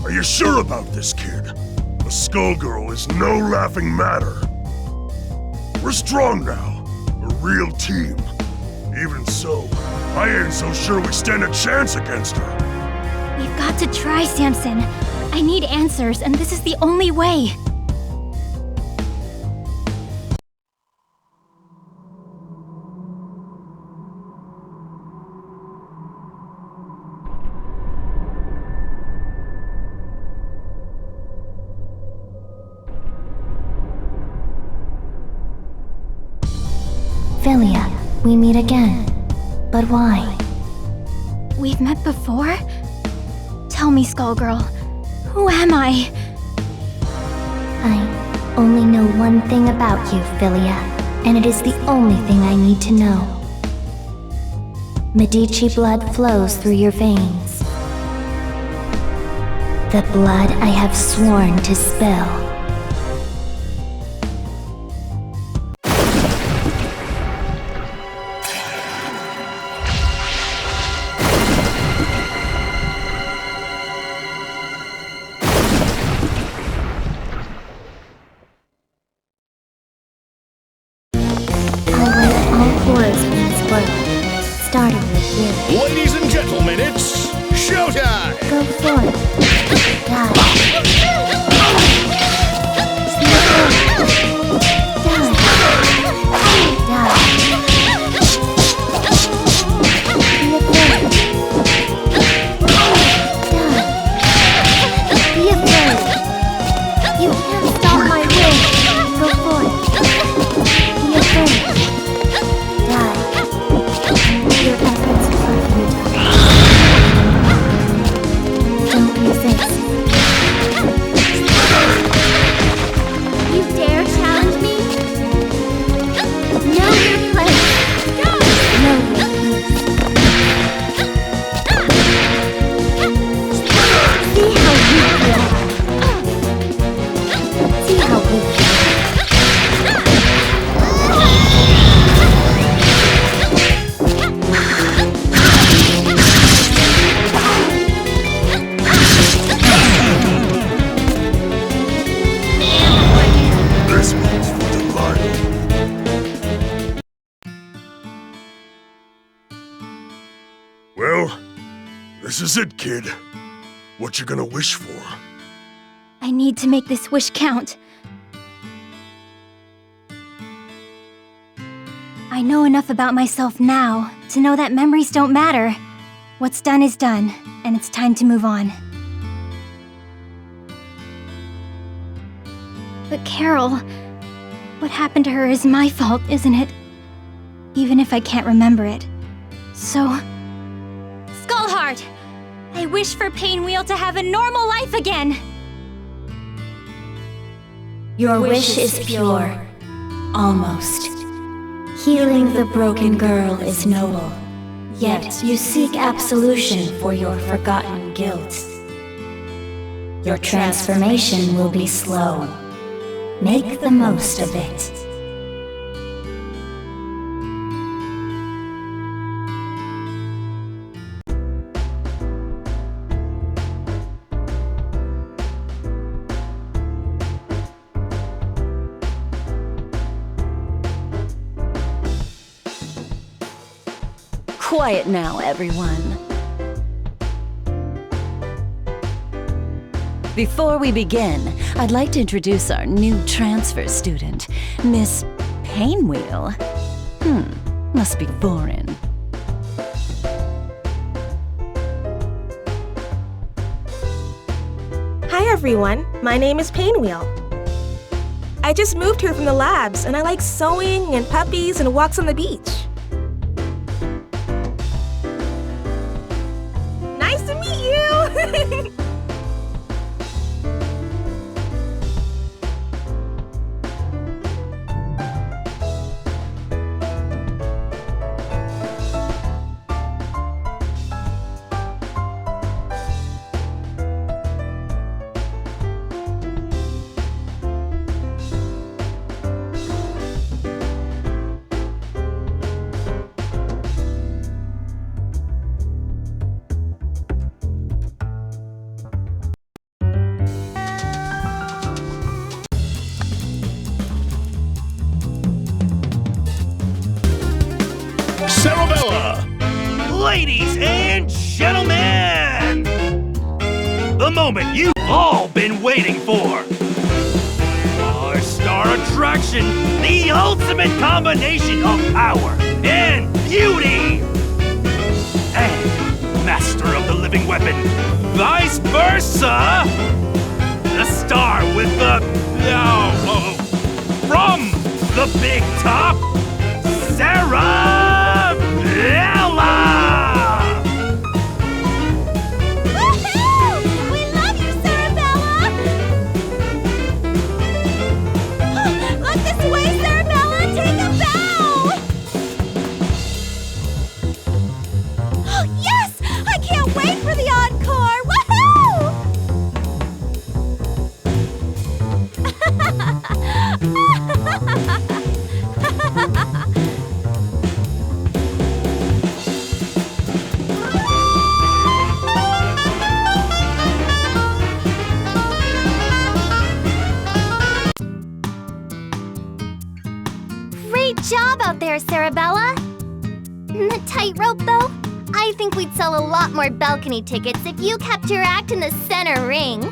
Are you sure about this, kid? A Skullgirl is no laughing matter. We're strong now. A real team. Even so, I ain't so sure we stand a chance against her. We've got to try, Samson. I need answers, and this is the only way. Filia, we meet again. But why? We've met before? Tell me, Skullgirl. Who am I? I only know one thing about you, Filia, and it is the only thing I need to know. Medici blood flows through your veins. The blood I have sworn to spill. Starting with you. Ladies and gentlemen, it's showtime! Go forth. Die. Be afraid. You can't stop my wish. Go forth. Be afraid. Die. Your efforts are futile. Don't resist. You dare challenge me? Know your place. Know your peace. See how weak you are. See how weak you are. This one's for Delilah. Well, this is it, kid. What you gonna wish for? I need to make this wish count. I know enough about myself now to know that memories don't matter. What's done is done, and it's time to move on. But Carol, what happened to her is my fault, isn't it? Even if I can't remember it. So... Skullheart! I wish for Painwheel to have a normal life again! Your wish is pure. Almost. Healing the broken girl is noble. Yet you seek absolution for your forgotten guilt. Your transformation will be slow. Make the most of it. Quiet now, everyone. Before we begin, I'd like to introduce our new transfer student, Miss Painwheel. Must be foreign. Hi everyone, my name is Painwheel. I just moved here from the labs and I like sewing and puppies and walks on the beach. Nice to meet you! Ladies and gentlemen, the moment you've all been waiting for. Our star attraction, the ultimate combination of power and beauty. And master of the living weapon, vice versa. The star with the... from the big top, Cerebella! Woohoo! We love you, Cerebella! Look this way, Cerebella! Take a bow! Yes! I can't wait for the Encore! Great job out there, Cerebella! The tightrope, though? I think we'd sell a lot more balcony tickets if you kept your act in the center ring.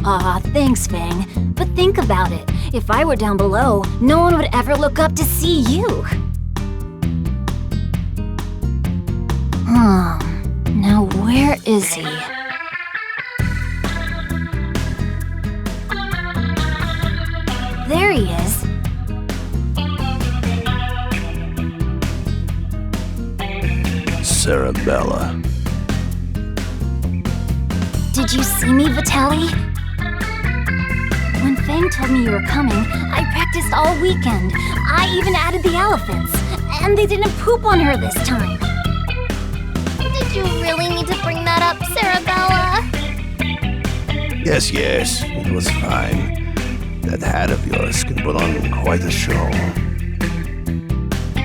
Aw, thanks, Fang. But think about it. If I were down below, no one would ever look up to see you. Now where is he? There he is. Cerebella. Did you see me, Vitaly? When Fang told me you were coming, I practiced all weekend. I even added the elephants. And they didn't poop on her this time. Did you really need to bring that up, Cerebella? Yes, it was fine. That hat of yours can put on quite a show.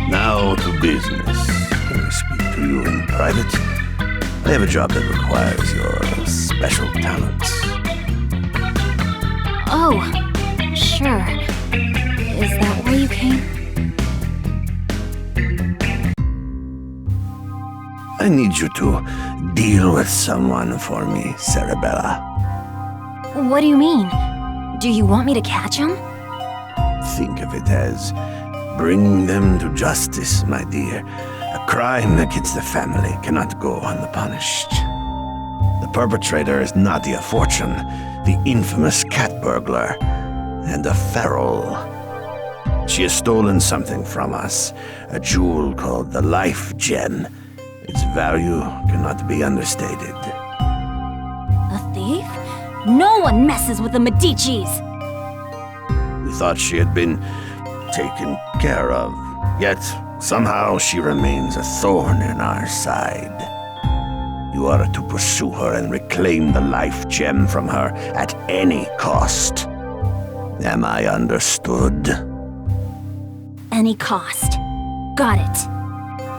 Now to business. Can I speak to you in private? I have a job that requires your special talents. Oh, sure. Is that why you came? I need you to deal with someone for me, Cerebella. What do you mean? Do you want me to catch him? Think of it as bringing them to justice, my dear. A crime against the family cannot go unpunished. The perpetrator is not R.Fortune, the infamous cat burglar, and a feral. She has stolen something from us, a jewel called the Life Gem. Its value cannot be understated. A thief? No one messes with the Medicis! We thought she had been taken care of, yet somehow she remains a thorn in our side. You are to pursue her and reclaim the Life Gem from her at any cost. Am I understood? Any cost. Got it.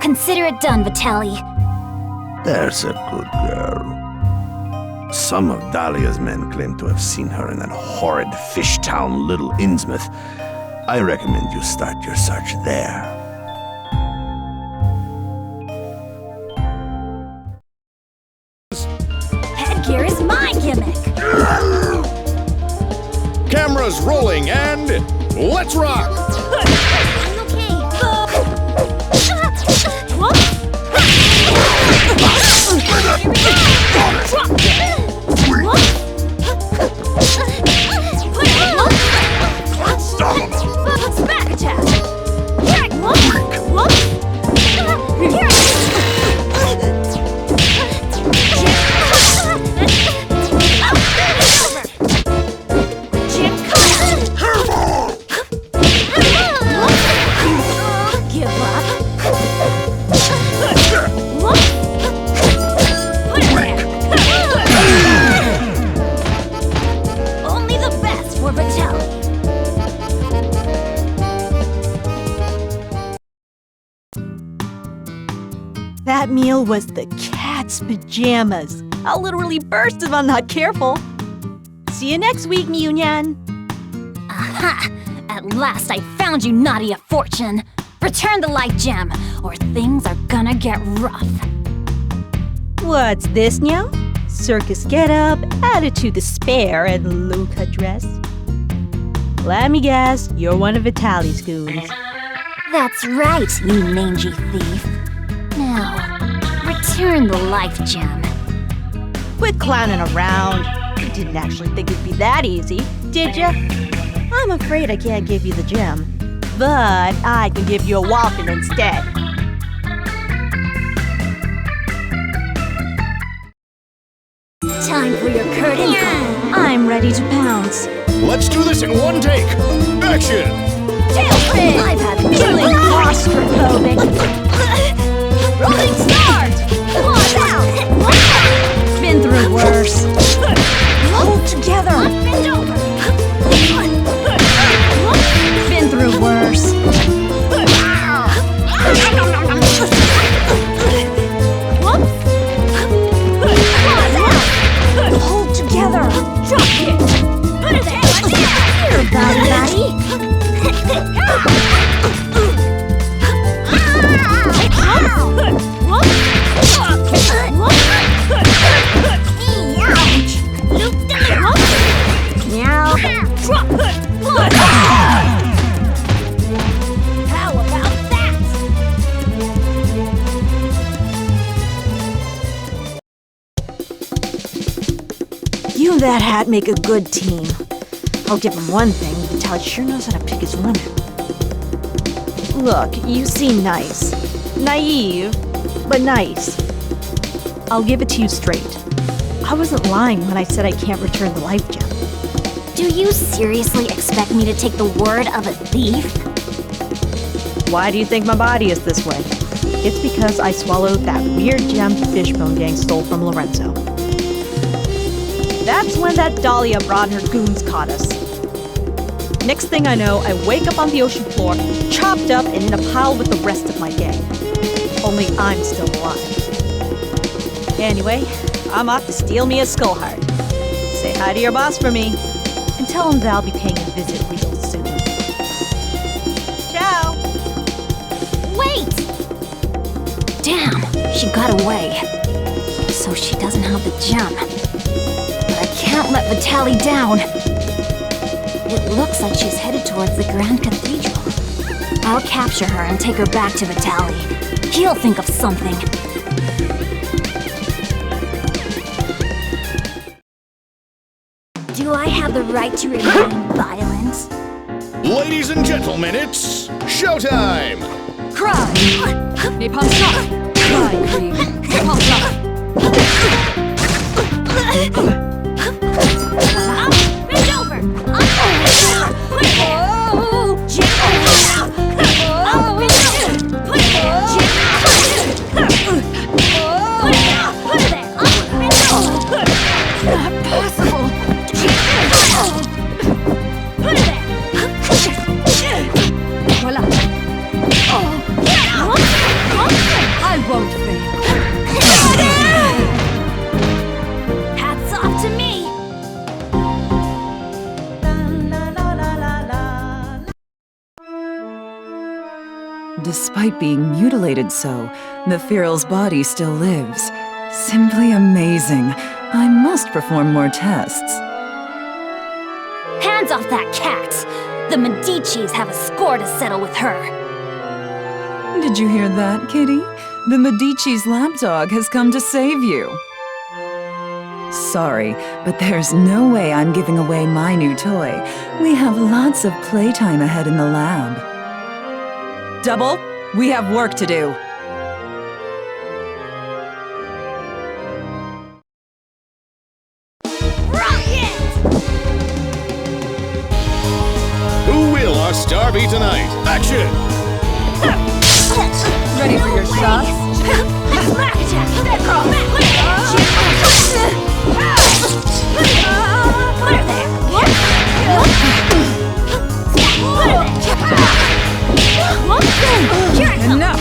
Consider it done, Vitaly. There's a good girl. Some of Dahlia's men claim to have seen her in that horrid fish town, Little Innsmouth. I recommend you start your search there. Headgear is my gimmick! Cameras rolling and let's rock! Smack attack! Give up. Only the best for Vitaly. That meal was the cat's pajamas. I'll literally burst if I'm not careful. See you next week, Miunyan. Aha! At last I found you, naughty R.Fortune. Return the life gem, or things are gonna get rough. What's this now? Circus getup, attitude to spare, and low-cut dress? Let me guess, you're one of Vitaly's goons. That's right, you mangy thief. Now, return the life gem. Quit clowning around. You didn't actually think it'd be that easy, did ya? I'm afraid I can't give you the gem, but I can give you a whopping instead. Time for your curtain call. I'm ready to pounce. Let's do this in one take. Action! Tailspin! I've had Feeling claustrophobic. Rolling start! Come on down! Been through worse. Hold together. Bend over! Been through worse. Hold together. Drop it. Put it there! Here, buddy! How about that? You and that hat make a good team. I'll give him one thing, Vitaly sure knows how to pick his winner. Look, you seem nice. Naive, but nice. I'll give it to you straight. I wasn't lying when I said I can't return the life gem. Do you seriously expect me to take the word of a thief? Why do you think my body is this way? It's because I swallowed that weird gem Fishbone Gang stole from Lorenzo. That's when that Dahlia broad and her goons caught us. Next thing I know, I wake up on the ocean floor, chopped up and in a pile with the rest of my gang. Only I'm still alive. Anyway, I'm off to steal me a skull heart. Say hi to your boss for me, and tell him that I'll be paying a visit real soon. Ciao! Wait! Damn, she got away. So she doesn't have the gem. But I can't let Vitaly down. It looks like she's headed towards the Grand Cathedral. I'll capture her and take her back to Vitaly. He'll think of something. Do I have the right to remain violent? Ladies and gentlemen, it's showtime! Cry! Napalm shot! Cry, Green. Napalm shot! Bend over! Hats off to me! Despite being mutilated so, the feral's body still lives. Simply amazing. I must perform more tests. Hands off that cat! The Medicis have a score to settle with her. Did you hear that, Kitty? The Medici's lapdog has come to save you. Sorry, but there's no way I'm giving away my new toy. We have lots of playtime ahead in the lab. Double, we have work to do. Who will our star be tonight? Action! Ready for your shots? Enough!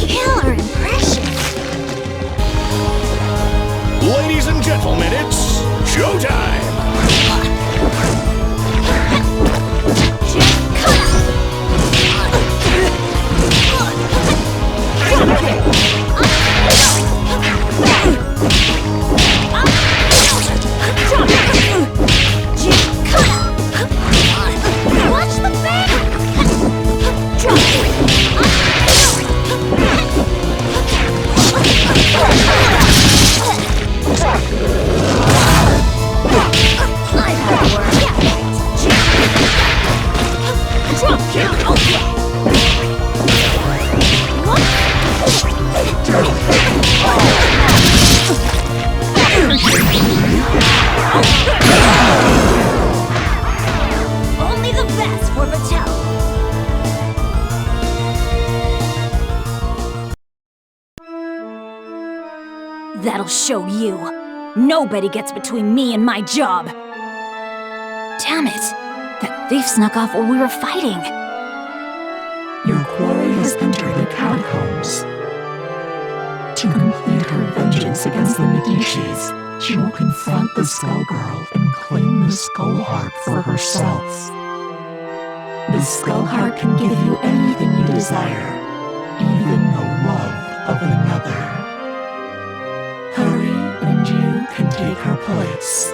Killer impression. Ladies and gentlemen, it's showtime! Watch the back! Drop it! Only the best for Patel. That'll show you. Nobody gets between me and my job. Damn it! That thief snuck off while we were fighting. Your quarry has entered the catacombs. To complete her vengeance against the Medicis, she will confront the Skullgirl and claim the Skull Heart for herself. The Skull Heart can give you anything you desire, even the love of another. Hurry, and you can take her place.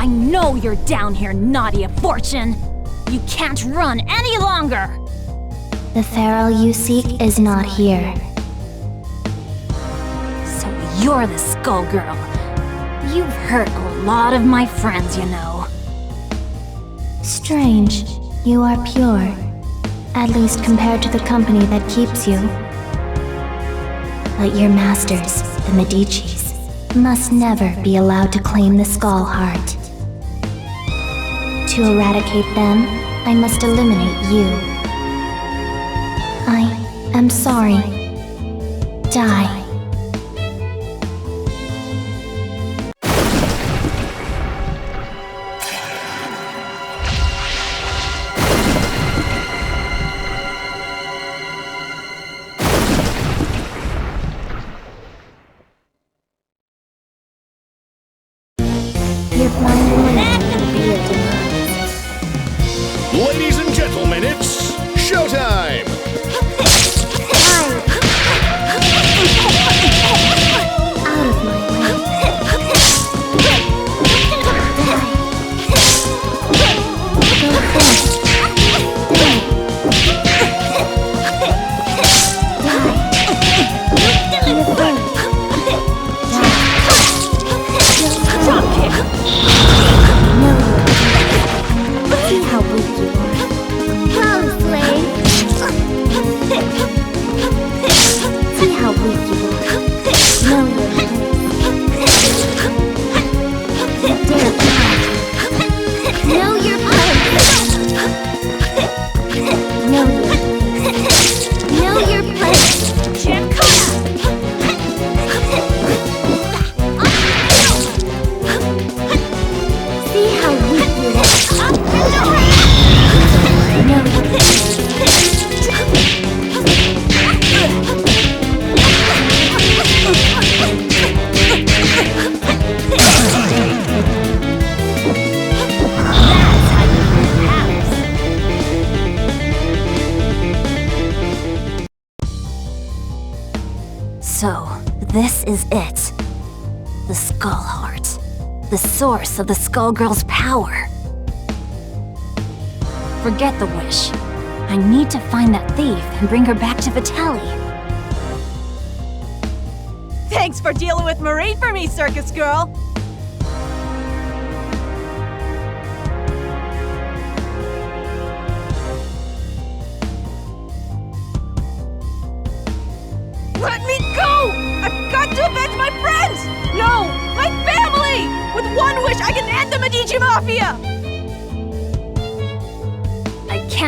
I know you're down here, naughty R.Fortune! You can't run any longer! The pharaoh you seek is not here. So you're the Skullgirl. You've hurt a lot of my friends, you know. Strange. You are pure. At least compared to the company that keeps you. But your masters, the Medicis, must never be allowed to claim the Skull Heart. To eradicate them, I must eliminate you. I am sorry. Die. Your blind woman will be a demise. Ladies and gentlemen, it's showtime! See how weak you are. Come, slave. See how weak you are. Know your place. Dare fight. Know your place. Know your place. Know your place. See how weak you are. Know your place. So, this is it. The Skull Heart. The source of the Skullgirls' power. Forget the wish. I need to find that thief and bring her back to Vitelli. Thanks for dealing with Marie for me, circus girl! Let me go! I've got to avenge my friends! No! My family! With one wish, I can end the Medici Mafia!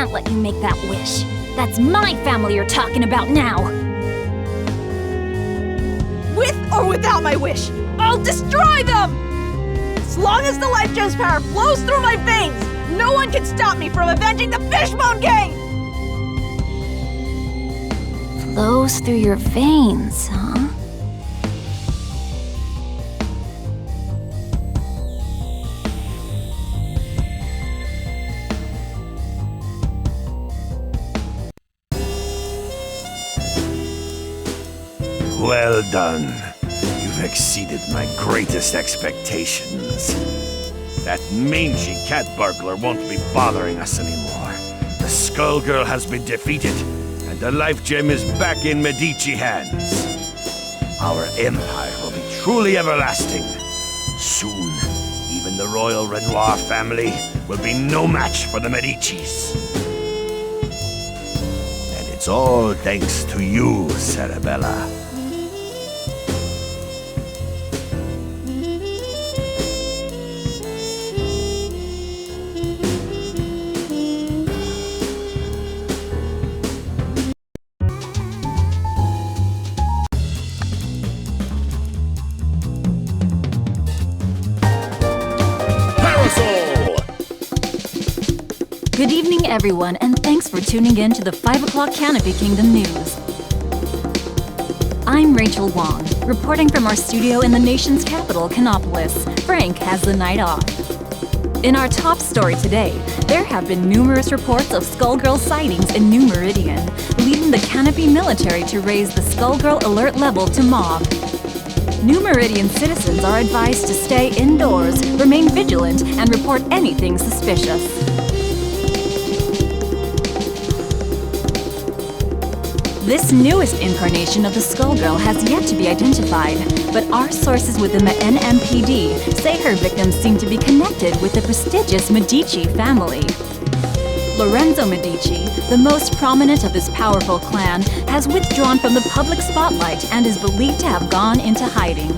can't let you make that wish. That's my family you're talking about now. With or without my wish, I'll destroy them! As long as the Life Gem's power flows through my veins, no one can stop me from avenging the Fishbone Gang! Flows through your veins, huh? Well done. You've exceeded my greatest expectations. That mangy cat burglar won't be bothering us anymore. The Skullgirl has been defeated, and the Life Gem is back in Medici hands. Our empire will be truly everlasting. Soon, even the royal Renoir family will be no match for the Medicis. And it's all thanks to you, Cerebella. Good evening, everyone, and thanks for tuning in to the 5 o'clock Canopy Kingdom News. I'm Rachel Wong, reporting from our studio in the nation's capital, Canopolis. Frank has the night off. In our top story today, there have been numerous reports of Skullgirl sightings in New Meridian, leading the Canopy military to raise the Skullgirl alert level to Mob. New Meridian citizens are advised to stay indoors, remain vigilant, and report anything suspicious. This newest incarnation of the Skullgirl has yet to be identified, but our sources within the NMPD say her victims seem to be connected with the prestigious Medici family. Lorenzo Medici, the most prominent of this powerful clan, has withdrawn from the public spotlight and is believed to have gone into hiding.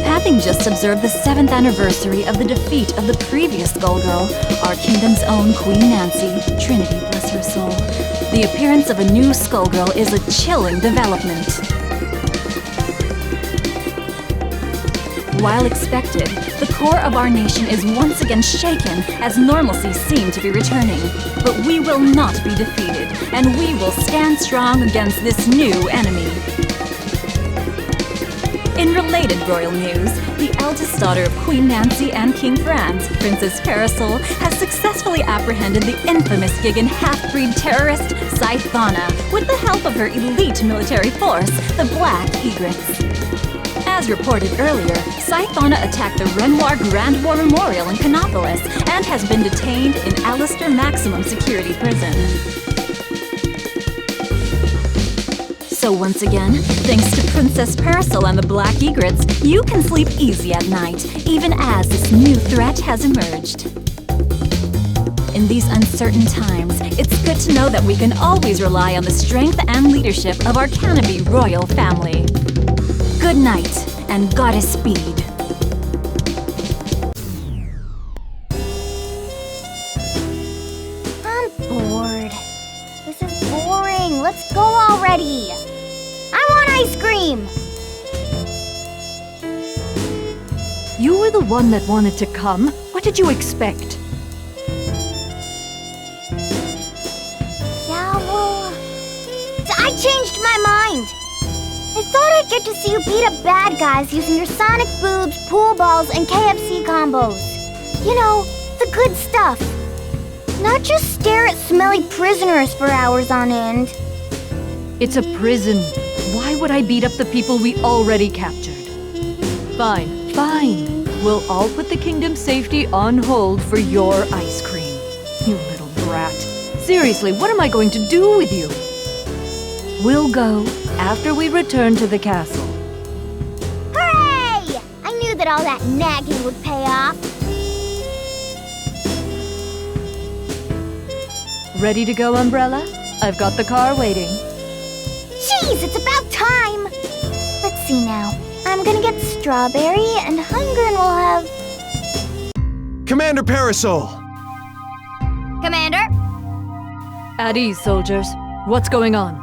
Having just observed the 7th anniversary of the defeat of the previous Skullgirl, our kingdom's own Queen Nancy, Trinity bless her soul, the appearance of a new Skullgirl is a chilling development. While expected, the core of our nation is once again shaken as normalcy seems to be returning. But we will not be defeated, and we will stand strong against this new enemy. In related royal news, the eldest daughter of Queen Nancy and King Franz, Princess Parasoul, has successfully apprehended the infamous Gigan half-breed terrorist Scythana with the help of her elite military force, the Black Egrets. As reported earlier, Scythana attacked the Renoir Grand War Memorial in Canopolis and has been detained in Alistair Maximum Security Prison. So once again, thanks to Princess Parasoul and the Black Egrets, you can sleep easy at night, even as this new threat has emerged. In these uncertain times, it's good to know that we can always rely on the strength and leadership of our Canopy royal family. Good night, and goddess speed. I'm bored. This is boring. Let's go already. I want ice cream! You were the one that wanted to come. What did you expect? Yeah, well... I changed my mind. I thought I'd get to see you beat up bad guys using your sonic boobs, pool balls, and KFC combos. You know, the good stuff. Not just stare at smelly prisoners for hours on end. It's a prison. Why would I beat up the people we already captured? Fine, fine. We'll all put the kingdom's safety on hold for your ice cream. You little brat. Seriously, what am I going to do with you? We'll go after we return to the castle. Hooray! I knew that all that nagging would pay off. Ready to go, Umbrella? I've got the car waiting. Jeez, it's about time! Let's see now. I'm gonna get Strawberry and Hunger and we'll have... Commander Parasoul! Commander. At ease, soldiers. What's going on?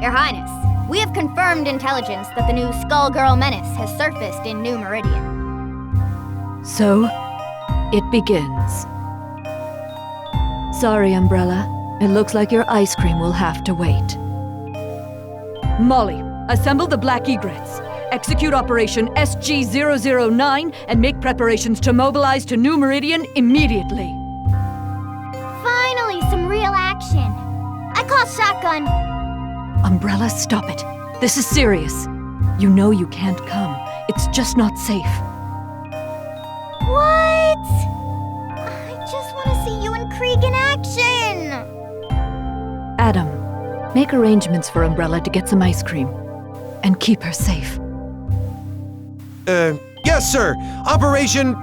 Your Highness, we have confirmed intelligence that the new Skullgirl menace has surfaced in New Meridian. So, it begins. Sorry, Umbrella. It looks like your ice cream will have to wait. Molly, assemble the Black Egrets. Execute Operation SG-009 and make preparations to mobilize to New Meridian immediately. Finally, some real action. I call shotgun. Umbrella, stop it. This is serious. You know you can't come. It's just not safe. What? I just want to see you and Krieg in action. Adam, make arrangements for Umbrella to get some ice cream. And keep her safe. Yes, sir. Operation,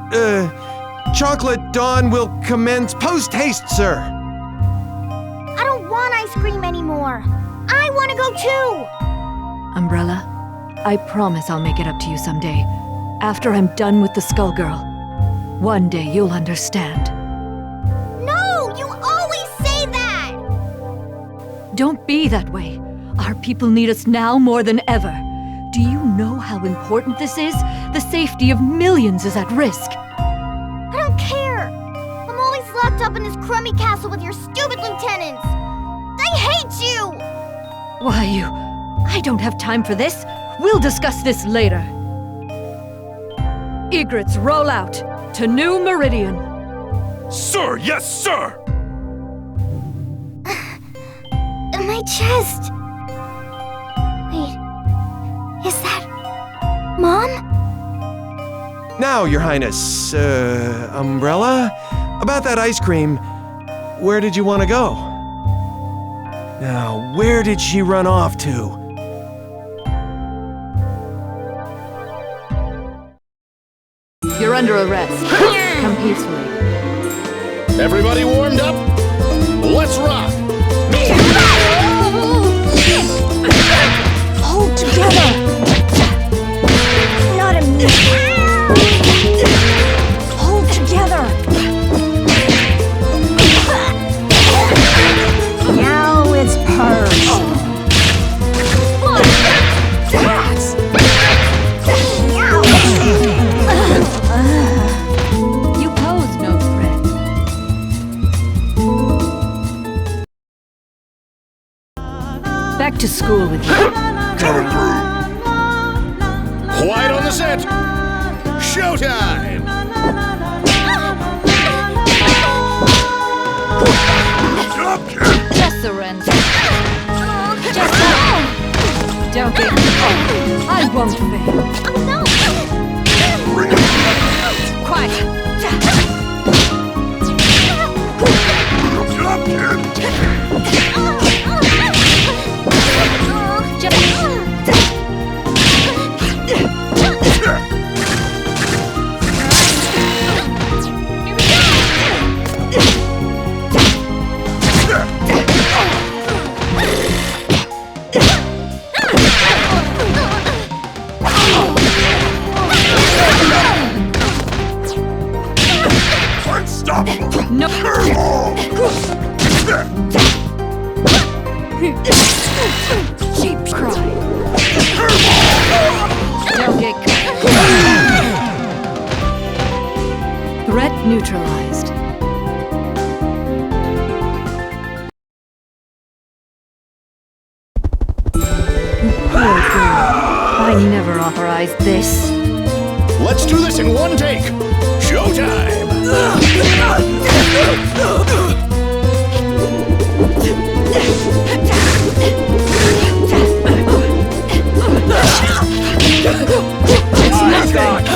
Chocolate Dawn will commence post-haste, sir. I don't want ice cream anymore. I want to go too. Umbrella, I promise I'll make it up to you someday. After I'm done with the Skullgirl. One day you'll understand. No, you always say that! Don't be that way. Our people need us now more than ever. Do you know how important this is? The safety of millions is at risk. I don't care. I'm always locked up in this crummy castle with your stupid lieutenants. I hate you! Why, I don't have time for this. We'll discuss this later. Egrets, roll out to New Meridian. Sir, yes, sir! My chest. Wait, is that Mom? Now, Your Highness, Umbrella? About that ice cream, where did you want to go? Now, where did she run off to? You're under arrest. Come peacefully. Everybody warmed up? Let's rock! Hold together! Not a minute! Hold together! Now it's purged. You pose no threat. Back to school with you, girl. Quiet on the set! Showtime! Just surrender. Just don't get I won't fail. No! Quiet. No. Cheap cry. Don't get threat neutralized. Poor girl. I never authorized this. Let's do this in one take! Showtime! It's nothing!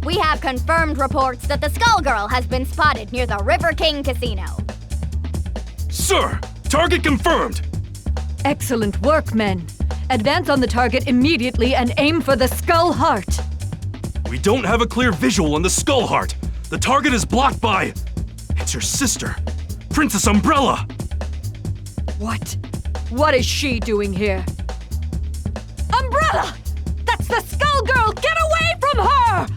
We have confirmed reports that the Skullgirl has been spotted near the River King Casino. Sir, target confirmed. Excellent work, men. Advance on the target immediately and aim for the Skull Heart. We don't have a clear visual on the Skull Heart. The target is blocked by... It's your sister, Princess Umbrella. What? What is she doing here? Umbrella! That's the Skullgirl! Get away from her!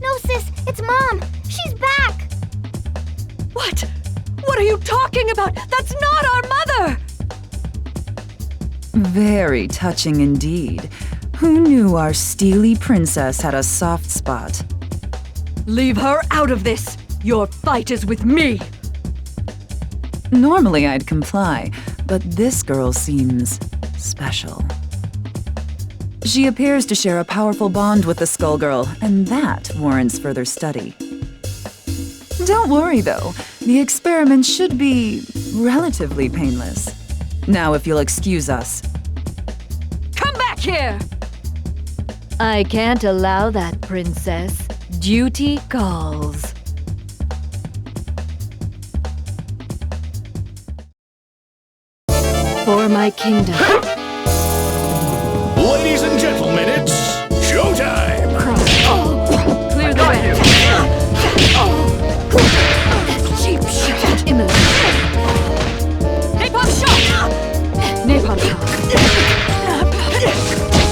No, sis, it's Mom. She's back. What? What are you talking about? That's not our mother! Very touching indeed. Who knew our steely princess had a soft spot? Leave her out of this! Your fight is with me! Normally I'd comply, but this girl seems special. She appears to share a powerful bond with the Skullgirl, and that warrants further study. Don't worry though, the experiment should be relatively painless. Now if you'll excuse us. Come back here! I can't allow that, Princess. Duty calls. For my kingdom. Ladies and gentlemen, it's showtime! Clear the way. Cheap shot, Emily. Napalm shot! Napalm shot.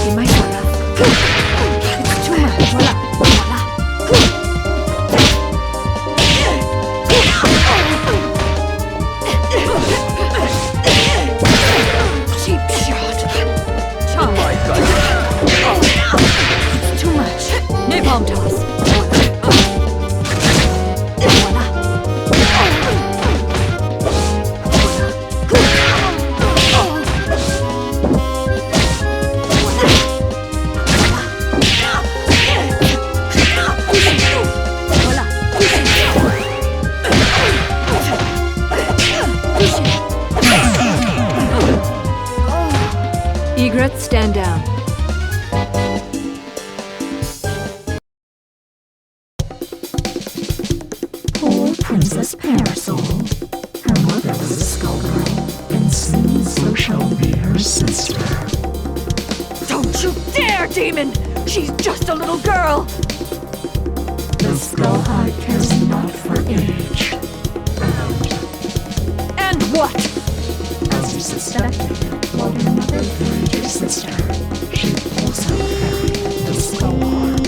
In my saga. It's too much. Voila. Voila. Cheap shot. Oh my God. It's too much. Napalm toss. Egrets, stand down. Poor Princess Parasoul. Her mother was a Skullgirl, and soon so shall be her sister. Don't you dare, demon! She's just a little girl! The Skull Heart cares not for age. And what? As you suspected, while your mother buried your sister, she also carried the Skull Heart.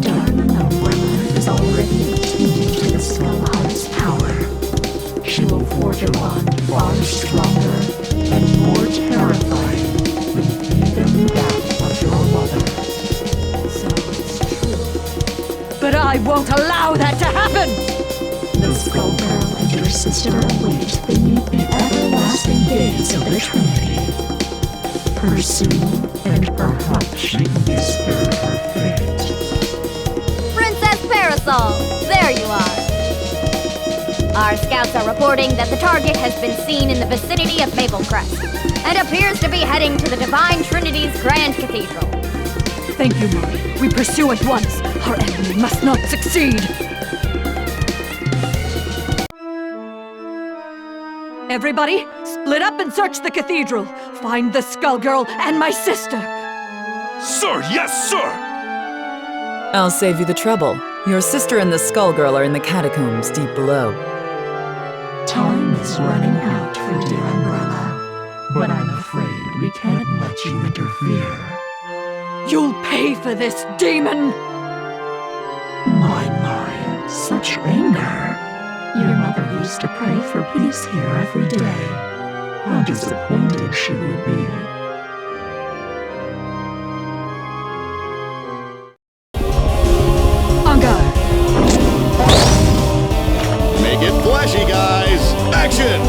Darling Umbrella is already attuned to the Skull Heart's power. She will forge a bond far stronger and more terrifying than even that of your mother. So it's true. But I won't allow that to happen! The Skullgirl and your sister await beneath the everlasting gaze of the Trinity. Pursue, and perhaps she can be spared her fate. Princess Parasoul, there you are. Our scouts are reporting that the target has been seen in the vicinity of Maple Crest and appears to be heading to the Divine Trinity's Grand Cathedral. Thank you, Molly. We pursue at once. Our enemy must not succeed. Everybody, split up and search the cathedral. Find the Skullgirl and my sister. Sir, yes, sir! I'll save you the trouble. Your sister and the Skullgirl are in the catacombs deep below. Time is running out for dear Umbrella, but I'm afraid we can't let you interfere. You'll pay for this, demon! My, such anger. Your mother used to pray for peace here every day. How disappointed she would be. Encore! Make it flashy, guys! Action!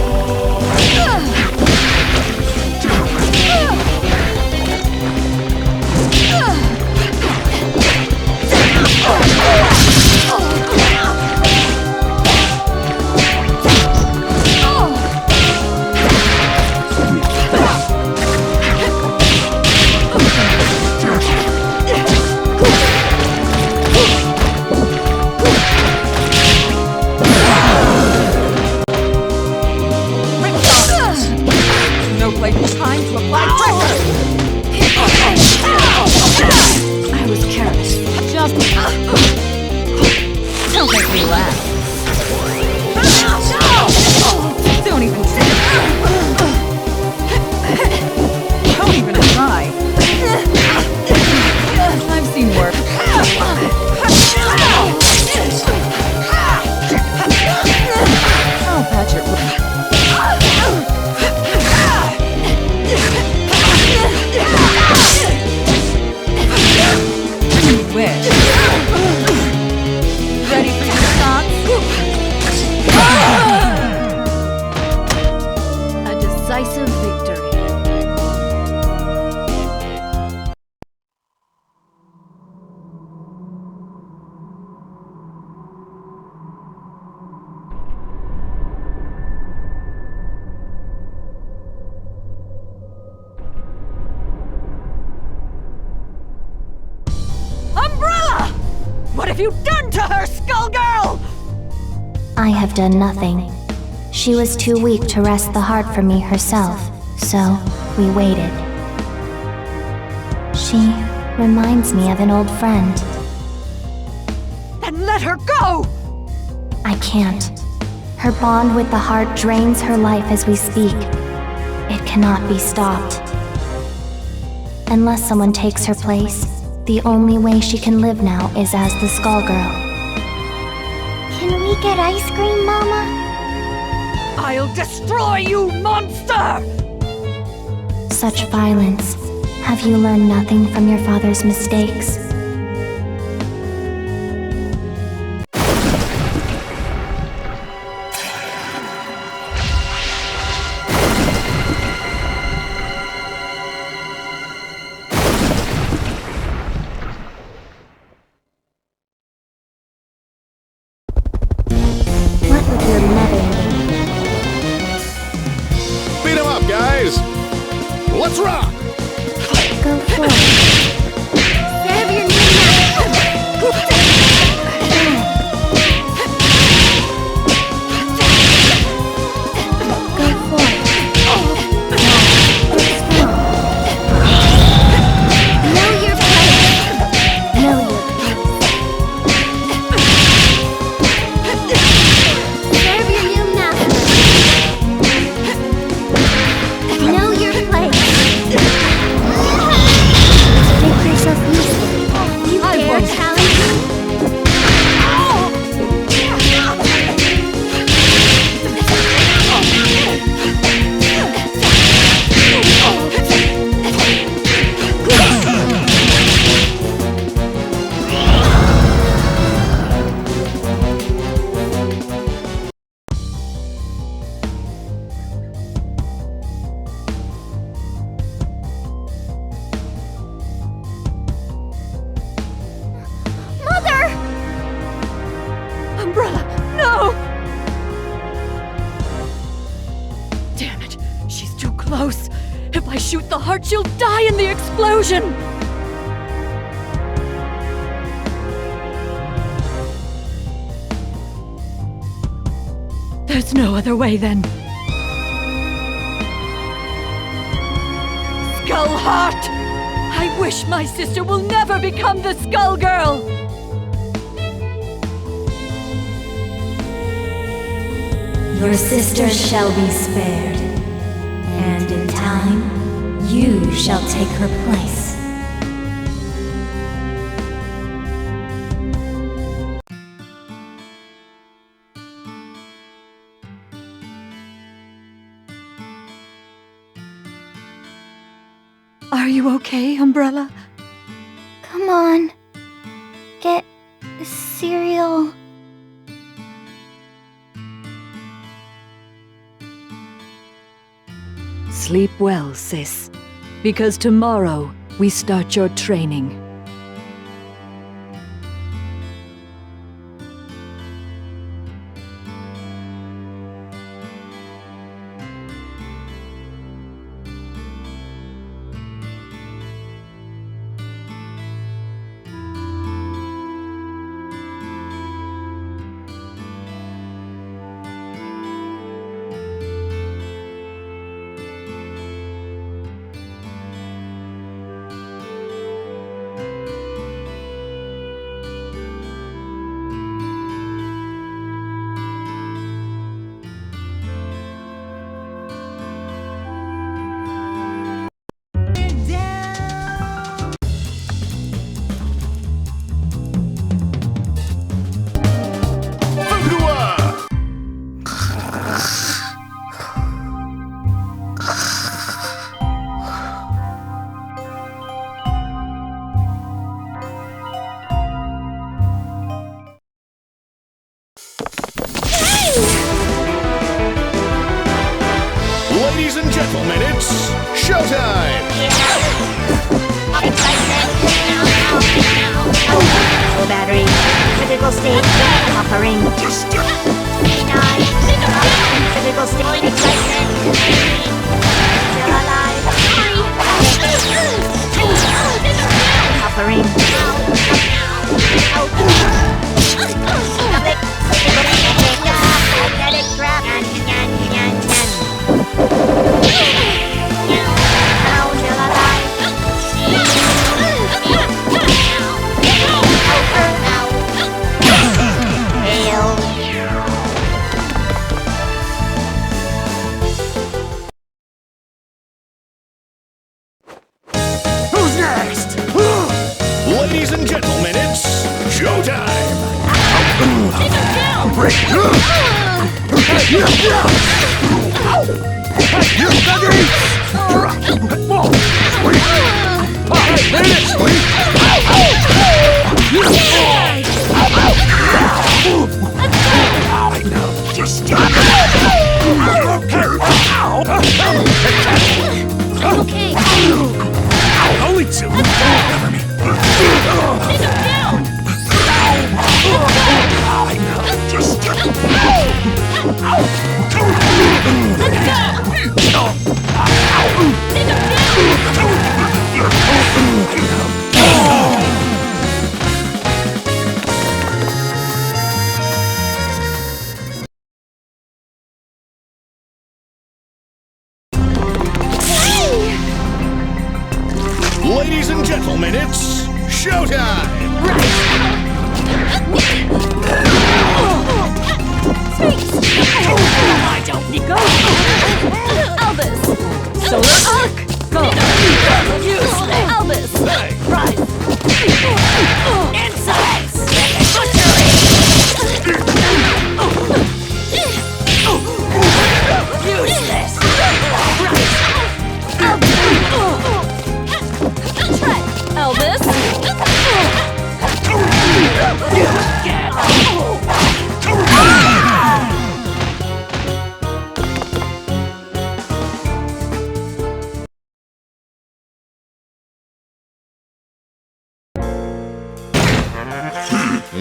have you done to her, Skullgirl? I have done nothing. She was too weak to wrest the heart from me herself, so we waited. She reminds me of an old friend. Then let her go! I can't. Her bond with the heart drains her life as we speak. It cannot be stopped. Unless someone takes her place, the only way she can live now is as the Skullgirl. Can we get ice cream, Mama? I'll destroy you, monster! Such violence. Have you learned nothing from your father's mistakes? What would your mother need? Beat 'em up, guys! Let's rock! Go for it. Serve your new Go for it. Know your place. Know your place. Serve your new master. Know your place. Make yourself useful. You dare challenge me? Mother! Umbrella, no! Damn it, she's too close. If I shoot the heart, she'll die in the explosion! There's no other way then. Skull Heart! I wish my sister will never become the Skullgirl! Your sister shall be spared, and in time, you shall take her place. Are you okay, Umbrella? Come on. Get cereal. Sleep well, sis. Because tomorrow, we start your training. Ladies and gentlemen, it's showtime! Battery. Critical state. Offering. Critical state. Excitement. Still alive. Offering. Okay. Only two. Cover me. Ladies and gentlemen, it's showtime! I don't need go. Albus. Solar arc. Go. Useless. Albus. Rise. Insides. Butchery. Useless. Rise. Albus.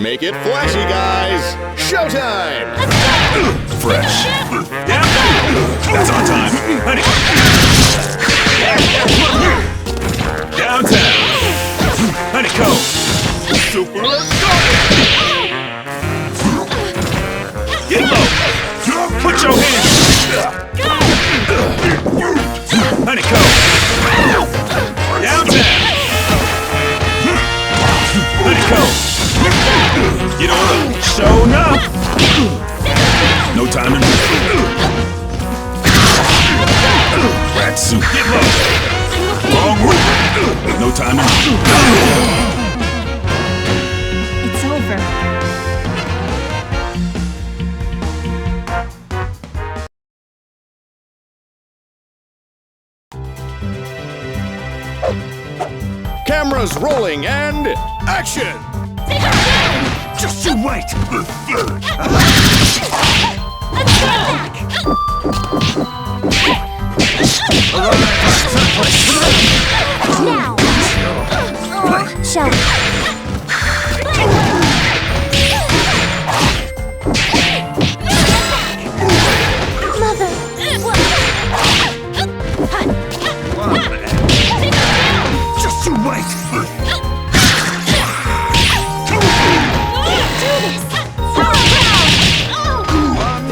Make it flashy, guys! Showtime! Fresh. That's on time. Honey. Downtown. Honeycomb. Super. Let's go. Get low. Put your hands. Honeycomb. Downtown. Honeycomb. Get on up. Show up. No timing. Rat suit. Get low. Wrong way. No timing. It's over. Cameras rolling and action! Just you wait! Now! Shall we? Mother! Just you wait! Do this! Power down!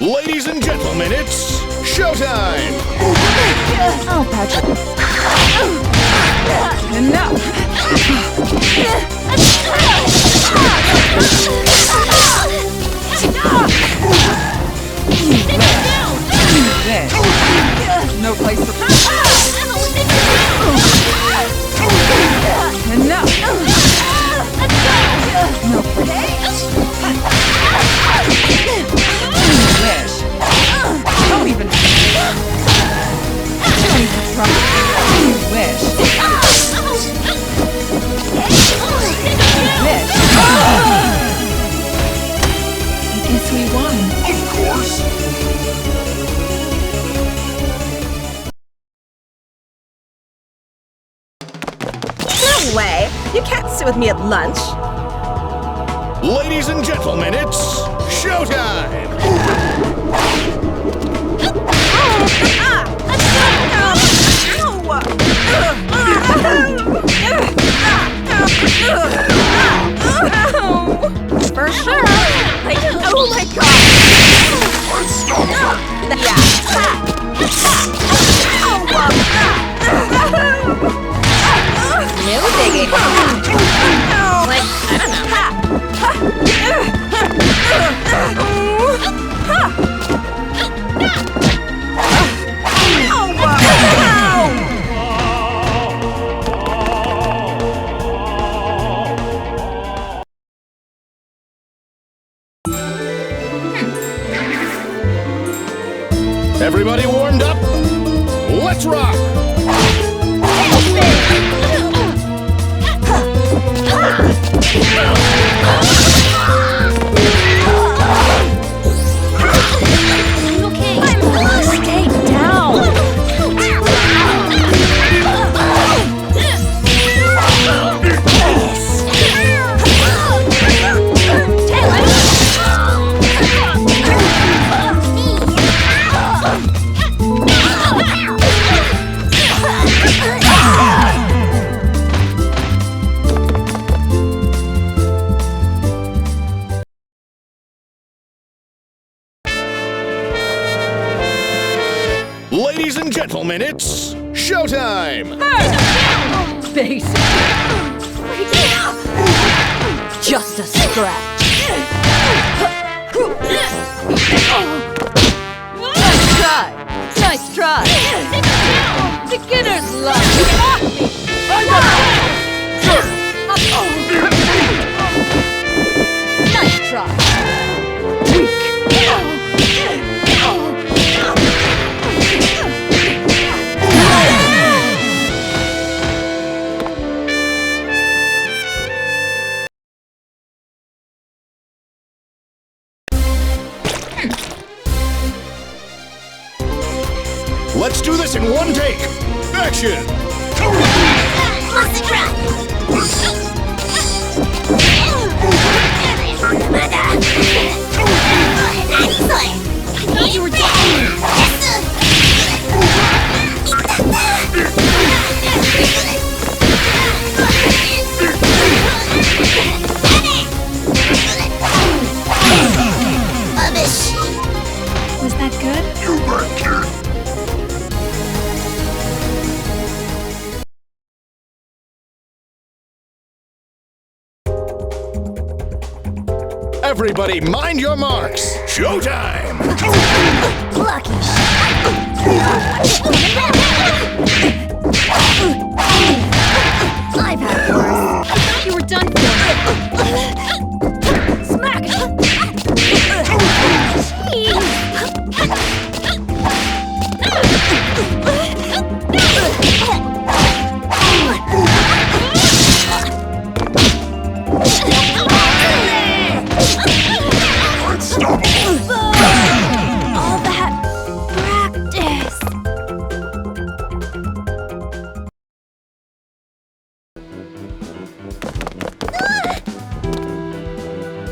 Ladies and gentlemen, it's showtime! Oh, Patrick. Enough! No place for... Enough! No place. Wish. Don't even try. Wish. Wish. I guess we won. Of course. No way! You can't sit with me at lunch. Ladies and gentlemen, it's showtime! For sure! Oh my god! No digging. Like, I don't know. Everybody warmed up? Let's rock! Stay down! Ladies and gentlemen, it's showtime! Basic. Just a scratch. Nice try. Nice try. Beginner's luck. Nice try. Weak. Let's do this in one take! Action! I thought you were Was that good? You bet, kid. Everybody mind your marks! Showtime! lucky. I've had worse. I thought you were done for. Smack! All that practice.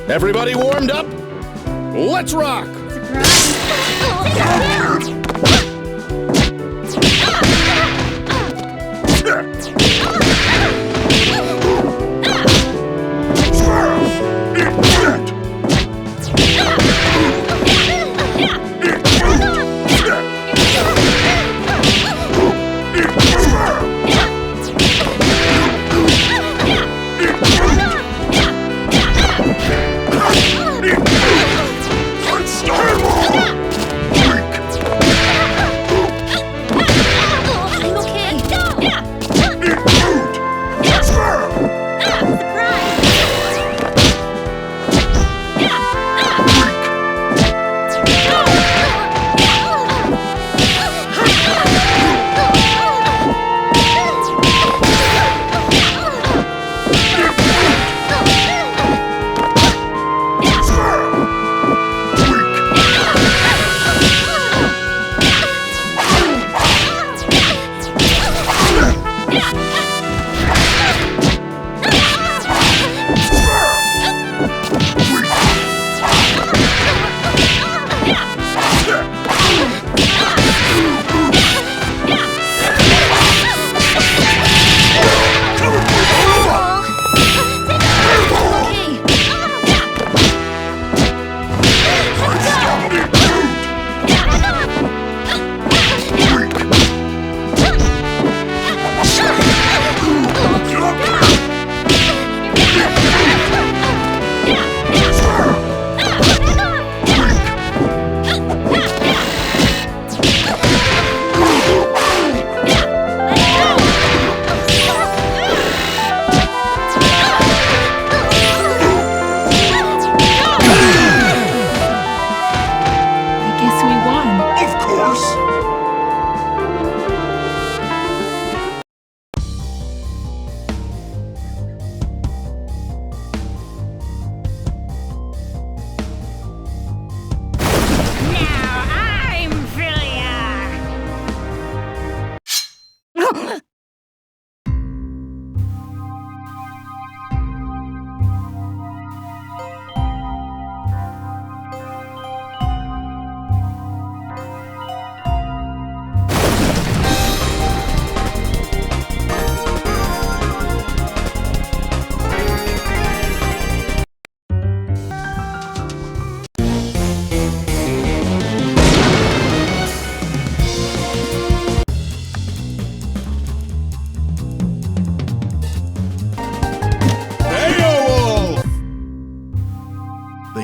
Everybody warmed up? Let's rock!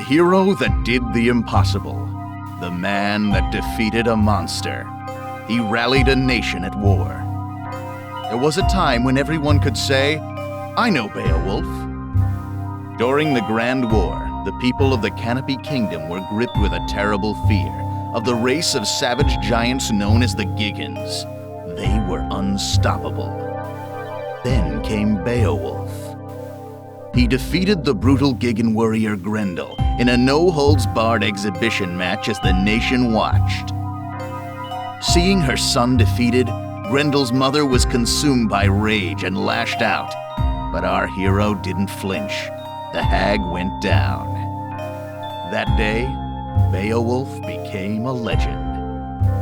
hero that did the impossible. The man that defeated a monster. He rallied a nation at war. There was a time when everyone could say, "I know Beowulf." During the Grand War, the people of the Canopy Kingdom were gripped with a terrible fear of the race of savage giants known as the Giggans. They were unstoppable. Then came Beowulf. He defeated the brutal Giggan warrior Grendel in a no-holds-barred exhibition match as the nation watched. Seeing her son defeated, Grendel's mother was consumed by rage and lashed out. But our hero didn't flinch. The hag went down. That day, Beowulf became a legend.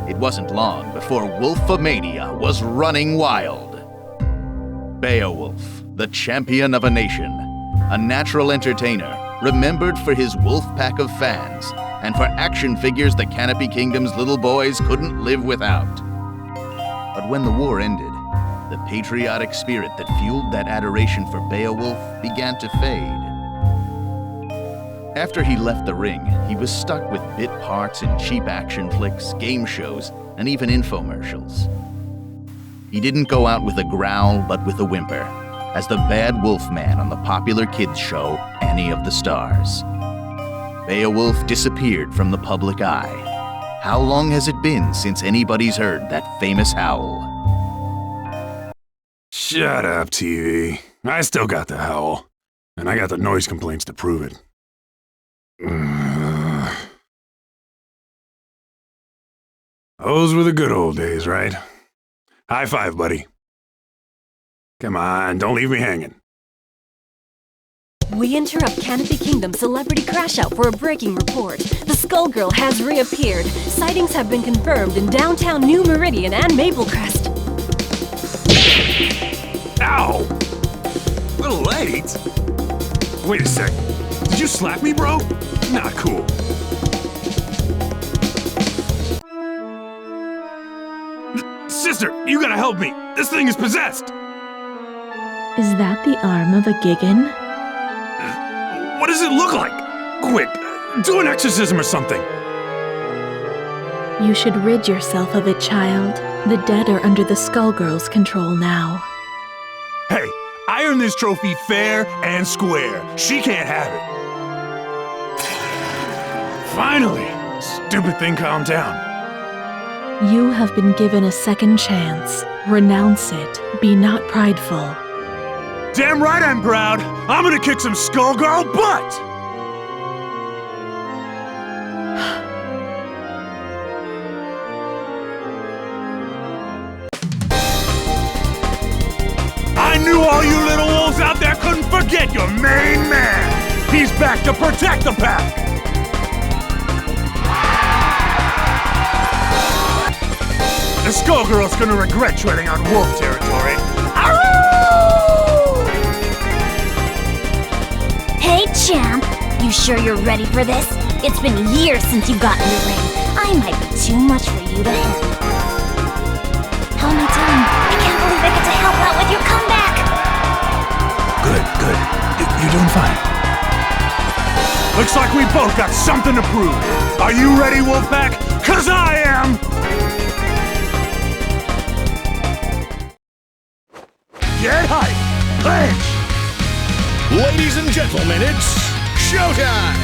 It wasn't long before Wolfomania was running wild. Beowulf, the champion of a nation, a natural entertainer, remembered for his wolf pack of fans, and for action figures the Canopy Kingdom's little boys couldn't live without. But when the war ended, the patriotic spirit that fueled that adoration for Beowulf began to fade. After he left the ring, he was stuck with bit parts in cheap action flicks, game shows, and even infomercials. He didn't go out with a growl, but with a whimper, as the bad wolf man on the popular kids show, Annie of the Stars. Beowulf disappeared from the public eye. How long has it been since anybody's heard that famous howl? Shut up, TV. I still got the howl. And I got the noise complaints to prove it. Those were the good old days, right? High five, buddy. Come on, don't leave me hanging. We interrupt Canopy Kingdom Celebrity Crash Out for a breaking report. The Skullgirl has reappeared. Sightings have been confirmed in downtown New Meridian and Maplecrest. Ow! Little late? Wait a sec. Did you slap me, bro? Not cool. Sister, you gotta help me. This thing is possessed. Is that the arm of a Giggan? What does it look like? Quick, do an exorcism or something. You should rid yourself of it, child. The dead are under the Skullgirls' control now. Hey, I earned this trophy fair and square. She can't have it. Finally! Stupid thing calmed down. You have been given a second chance. Renounce it. Be not prideful. Damn right I'm proud! I'm gonna kick some Skullgirl butt! I knew all you little wolves out there couldn't forget forget your main man! He's back to protect the pack! The Skullgirls gonna regret treading on wolf territory. Hey, champ! You sure you're ready for this? It's been years since you got in the ring. I might be too much for you to handle. How am I doing? I can't believe I get to help out with your comeback! Good. You're doing fine. Looks like we both got something to prove. Are you ready, Wolfpack? 'Cause I am! Get hype! Clinch! Ladies and gentlemen, it's showtime!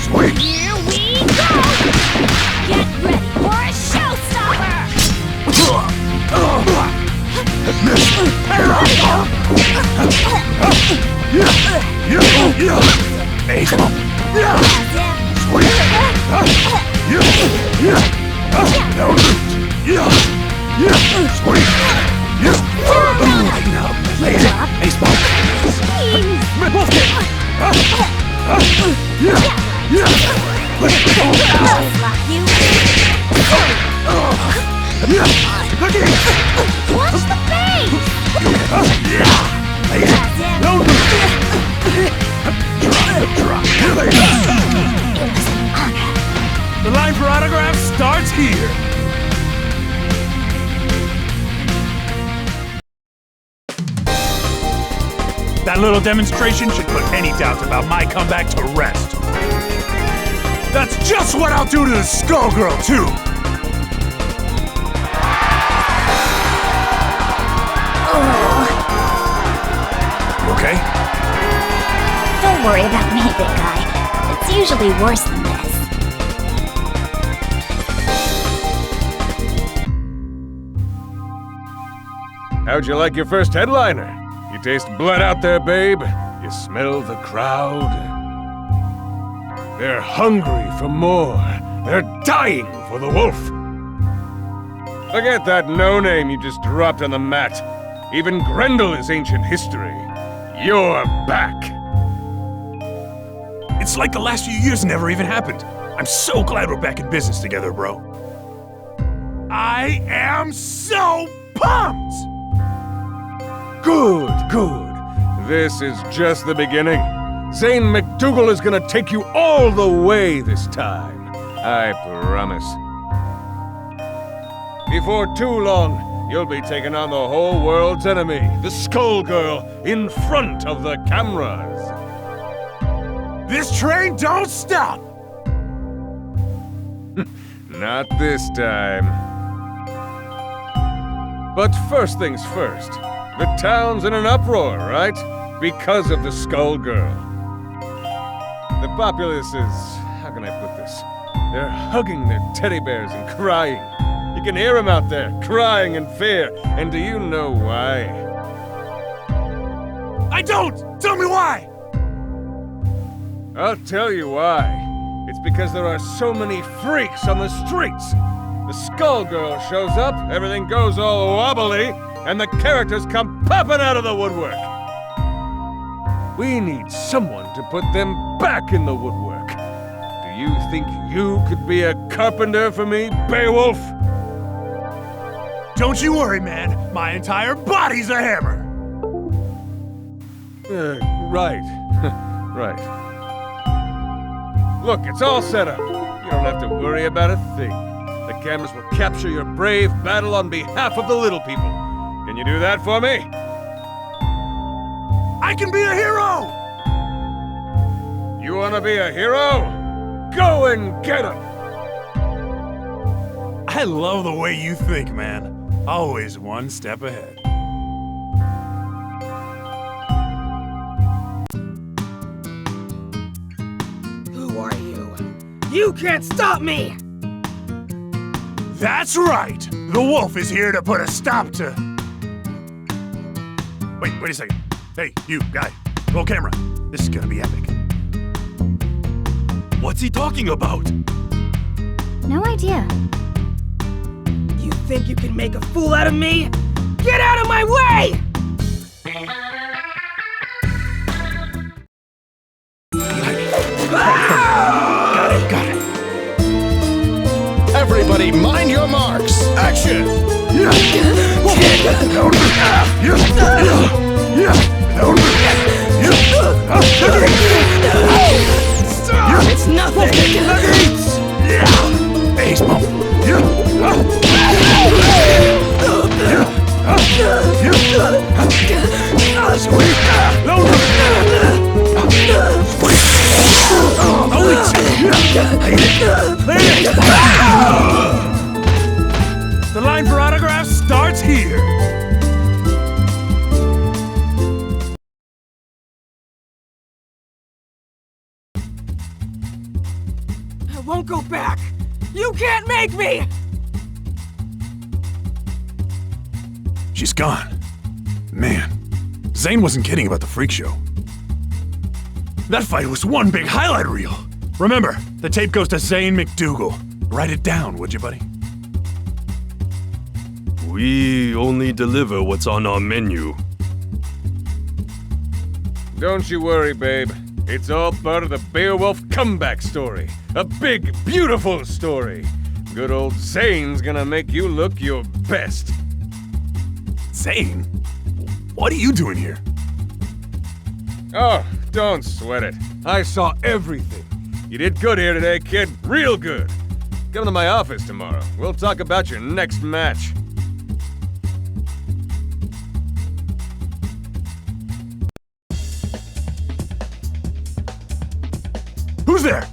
Sweet! Here we go! Get ready for a showstopper! Hey, come on! Hey, Spot! Wolf kick! Watch the face! The line for autographs starts here. That little demonstration should put any doubts about my comeback to rest. That's just what I'll do to the Skullgirl, too! You okay? Don't worry about me, big guy. It's usually worse than this. How'd you like your first headliner? You taste blood out there, babe? You smell the crowd? They're hungry for more. They're dying for the wolf. Forget that no-name you just dropped on the mat. Even Grendel is ancient history. You're back. It's like the last few years never even happened. I'm so glad we're back in business together, bro. I am so pumped! Good. This is just the beginning. Zane McDougal is gonna take you all the way this time. I promise. Before too long, you'll be taking on the whole world's enemy, the Skullgirl, in front of the cameras. This train don't stop! Not this time. But first things first. The town's in an uproar, right? Because of the Skullgirl. The populace is... how can I put this? They're hugging their teddy bears and crying. You can hear them out there, crying in fear. And do you know why? I don't! Tell me why! I'll tell you why. It's because there are so many freaks on the streets. The Skullgirl shows up, everything goes all wobbly, and the characters come popping out of the woodwork. We need someone to put them back in the woodwork. Do you think you could be a carpenter for me, Beowulf? Don't you worry, man. My entire body's a hammer. Right. Right. Look, it's all set up. You don't have to worry about a thing. The cameras will capture your brave battle on behalf of the little people. Can you do that for me? I can be a hero! You wanna be a hero? Go and get him! I love the way you think, man. Always one step ahead. Who are you? You can't stop me! That's right! The wolf is here to put a stop to... Wait a second. Hey, you, guy. Roll camera. This is gonna be epic. What's he talking about? No idea. You think you can make a fool out of me? Get out of my way! It's nothing! Ace bump! The line for autographs starts here. I won't go back! You can't make me! She's gone. Man, Zane wasn't kidding about the freak show. That fight was one big highlight reel. Remember, the tape goes to Zane McDougal. Write it down, would you, buddy? We only deliver what's on our menu. Don't you worry, babe. It's all part of the Beowulf comeback story. A big, beautiful story. Good old Zane's gonna make you look your best. Zane? What are you doing here? Oh, don't sweat it. I saw everything. You did good here today, kid. Real good. Come to my office tomorrow. We'll talk about your next match. Who's there?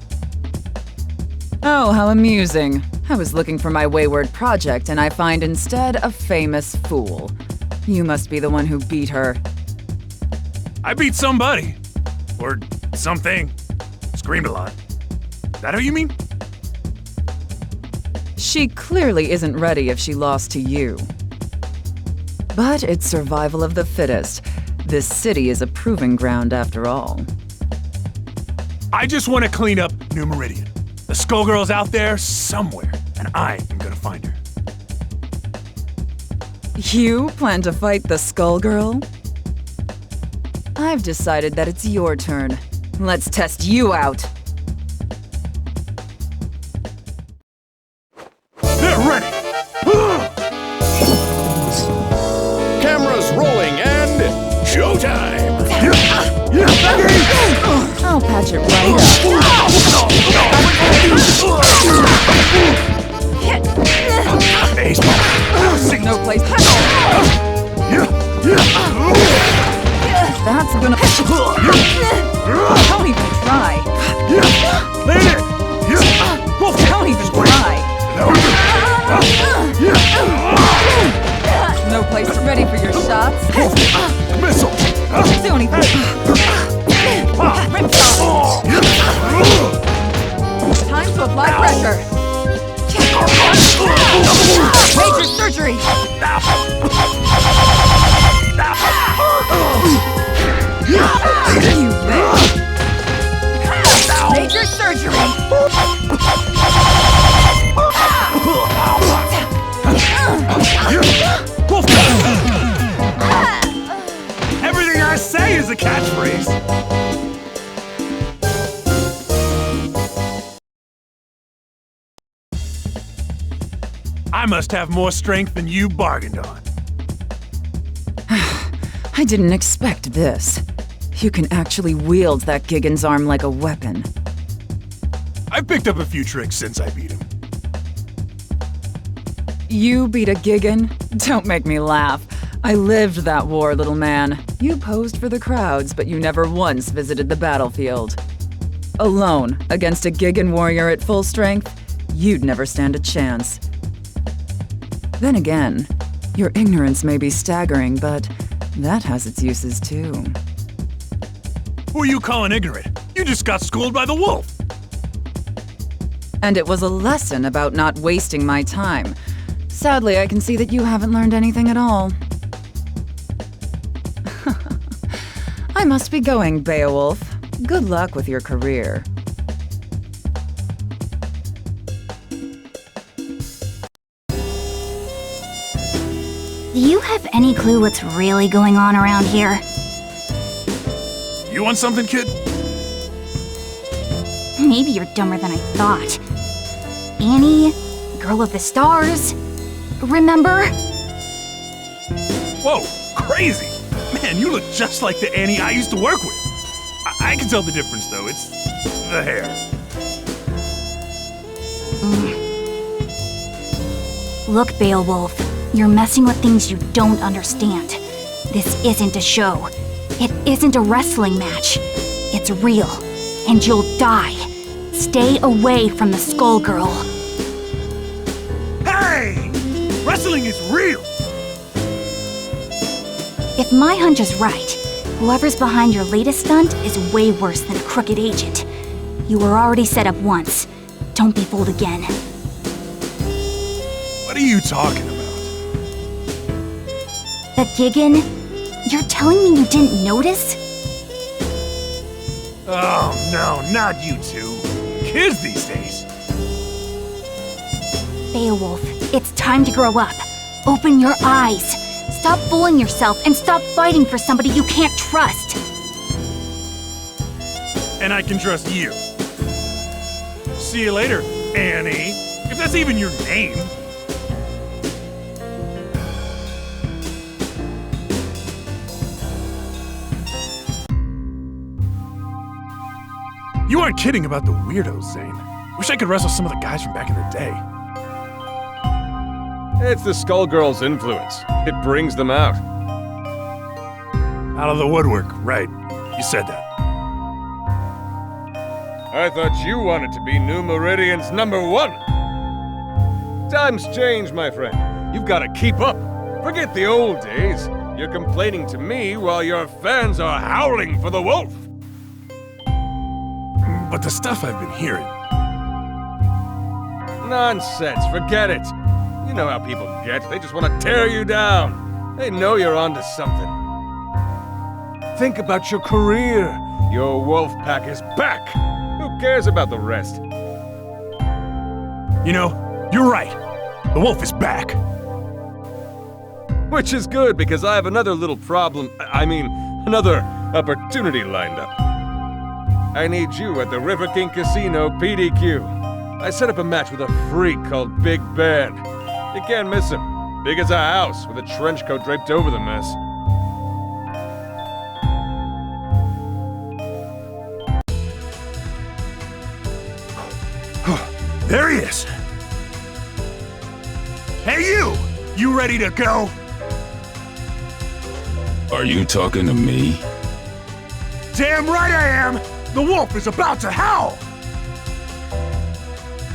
Oh, how amusing. I was looking for my wayward project and I find instead a famous fool. You must be the one who beat her. I beat somebody. Or something. Screamed a lot. That how you mean? She clearly isn't ready if she lost to you. But it's survival of the fittest. This city is a proving ground after all. I just want to clean up New Meridian. The Skullgirl's out there somewhere, and I am gonna find her. You plan to fight the Skullgirl? I've decided that it's your turn. Let's test you out. They're ready! Cameras rolling and showtime! I'll patch it right up. Ace ball. No place. That's gonna. Don't even try. Don't even try. No place ready for your shots. Missile. Don't even. Time to apply pressure. Major surgery. You bitch. Major surgery. Everything I say is a catchphrase. I must have more strength than you bargained on. I didn't expect this. You can actually wield that Gigan's arm like a weapon. I've picked up a few tricks since I beat him. You beat a Gigan? Don't make me laugh. I lived that war, little man. You posed for the crowds, but you never once visited the battlefield. Alone, against a Gigan warrior at full strength, you'd never stand a chance. Then again, your ignorance may be staggering, but that has its uses too. Who are you calling ignorant? You just got schooled by the wolf. And it was a lesson about not wasting my time. Sadly, I can see that you haven't learned anything at all. I must be going, Beowulf. Good luck with your career. Do you have any clue what's really going on around here? You want something, kid? Maybe you're dumber than I thought. Annie, Girl of the Stars, remember? Whoa, crazy! Man, you look just like the Annie I used to work with. I can tell the difference, though. It's the hair. Look, Beowulf, you're messing with things you don't understand. This isn't a show. It isn't a wrestling match. It's real, and you'll die. Stay away from the Skullgirl. Hey! Wrestling is real! If my hunch is right, whoever's behind your latest stunt is way worse than a crooked agent. You were already set up once. Don't be fooled again. What are you talking about? The Giggin? You're telling me you didn't notice? Oh, no, not you two. Kids these days. Beowulf, it's time to grow up. Open your eyes. Stop fooling yourself and stop fighting for somebody you can't trust. And I can trust you. See you later, Annie. If that's even your name. You aren't kidding about the weirdos, Zane. Wish I could wrestle some of the guys from back in the day. It's the Skullgirls' influence. It brings them out. Out of the woodwork, right. You said that. I thought you wanted to be New Meridian's #1. Times change, my friend. You've got to keep up. Forget the old days. You're complaining to me while your fans are howling for the wolf. But the stuff I've been hearing... Nonsense, forget it. You know how people get. They just want to tear you down. They know you're onto something. Think about your career. Your wolf pack is back. Who cares about the rest? You know, you're right. The wolf is back. Which is good, because I have another little problem. Another opportunity lined up. I need you at the River King Casino PDQ. I set up a match with a freak called Big Ben. You can't miss him. Big as a house, with a trench coat draped over the mess. There he is. Hey, you! You ready to go? Are you talking to me? Damn right I am! The wolf is about to howl!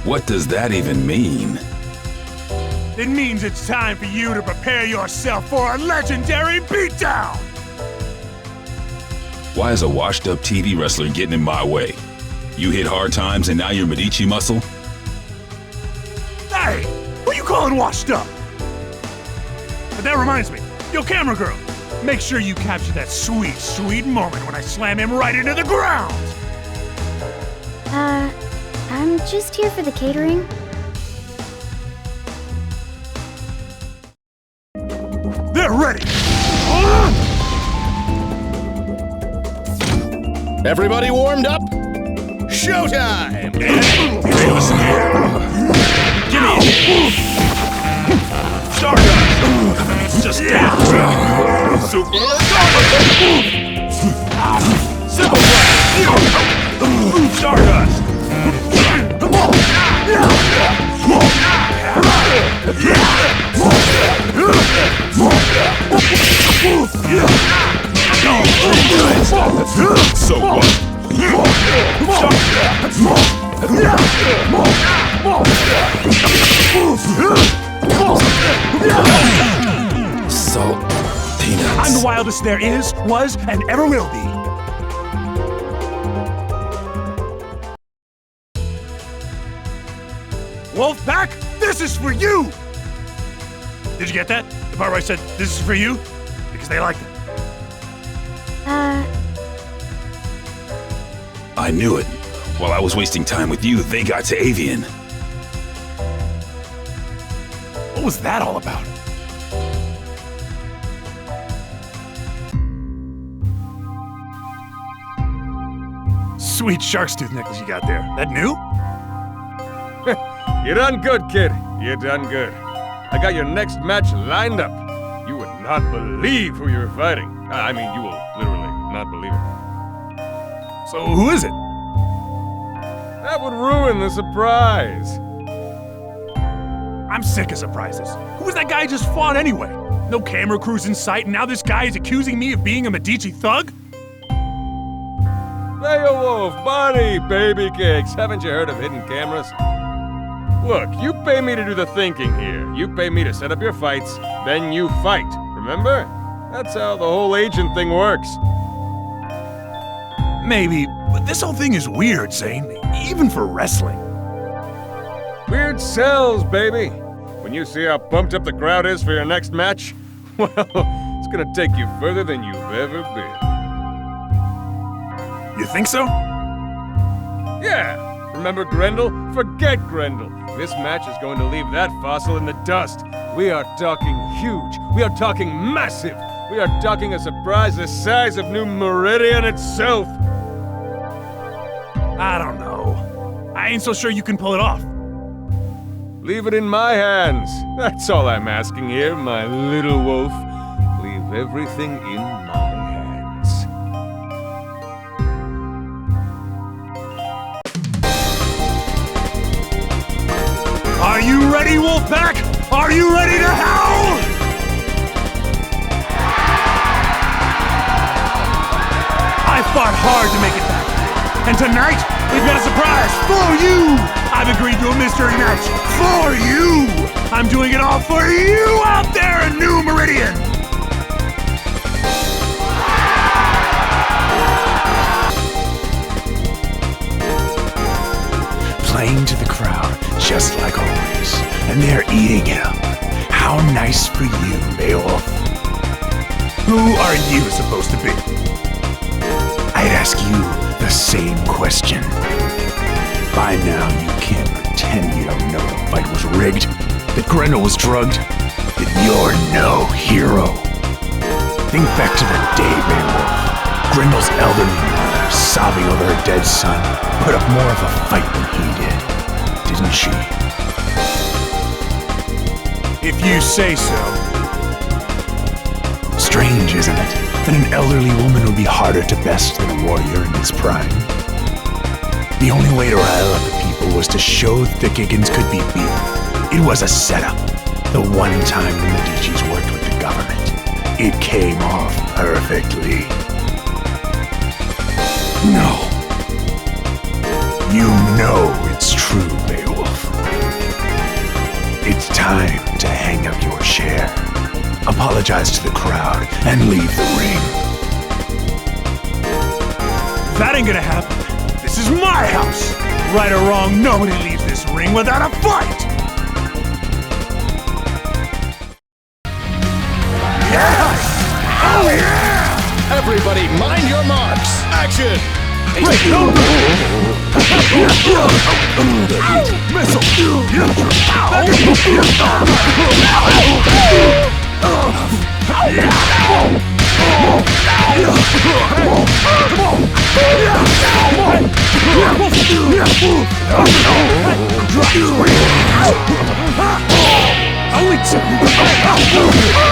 What does that even mean? It means it's time for you to prepare yourself for a legendary beatdown! Why is a washed-up TV wrestler getting in my way? You hit hard times and now you're Medici muscle? Hey! Who you calling washed up? But that reminds me, yo camera girl, make sure you capture that sweet, sweet moment when I slam him right into the ground! I'm just here for the catering. They're ready! Everybody warmed up? Showtime! Hey, listen here. Give me it! Stardust! Just down! Super Simple Blast! Stardust! So what? Salt peanuts. I'm the wildest there is, was, and ever will be. Wolfpack, this is for you! Did you get that? The part where I said, this is for you? Because they liked it. I knew it. While I was wasting time with you, they got to Avian. What was that all about? Sweet shark's tooth necklace you got there. That new? You done good, kid. You done good. I got your next match lined up. You would not believe who you're fighting. I mean, you will literally not believe it. So who is it? That would ruin the surprise. I'm sick of surprises. Who was that guy who just fought anyway? No camera crews in sight, and now this guy is accusing me of being a Medici thug? Beowulf, Bonnie, baby cakes. Haven't you heard of hidden cameras? Look, you pay me to do the thinking here. You pay me to set up your fights, then you fight. Remember? That's how the whole agent thing works. Maybe, but this whole thing is weird, Zane. Even for wrestling. Weird sells, baby. When you see how pumped up the crowd is for your next match, well, it's gonna take you further than you've ever been. You think so? Yeah. Remember Grendel? Forget Grendel. This match is going to leave that fossil in the dust. We are talking huge. We are talking massive. We are talking a surprise the size of New Meridian itself. I don't know. I ain't so sure you can pull it off. Leave it in my hands. That's all I'm asking here, my little wolf. Leave everything in my hands. Are you ready, Wolfpack? Are you ready to howl? I fought hard to make it back. And tonight, we've got a surprise for you! I've agreed to a mystery match for you! I'm doing it all for you out there in New Meridian! Playing to the crowd, just like always. And they're eating it up. How nice for you, Beowulf. Who are you supposed to be? I'd ask you the same question. By now, you can't pretend you don't know the fight was rigged, that Grendel was drugged, that you're no hero. Think back to the day, Beowulf. Grendel's elderly mother, sobbing over her dead son, put up more of a fight than he did, didn't she? If you say so. Strange, isn't it? That an elderly woman would be harder to best than a warrior in his prime. The only way to rile up the people was to show the Giggins could be beaten. It was a setup. The one time the Medicis worked with the government. It came off perfectly. No. You know it's true, Beowulf. It's time to hang up your chair. Apologize to the crowd and leave the ring. That ain't gonna happen. This is my house! Right or wrong, nobody leaves this ring without a fight! Yes! Oh yeah! Everybody, mind your marks! Action! Missile! Only two!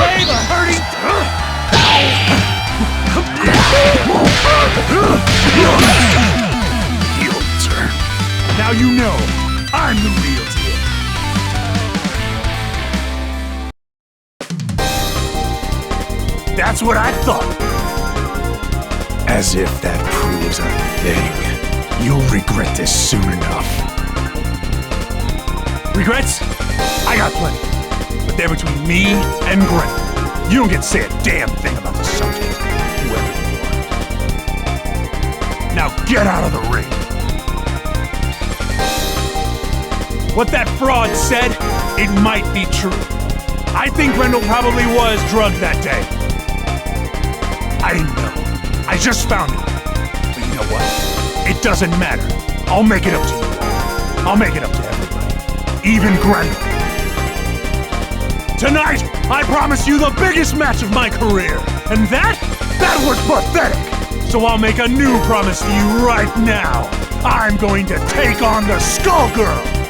Hey, the hurting! Heel turn. Now you know, I'm the real deal. That's what I thought. As if that proves a thing. You'll regret this soon enough. Regrets? I got plenty. But they're between me and Grendel. You don't get to say a damn thing about the subject, whoever you are. Now get out of the ring. What that fraud said, it might be true. I think Grendel probably was drugged that day. I didn't know. I just found out. But you know what? It doesn't matter. I'll make it up to you all. I'll make it up to everybody. Even Grendel. Tonight, I promise you the biggest match of my career. And that was pathetic. So I'll make a new promise to you right now. I'm going to take on the Skullgirls.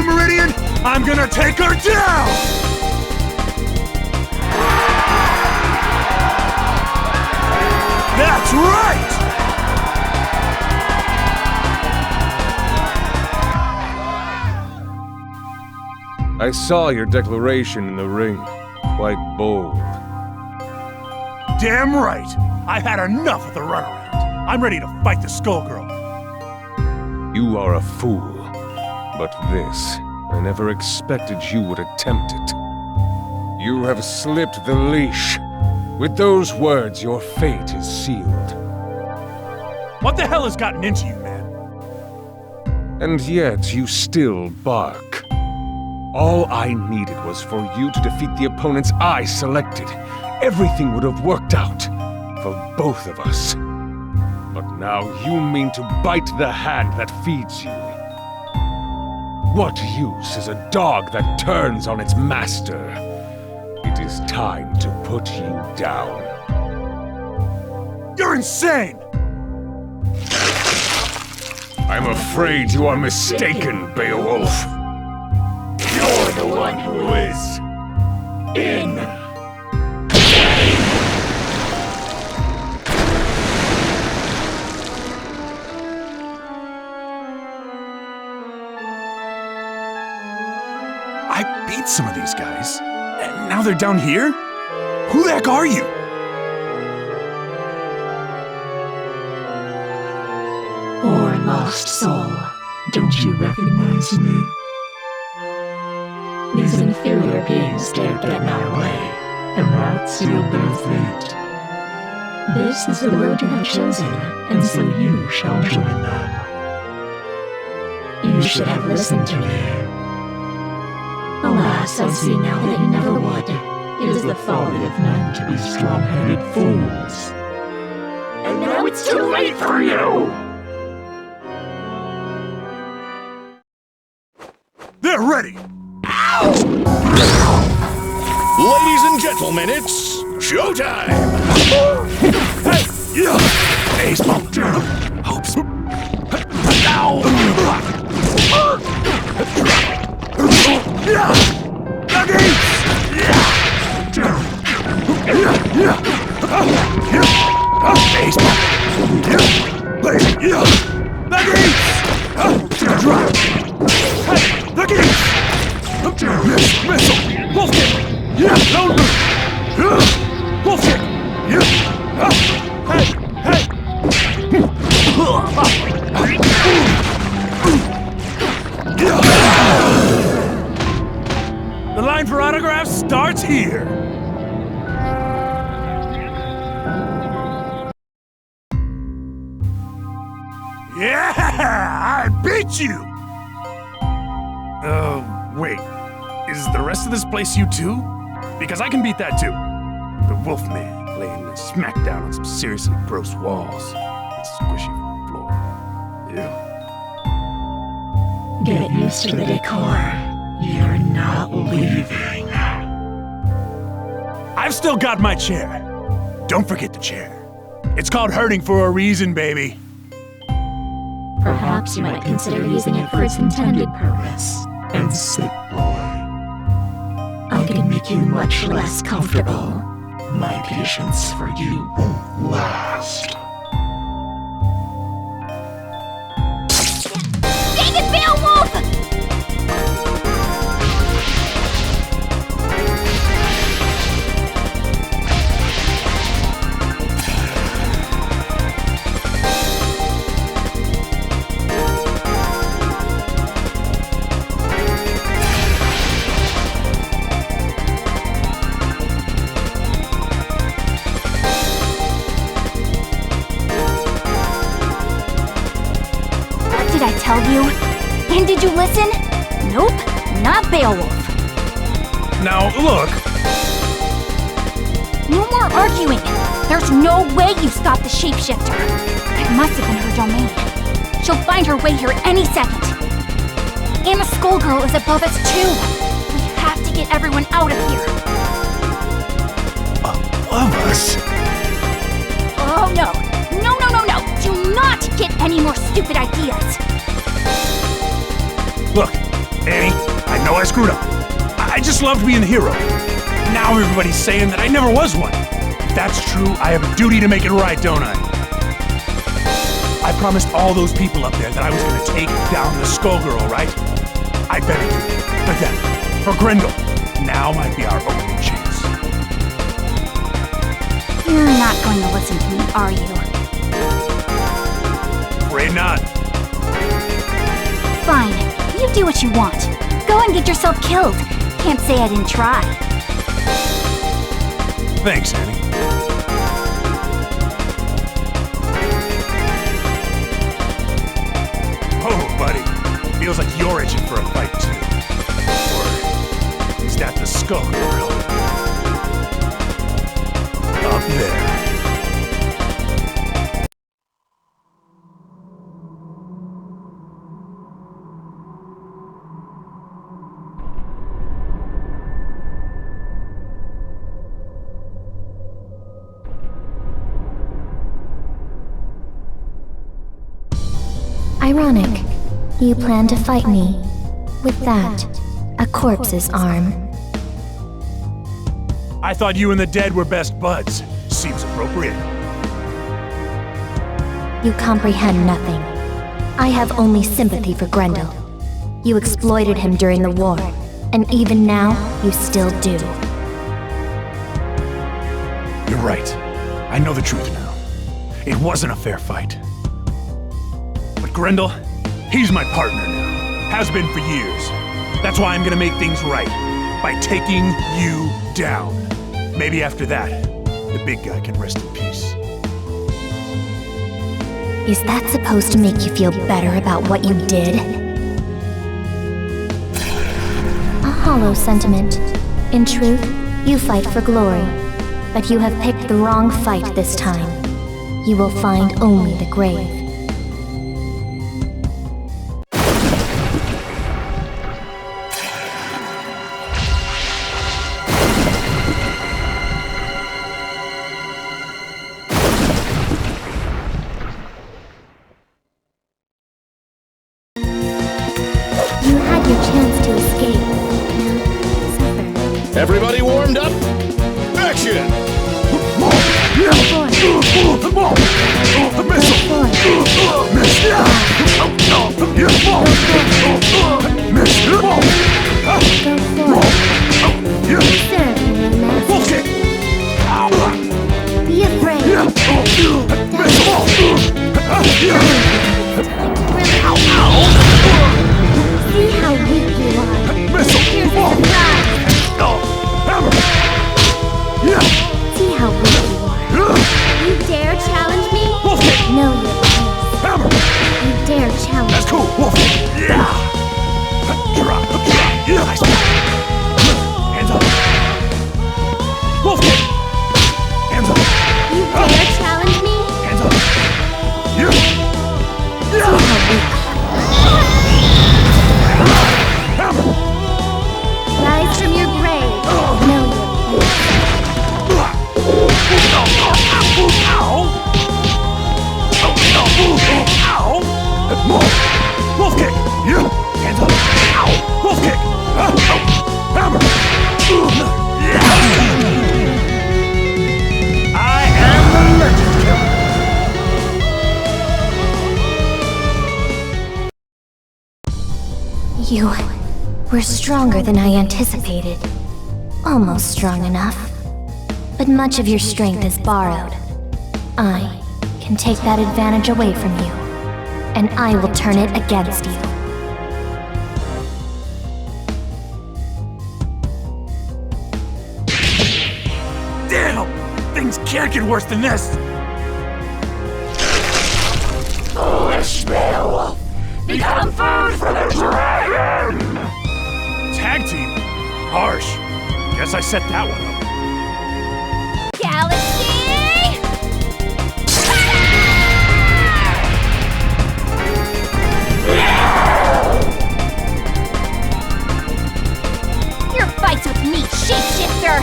Meridian, I'm gonna take her down! That's right! I saw your declaration in the ring. Quite bold. Damn right! I've had enough of the runaround. I'm ready to fight the Skullgirl. You are a fool. But this, I never expected you would attempt it. You have slipped the leash. With those words, your fate is sealed. What the hell has gotten into you, man? And yet, you still bark. All I needed was for you to defeat the opponents I selected. Everything would have worked out for both of us. But now you mean to bite the hand that feeds you. What use is a dog that turns on its master? It is time to put you down. You're insane! I'm afraid you are mistaken, Beowulf. You're the one who is in. I beat some of these guys, and now they're down here? Who the heck are you? Poor lost soul, don't you recognize me? These inferior beings dared get in our way, and that sealed their fate. This is the road you have chosen, and so you shall join them. You should have listened to me. Alas, I see now that you never would. It is the folly of men to be strong-headed fools. And now it's too late for you! They're ready! Ladies and gentlemen, it's showtime! Hey! Yeah! Ace bump down! Hopes! Ow! Yeah! Nuggies! Yeah! Down! Yeah! Ace bump! Yeah! Yeah! Nuggies! Drop! Hey! Nuggies! Missile! Wolf kick! Yeah! Lone boot! Wolf kick! Yeah! Hey! Hey! The line for autographs starts here! Yeah! I beat you! Wait. Is the rest of this place you too? Because I can beat that too. The Wolfman laying a smackdown on some seriously gross walls. And squishy floor. Ew. Get used to the decor. You're not leaving. I've still got my chair. Don't forget the chair. It's called hurting for a reason, baby. Perhaps you might consider using it for its intended purpose. And sit, boy. I can make you much less comfortable. My patience for you won't last. Dang it, Beowulf! Tell you? And did you listen? Nope, not Beowulf. Now, look. No more arguing. There's no way you stopped the shapeshifter. It must have been her domain. She'll find her way here any second. And the Skullgirl is above us too. We have to get everyone out of here. Above us? Oh no. No, no, no, no. Do not get any more stupid ideas. Look, Annie, know I screwed up. I just loved being the hero. Now everybody's saying that I never was one. If that's true, I have a duty to make it right, don't I? I promised all those people up there that I was gonna take down the Skullgirl, right? I better do it. For them. For Grendel. Now might be our only chance. You're not going to listen to me, are you? Afraid not. Fine. You do what you want. Go and get yourself killed. Can't say I didn't try. Thanks, Annie. Oh, buddy. Feels like you're itching for a fight, too. Or is that the Skullgirl? Up there. Ironic. You plan to fight me. With that, a corpse's arm. I thought you and the dead were best buds. Seems appropriate. You comprehend nothing. I have only sympathy for Grendel. You exploited him during the war, and even now, you still do. You're right. I know the truth now. It wasn't a fair fight. But Grendel, he's my partner now. Has been for years. That's why I'm gonna make things right. By taking you down. Maybe after that, the big guy can rest in peace. Is that supposed to make you feel better about what you did? A hollow sentiment. In truth, you fight for glory. But you have picked the wrong fight this time. You will find only the grave. Everybody warmed up? Action! Be afraid. See how weak you are. Here's a surprise. See how weak you are. You dare challenge me? Know your place. You dare challenge me? That's cool. Wolf. Yeah. Drop. Yeah. Nice. Hands up. Wolf kick. Hands up. You dare challenge me? Hands up. Yeah. See how weak. Rise from your grave. Know your place. Wolf kick! Yeah! Hands up! Wolf kick! Hammer! I am the legend killer! You were stronger than I anticipated. Almost strong enough. But much of your strength is borrowed. I can take that advantage away from you, and I will turn it against you. Damn! Things can't get worse than this! Foolish Beowulf! Become food for the dragon! Tag team? Harsh. Guess I set that one up. Galaxy! Your fights with me, shapeshifter!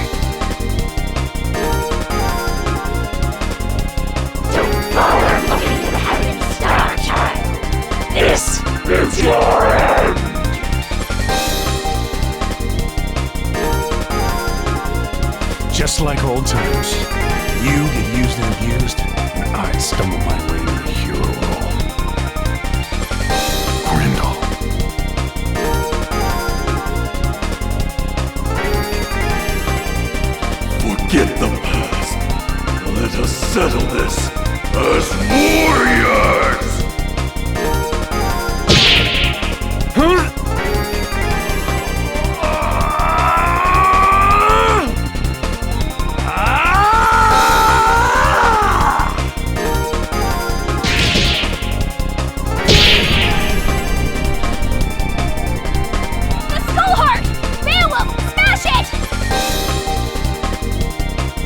Don't bother looking to the heavens, Star Child! This is your end! Just like old times. You get used and abused, and I stumble my way to the hero role. Grindel. Forget the past. Let us settle this as warriors! Huh? The Skull Heart! Beowulf, smash it!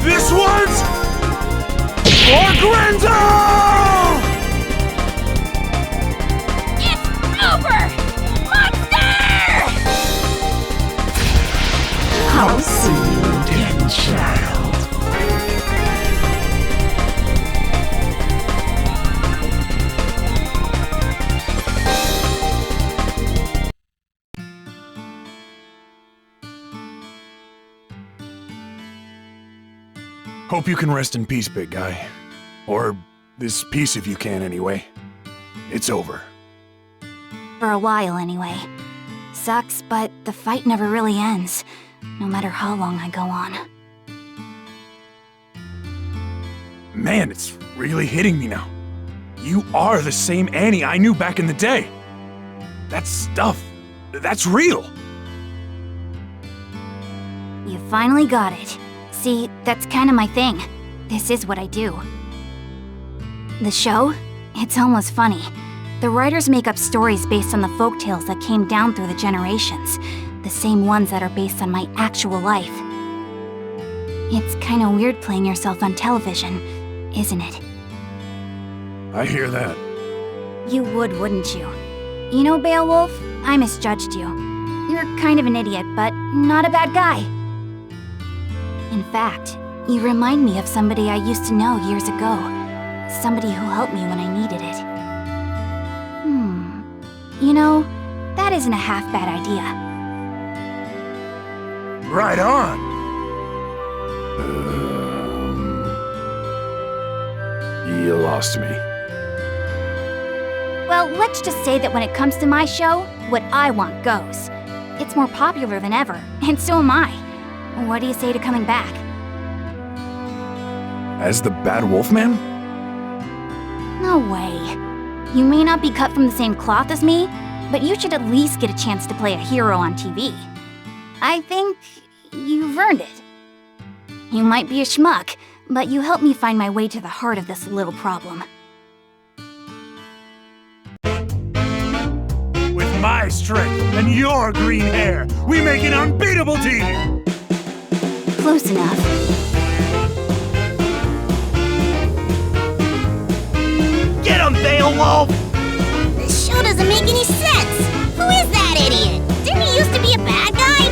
This one's for Grindel! It's over! Monster! I'll see you again, child. Hope you can rest in peace, big guy. Or this piece if you can, anyway. It's over. For a while, anyway. Sucks, but the fight never really ends, no matter how long I go on. Man, it's really hitting me now. You are the same Annie I knew back in the day. That stuff, that's real. You finally got it. See, that's kinda my thing. This is what I do. The show? It's almost funny. The writers make up stories based on the folktales that came down through the generations. The same ones that are based on my actual life. It's kinda weird playing yourself on television, isn't it? I hear that. You would, wouldn't you? You know, Beowulf, I misjudged you. You're kind of an idiot, but not a bad guy. In fact, you remind me of somebody I used to know years ago. Somebody who helped me when I needed it. You know, that isn't a half-bad idea. Right on! You lost me. Well, let's just say that when it comes to my show, what I want goes. It's more popular than ever, and so am I. What do you say to coming back? As the Bad Wolfman? No way. You may not be cut from the same cloth as me, but you should at least get a chance to play a hero on TV. I think you've earned it. You might be a schmuck, but you helped me find my way to the heart of this little problem. With my strength and your green hair, we make an unbeatable team! Close enough. Get him, Beowulf! This show doesn't make any sense. Who is that idiot? Didn't he used to be a bad guy?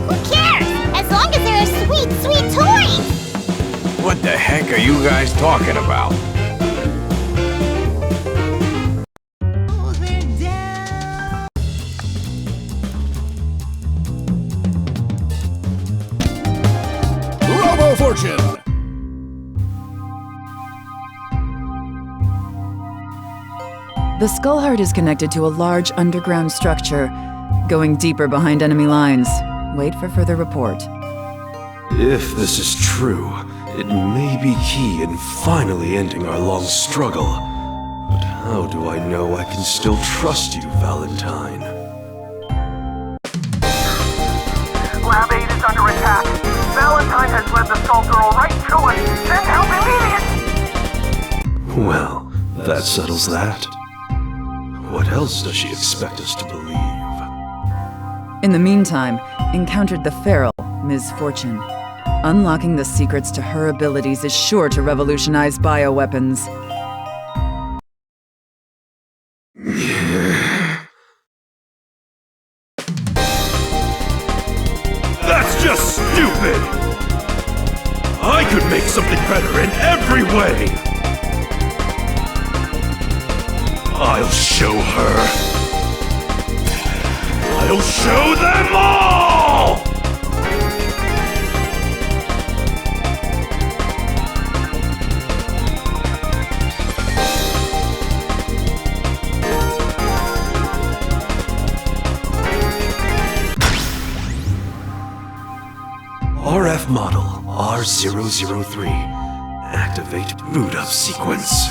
Who cares? As long as there are sweet, sweet toys! What the heck are you guys talking about? R.Fortune! The Skull Heart is connected to a large underground structure, going deeper behind enemy lines. Wait for further report. If this is true, it may be key in finally ending our long struggle. But how do I know I can still trust you, Valentine? Lab 8 is under attack. Valentine has led the Skullgirl right to us. Send help immediate! Well, that settles that. What else does she expect us to believe? In the meantime, encountered the feral Ms. Fortune. Unlocking the secrets to her abilities is sure to revolutionize bioweapons. That's just stupid! I could make something better in every way! I'll show her! I'll show them all! model R003. Activate boot up sequence.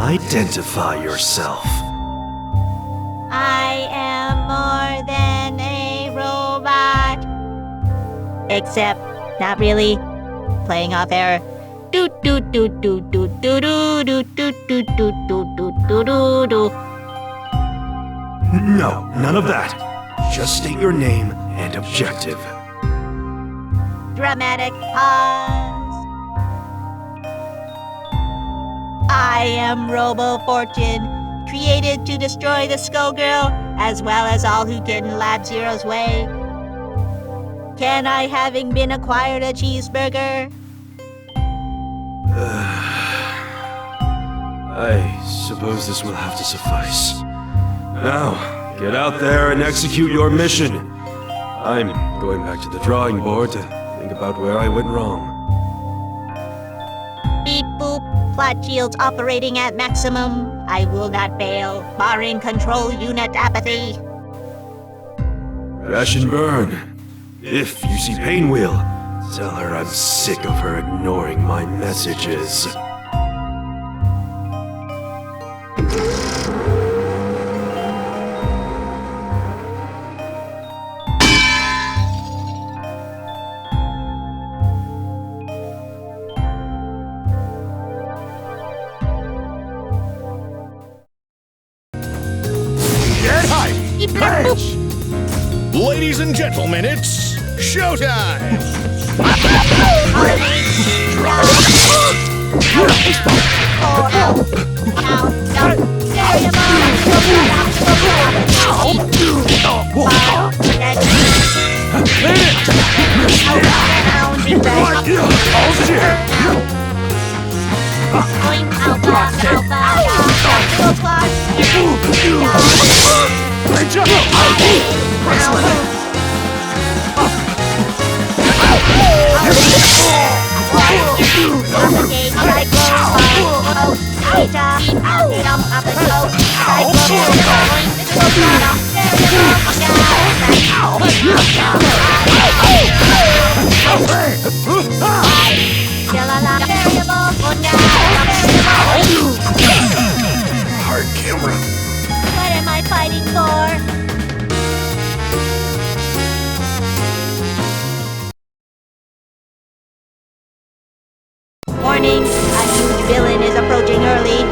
Identify yourself. I am more than a robot. Except, not really. Playing off air. Do do do do do do do do do do do do do do do. No, none of that. Just state your name and objective. Dramatic pause. I am R.Fortune, created to destroy the Skullgirl, as well as all who get in Lab Zero's way. Can I, having been acquired a cheeseburger? I suppose this will have to suffice. Now, get out there and execute your mission. I'm going back to the drawing board to think about where I went wrong. Beep boop. Plot shields operating at maximum. I will not fail, barring control unit apathy. Crash and burn. If you see Painwheel, tell her I'm sick of her ignoring my messages. Ladies and gentlemen, it's showtime! Hard camera. What am I fighting for? Warning, a huge villain is approaching early.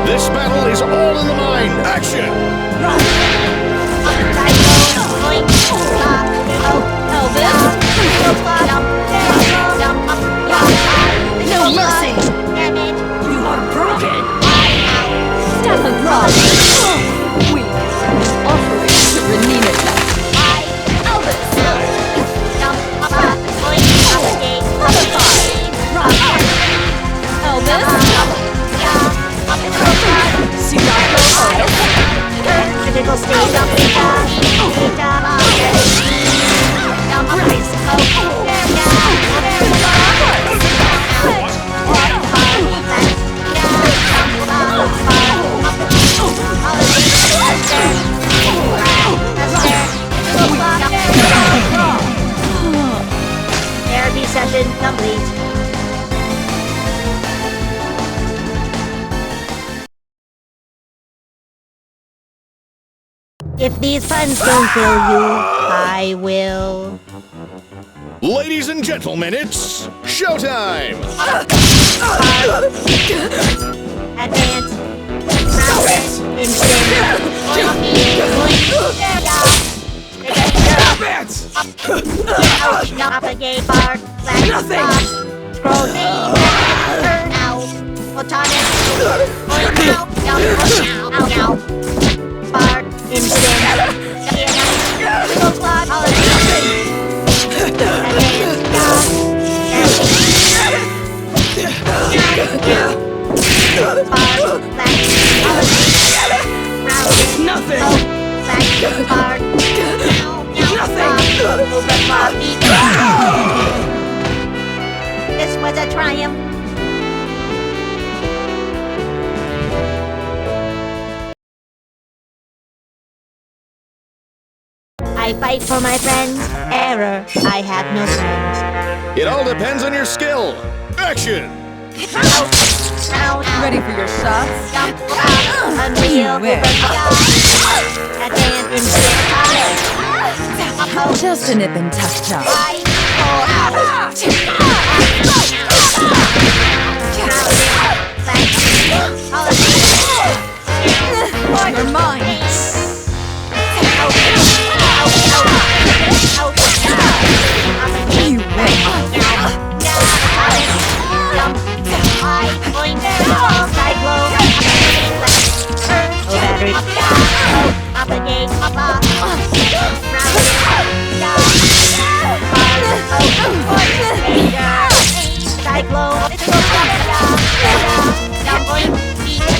This battle is all in the mind. Action! No mercy! You are broken! Step along! We offering to Renina. Critical stage of Therapy session complete. If these puns don't fill you, I will. Ladies and gentlemen, it's showtime! Advance. Instant. Navigate bar. Nothing. Scroll D. Now. Photonic. Now. Bar. Instant. was a triumph. I fight for my friends. Error. I have no friends. It all depends on your skill. Action! Ready for your shots? Unreal. Just a nip and tuck job. You're mine. You win.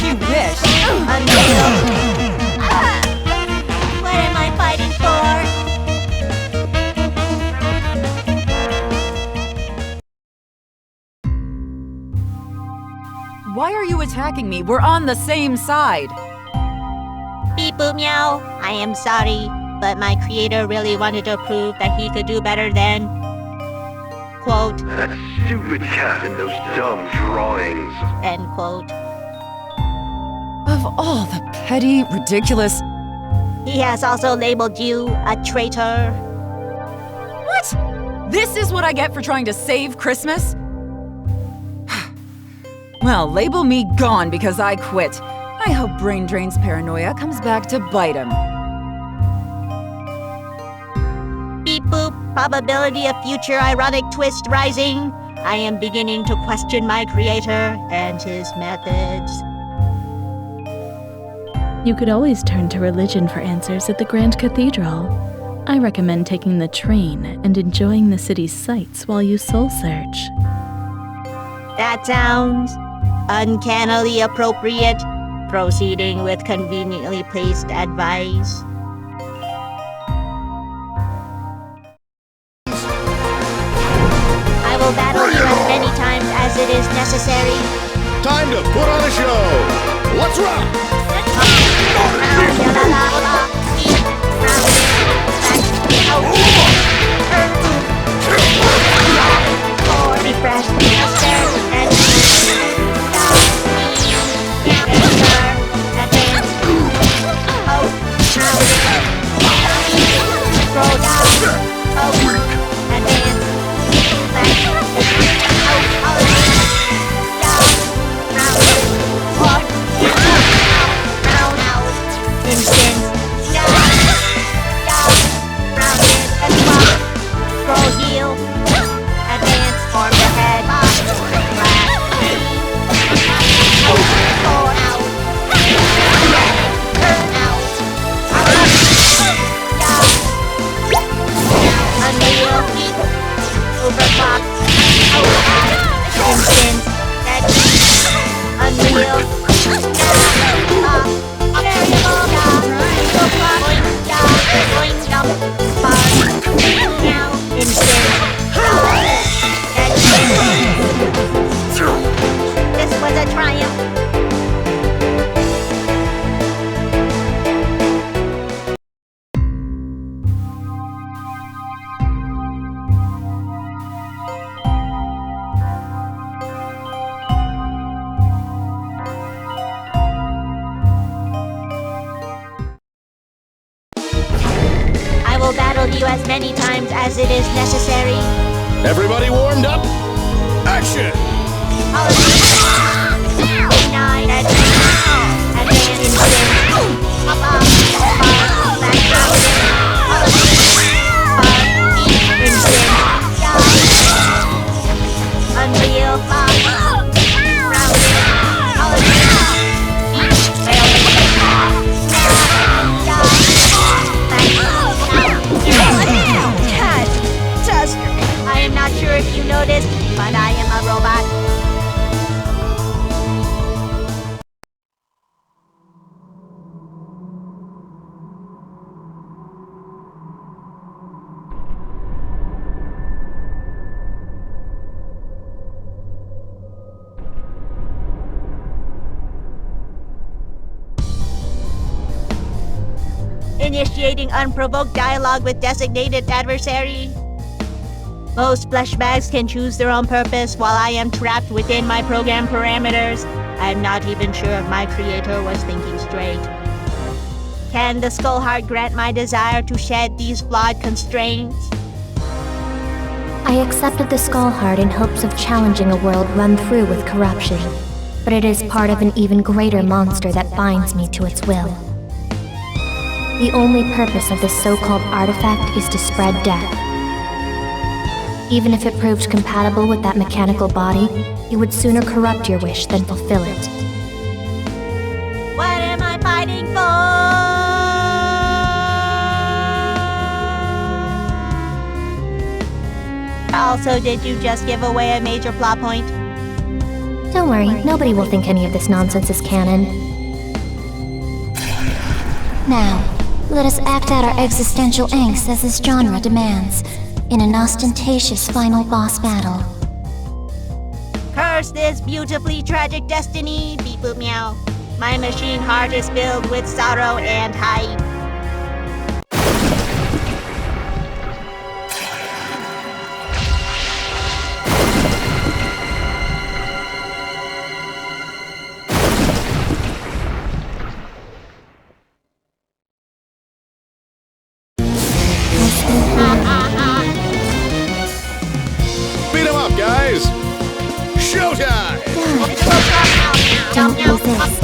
You wish. What am I fighting for? Why are you attacking me? We're on the same side. Beep boop meow. I am sorry, but my creator really wanted to prove that he could do better than... quote... That stupid cat in those dumb drawings. End quote. Of all the petty, ridiculous... He has also labeled you a traitor. What? This is what I get for trying to save Christmas? Well, label me gone because I quit. I hope Brain Drain's paranoia comes back to bite him. Beep boop. Probability of future ironic twist rising. I am beginning to question my creator and his methods. You could always turn to religion for answers at the Grand Cathedral. I recommend taking the train and enjoying the city's sights while you soul search. That sounds uncannily appropriate. Proceeding with conveniently placed advice. I will battle you as many times as it is necessary. Time to put on a show! Let's rock! Refresh, and scroll down. Advance. Instant. Scroll heal. Advance. Form the head. Overclock. Instant. Unreal. This was a triumph. I will battle you as many times as it is necessary. Everybody warmed up? Action! Unreal. I am not sure if you noticed, but I am a robot. Initiating unprovoked dialogue with designated adversary. Most flesh bags can choose their own purpose while I am trapped within my program parameters. I am not even sure if my creator was thinking straight. Can the Skull Heart grant my desire to shed these flawed constraints? I accepted the Skull Heart in hopes of challenging a world run through with corruption, but it is part of an even greater monster that binds me to its will. The only purpose of this so-called artifact is to spread death. Even if it proved compatible with that mechanical body, it would sooner corrupt your wish than fulfill it. What am I fighting for? Also, did you just give away a major plot point? Don't worry, nobody will think any of this nonsense is canon. Now, let us act out our existential angst as this genre demands, in an ostentatious final boss battle. Curse this beautifully tragic destiny, beep boop meow. My machine heart is filled with sorrow and hype. Beat 'em up, guys! Showtime! Don't resist.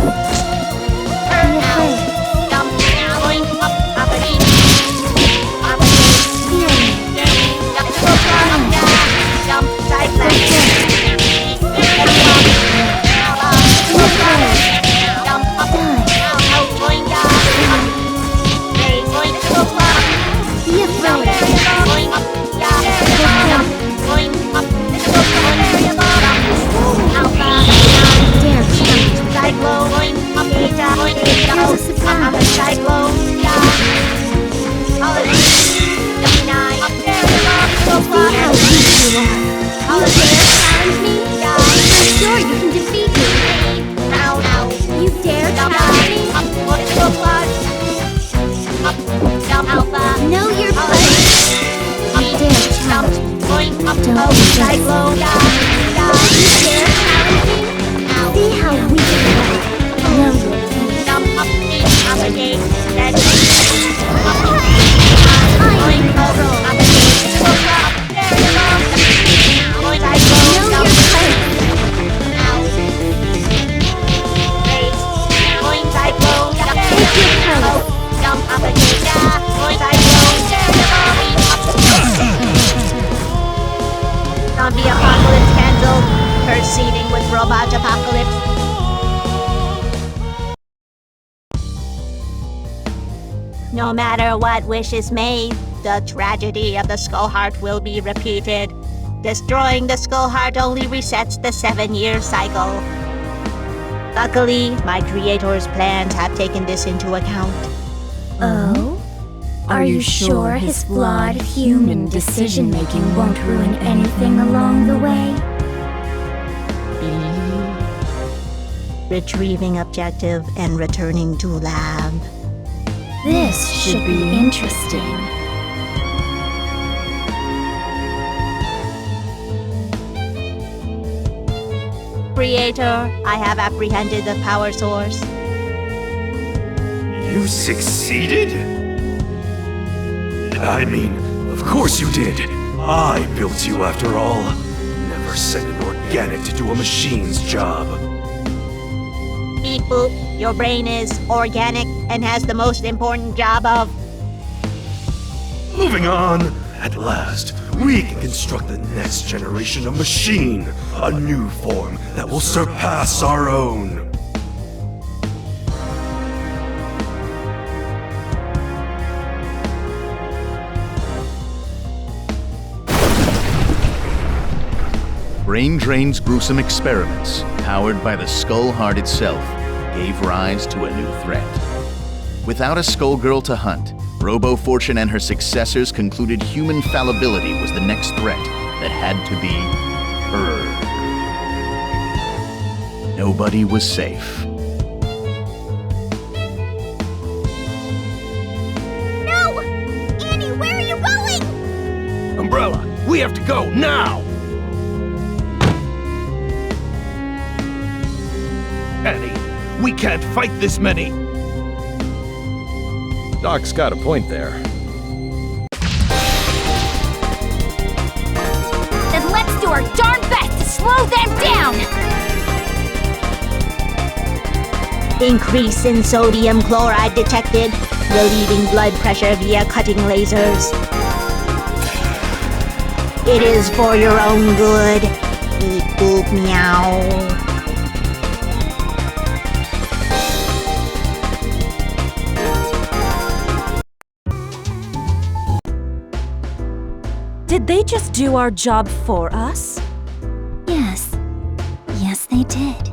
Be afraid. Zombie apocalypse cancelled. Proceeding with robot apocalypse. No matter what wish is made, the tragedy of the Skull Heart will be repeated. Destroying the Skull Heart only resets the 7-year cycle. Luckily, my creator's plans have taken this into account. Oh? Are you sure his flawed human decision-making won't ruin anything along the way? Retrieving objective and returning to lab. This should be interesting. Creator, I have apprehended the power source. You succeeded? I mean, of course you did. I built you after all. Never sent an organic to do a machine's job. Beep boop, your brain is organic and has the most important job of... Moving on. At last, we can construct the next generation of machine. A new form that will surpass our own. Brain Drain's gruesome experiments, powered by the Skull Heart itself, gave rise to a new threat. Without a Skullgirl to hunt, R.Fortune and her successors concluded human fallibility was the next threat that had to be purged. Nobody was safe. have to go, now! Annie, we can't fight this many! Doc's got a point there. Then let's do our darn best to slow them down! Increase in sodium chloride detected. Relieving blood pressure via cutting lasers. It is for your own good. Beep boop meow. Did they just do our job for us? Yes. Yes, they did.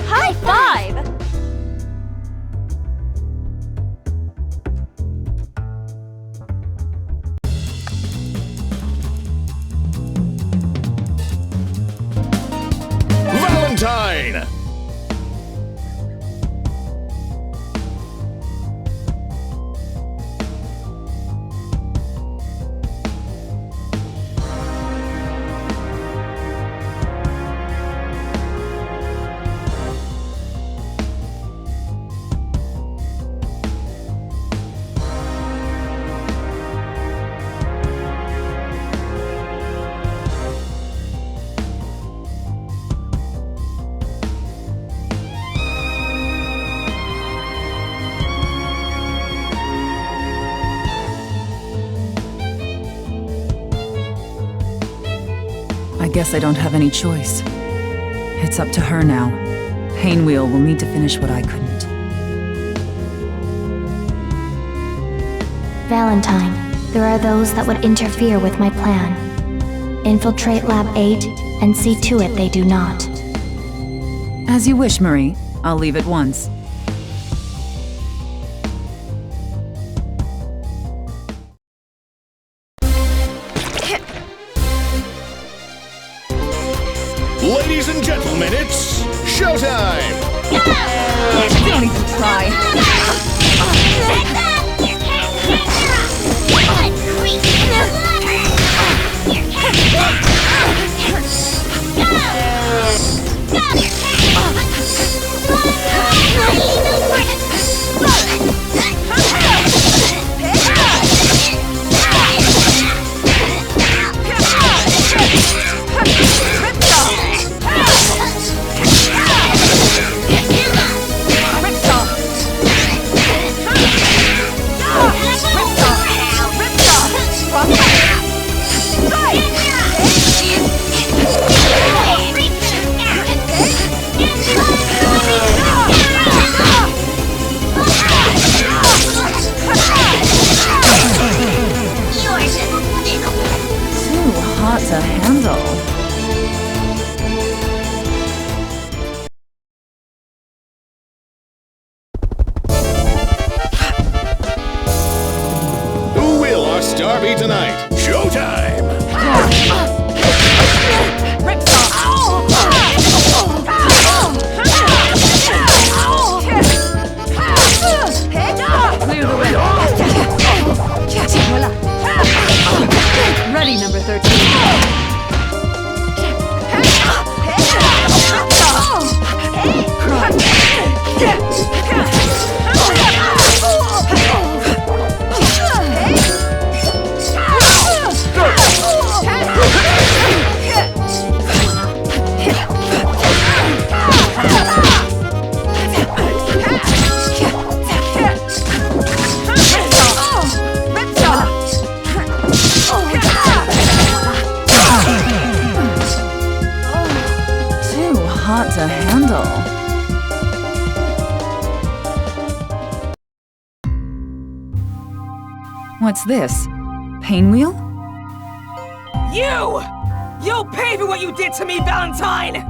High five! Valentine! I guess I don't have any choice. It's up to her now. Painwheel will need to finish what I couldn't. Valentine, there are those that would interfere with my plan. Infiltrate Lab 8 and see to it they do not. As you wish, Marie. I'll leave at once. Ladies and gentlemen, it's showtime! Don't even try. To handle. Who will our star be tonight? Showtime! Clear the way. Ready, number 13. Hot to handle. What's this? Painwheel? You! You'll pay for what you did to me, Valentine!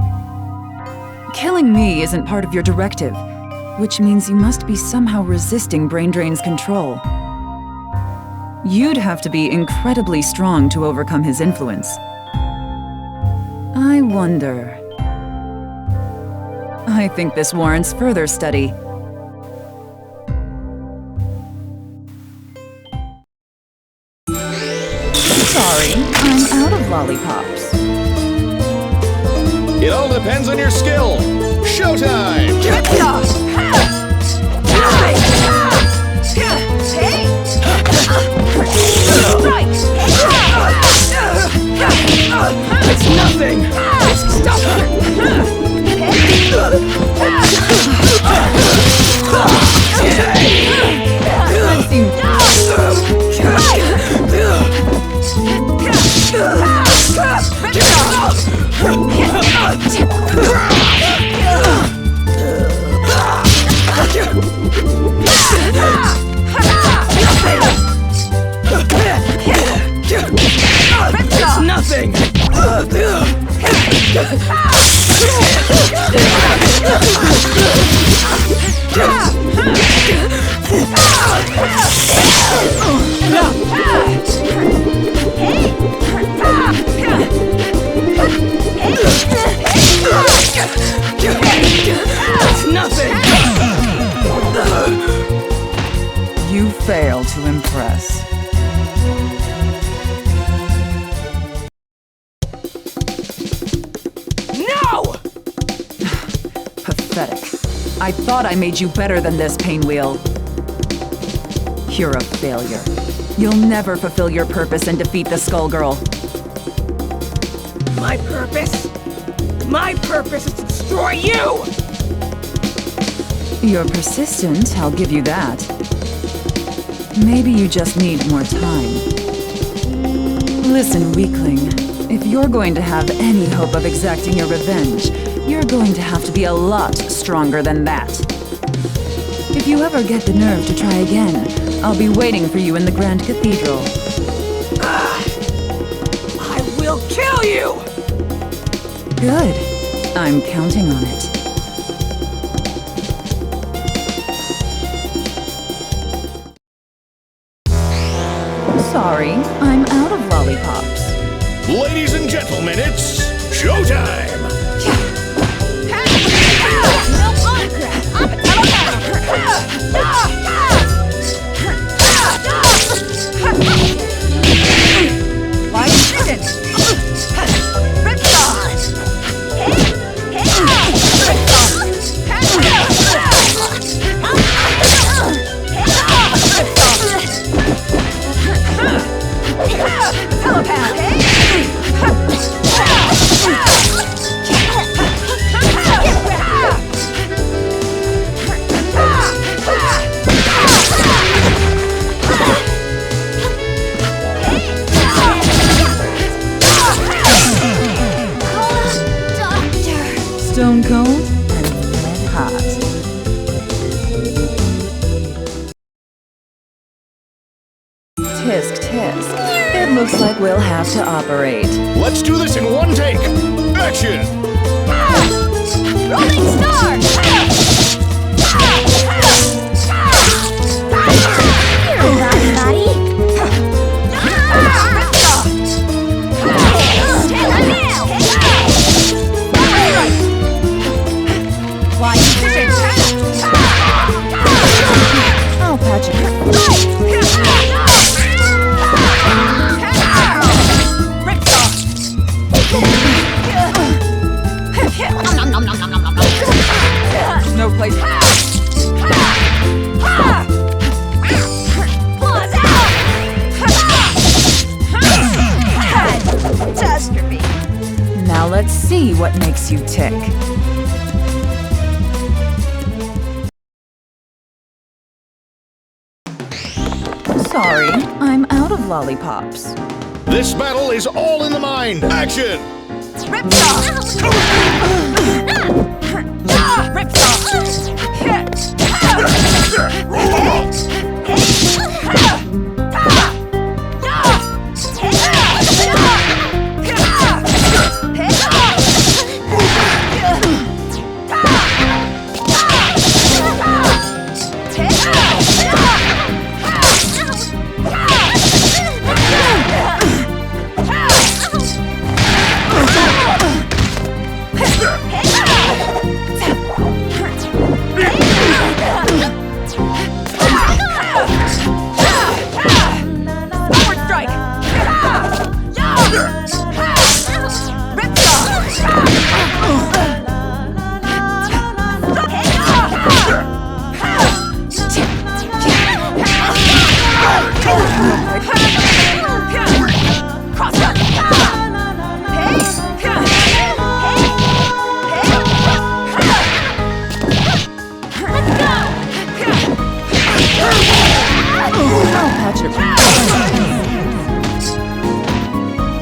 Killing me isn't part of your directive, which means you must be somehow resisting Brain Drain's control. You'd have to be incredibly strong to overcome his influence. I wonder... I think this warrants further study. of lollipops. It all depends on your skill. Showtime! It's nothing! Stop! It's nothing! It's nothing! You fail to impress. No! Pathetic. I thought I made you better than this, Painwheel. You're a failure. You'll never fulfill your purpose and defeat the Skullgirl. My purpose? My purpose is to destroy you! You're persistent, I'll give you that. Maybe you just need more time. Listen, weakling. If you're going to have any hope of exacting your revenge, you're going to have to be a lot stronger than that. If you ever get the nerve to try again, I'll be waiting for you in the Grand Cathedral. I will kill you! Good. I'm counting on it. Sorry, I'm out of lollipops. Ladies and gentlemen, it's showtime! No autograph! I'm a Why shouldn't? Stone cold and red hot. Tisk, tisk. It looks like we'll have to operate. Let's do this in one take! Action! Rolling star! I'll patch it. No place. Catastrophe. Now let's see what makes you tick. Sorry, I'm out of lollipops. This battle is all in the mind! Action!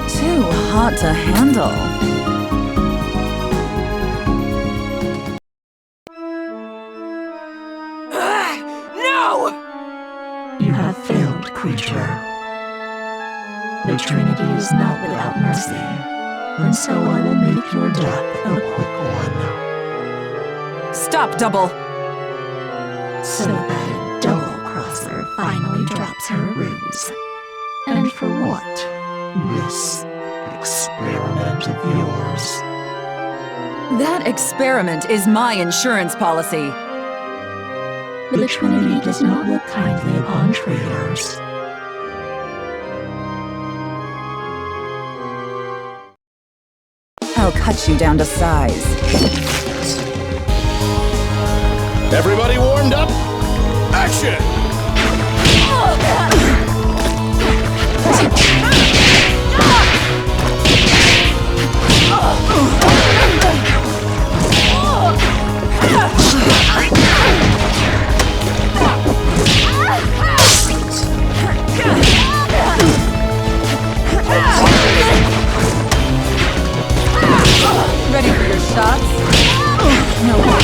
Too hot to handle. No! You have failed, creature. The Trinity is not without mercy, and so I will make your death a quick one. Stop, Double! So that a double-crosser finally drops her ruse. And for what? This experiment of yours. That experiment is my insurance policy. The Trinity does not look kindly upon traitors. I'll cut you down to size. Everybody warmed up? Action! Ready for your shots? No way.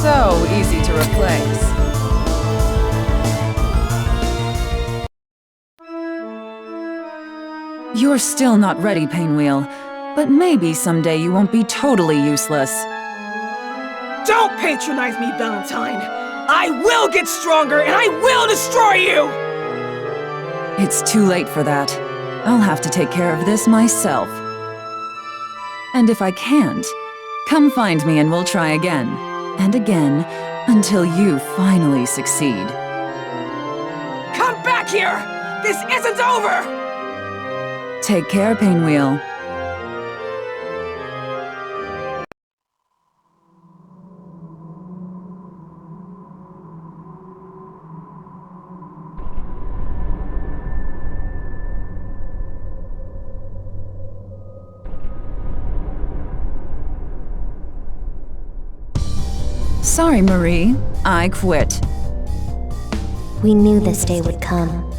So easy to replace. You're still not ready, Painwheel, but maybe someday you won't be totally useless. Don't patronize me, Valentine! I will get stronger and I will destroy you! It's too late for that. I'll have to take care of this myself. And if I can't, come find me and we'll try again, and again, until you finally succeed. Come back here! This isn't over! Take care, Painwheel. Sorry, Marie. I quit. We knew this day would come.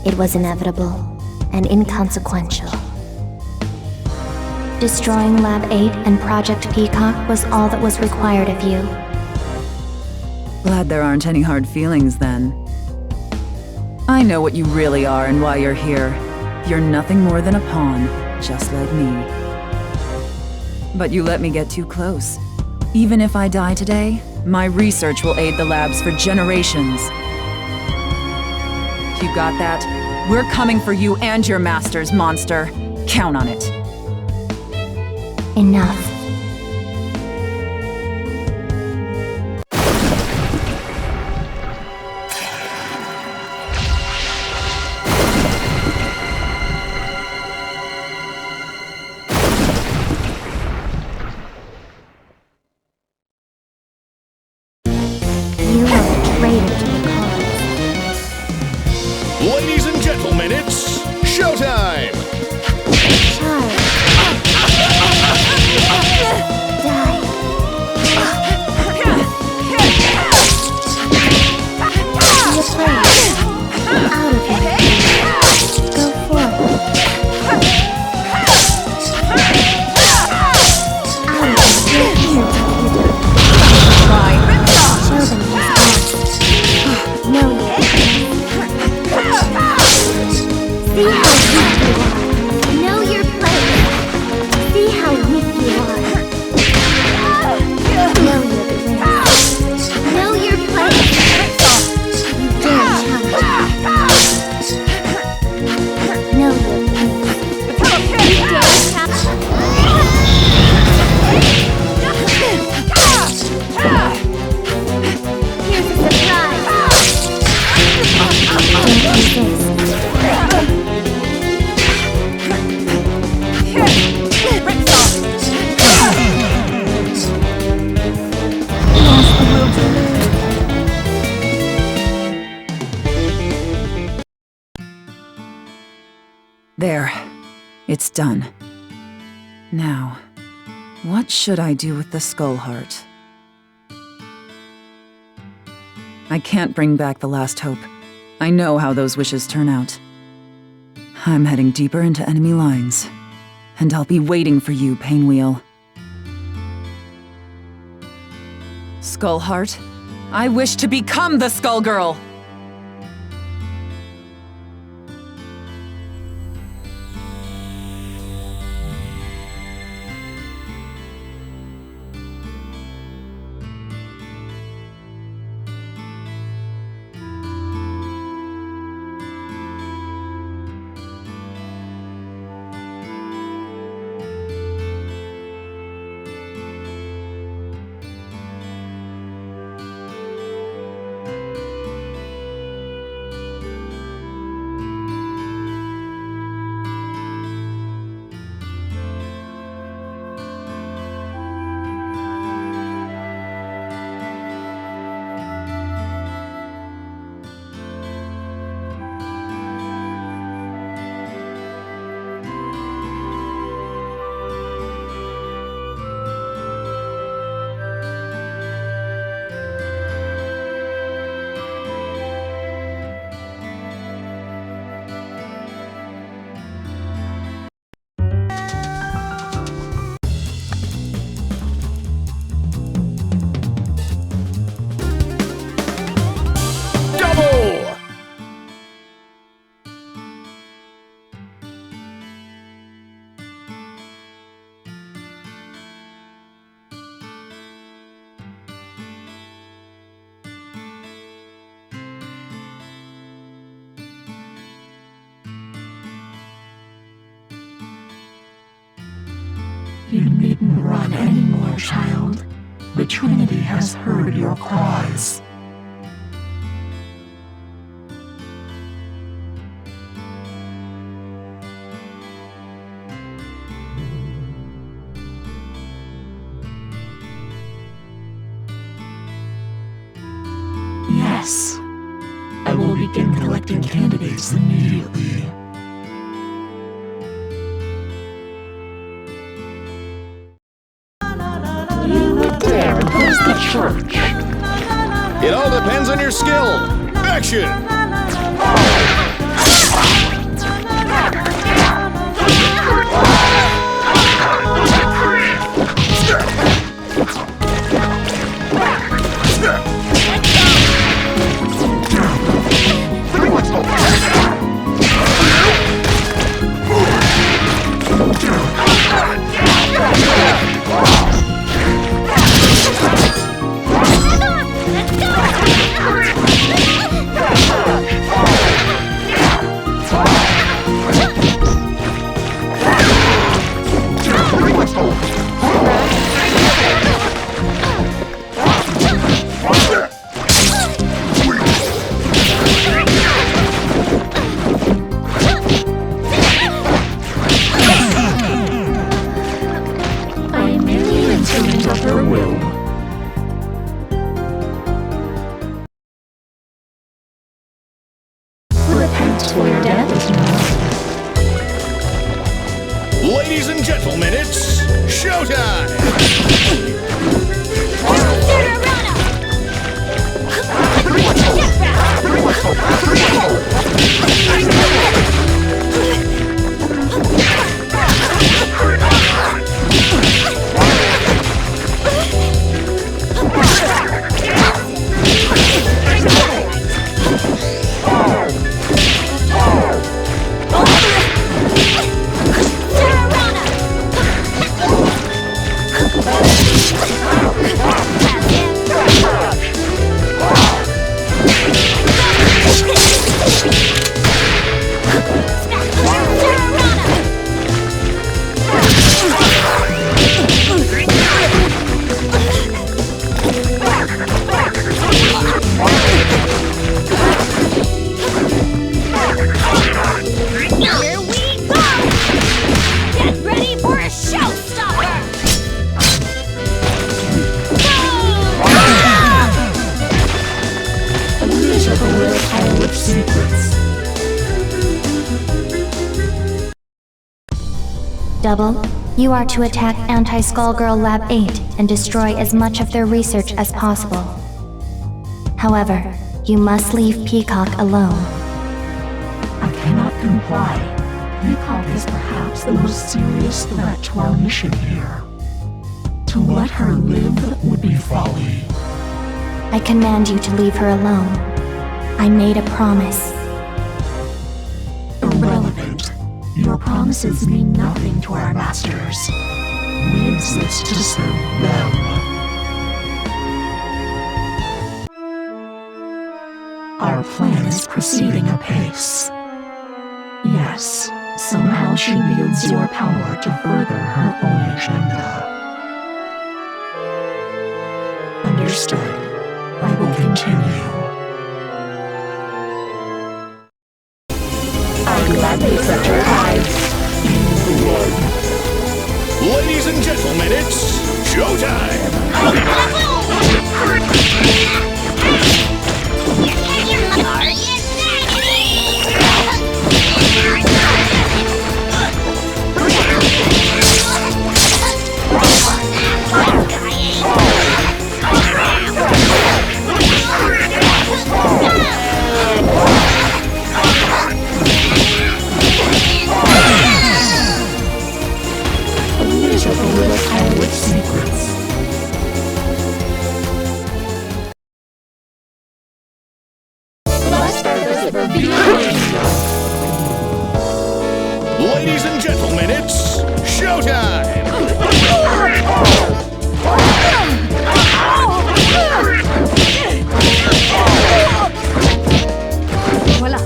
It was inevitable and inconsequential. Destroying Lab 8 and Project Peacock was all that was required of you. Glad there aren't any hard feelings then. I know what you really are and why you're here. You're nothing more than a pawn, just like me. But you let me get too close. Even if I die today, my research will aid the labs for generations. You got that? We're coming for you and your masters, monster. Count on it. Enough. You are a traitor to the cause. Ladies and gentlemen, it's showtime! Child. Die. Be afraid. Out of here. Go forth. Out of here. Show them his arms. No. See how There. It's done. Now, what should I do with the skull heart? I can't bring back the last hope. I know how those wishes turn out. I'm heading deeper into enemy lines. And I'll be waiting for you, Painwheel. Skullheart, I wish to become the Skullgirl! You needn't run anymore, child. The Trinity has heard your cries. Yes. I will begin collecting candidates immediately. You would dare oppose the church? It all depends on your skill. Action! Ladies and gentlemen, it's showtime! Double, you are to attack Anti-Skullgirl Lab 8 and destroy as much of their research as possible. However, you must leave Peacock alone. I cannot comply. Peacock is perhaps the most serious threat to our mission here. To let her live would be folly. I command you to leave her alone. I made a promise. Irrelevant. Your promises mean nothing to our masters. We exist to serve them. Our plan is proceeding apace. Yes, somehow she wields your power to further her own agenda. Understood. I will continue. I gladly set your eyes in blood. Ladies and gentlemen, it's showtime! Ladies and gentlemen, it's showtime! Voila!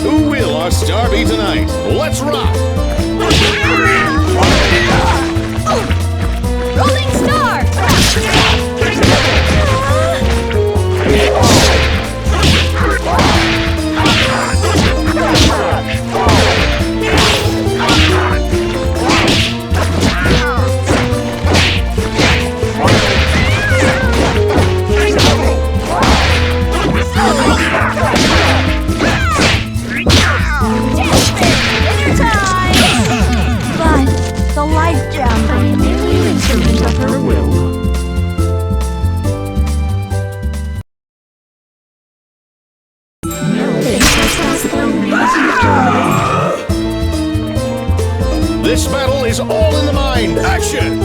Who will our star be tonight? Let's rock! Rolling Star! This battle is all in the mind. Action!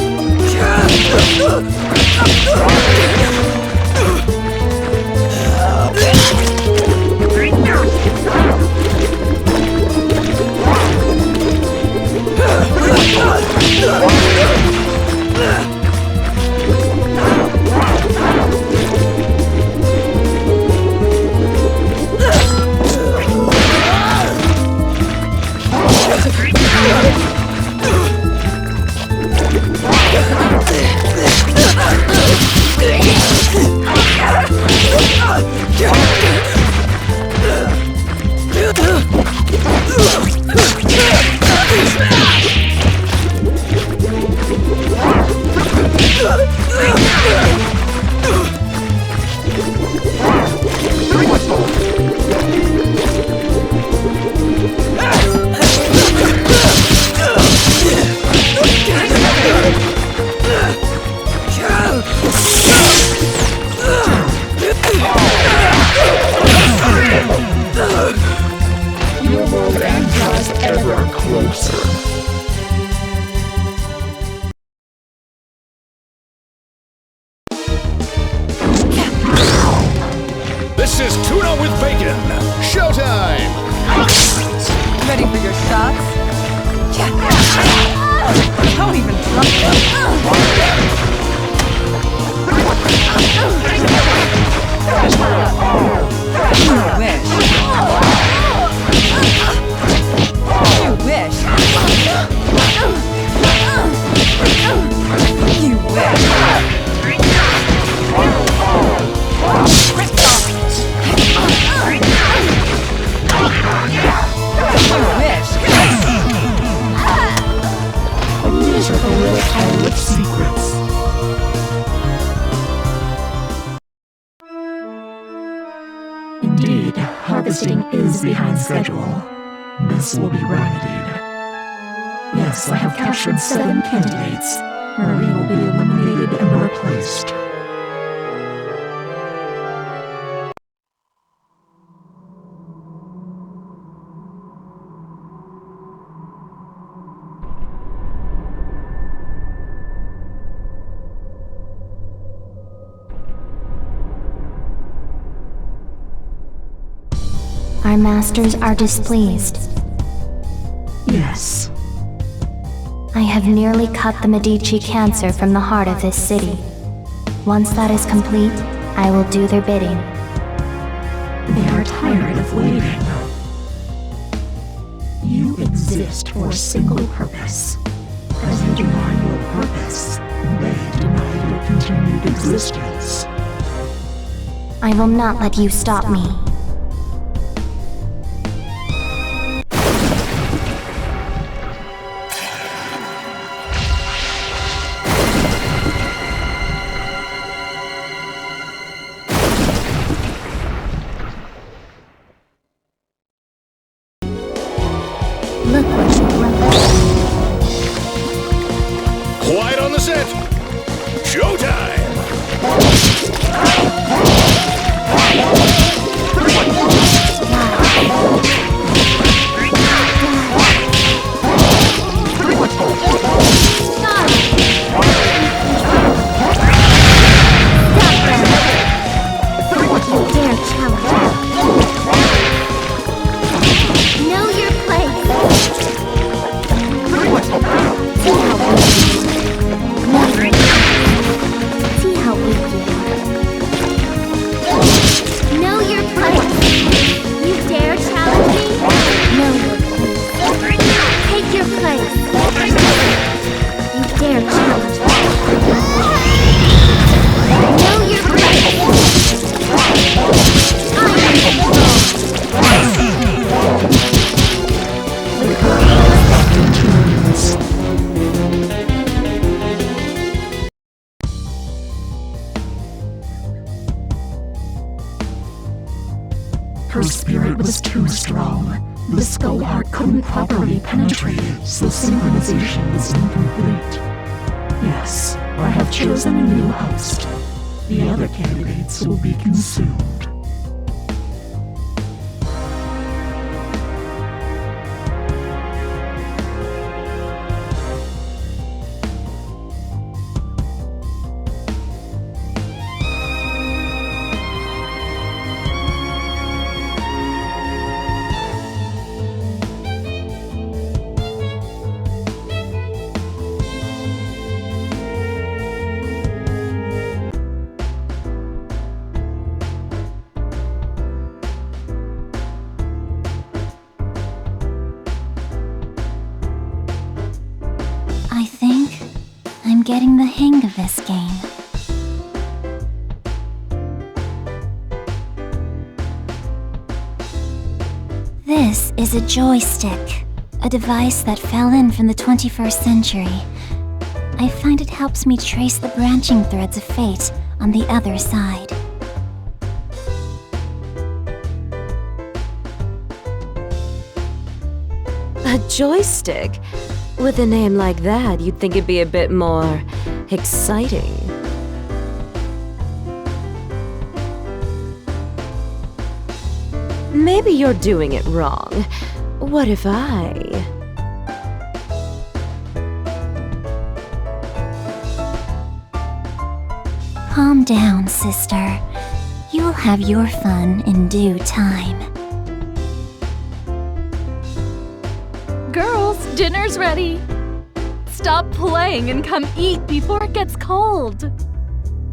You will then just ever closer. This is Tuna with Bacon. Showtime! Ready for your shots? Don't even trust them. hosting is behind schedule. This will be remedied. Yes, I have captured 7 candidates. Marie will be eliminated and replaced. Our masters are displeased. Yes. I have nearly cut the Medici cancer from the heart of this city. Once that is complete, I will do their bidding. They are tired of waiting. You exist for a single purpose. As you deny your purpose, they deny your continued existence. I will not let you stop me. Look what you wrote. Quiet on the set! Showtime! Her spirit was too strong. The skull heart couldn't properly penetrate, so synchronization was incomplete. Yes, I have chosen a new host. The other candidates will be consumed. Getting the hang of this game. This is a joystick, a device that fell in from the 21st century. I find it helps me trace the branching threads of fate on the other side. A joystick? With a name like that, you'd think it'd be a bit more exciting. Maybe you're doing it wrong. What if Calm down, sister. You'll have your fun in due time. Girls, dinner's ready. Stop playing and come eat before it gets cold.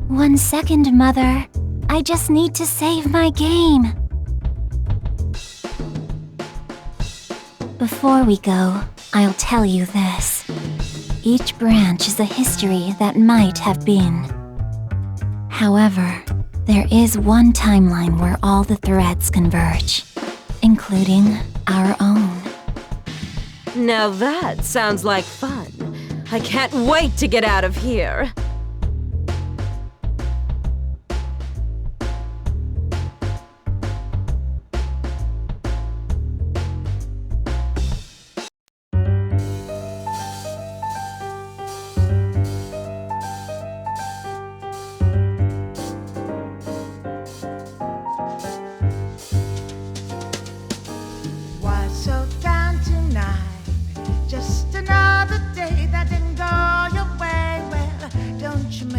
1 second, Mother. I just need to save my game. Before we go, I'll tell you this. Each branch is a history that might have been. However, there is one timeline where all the threads converge, including our own. Now that sounds like fun. I can't wait to get out of here.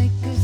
like a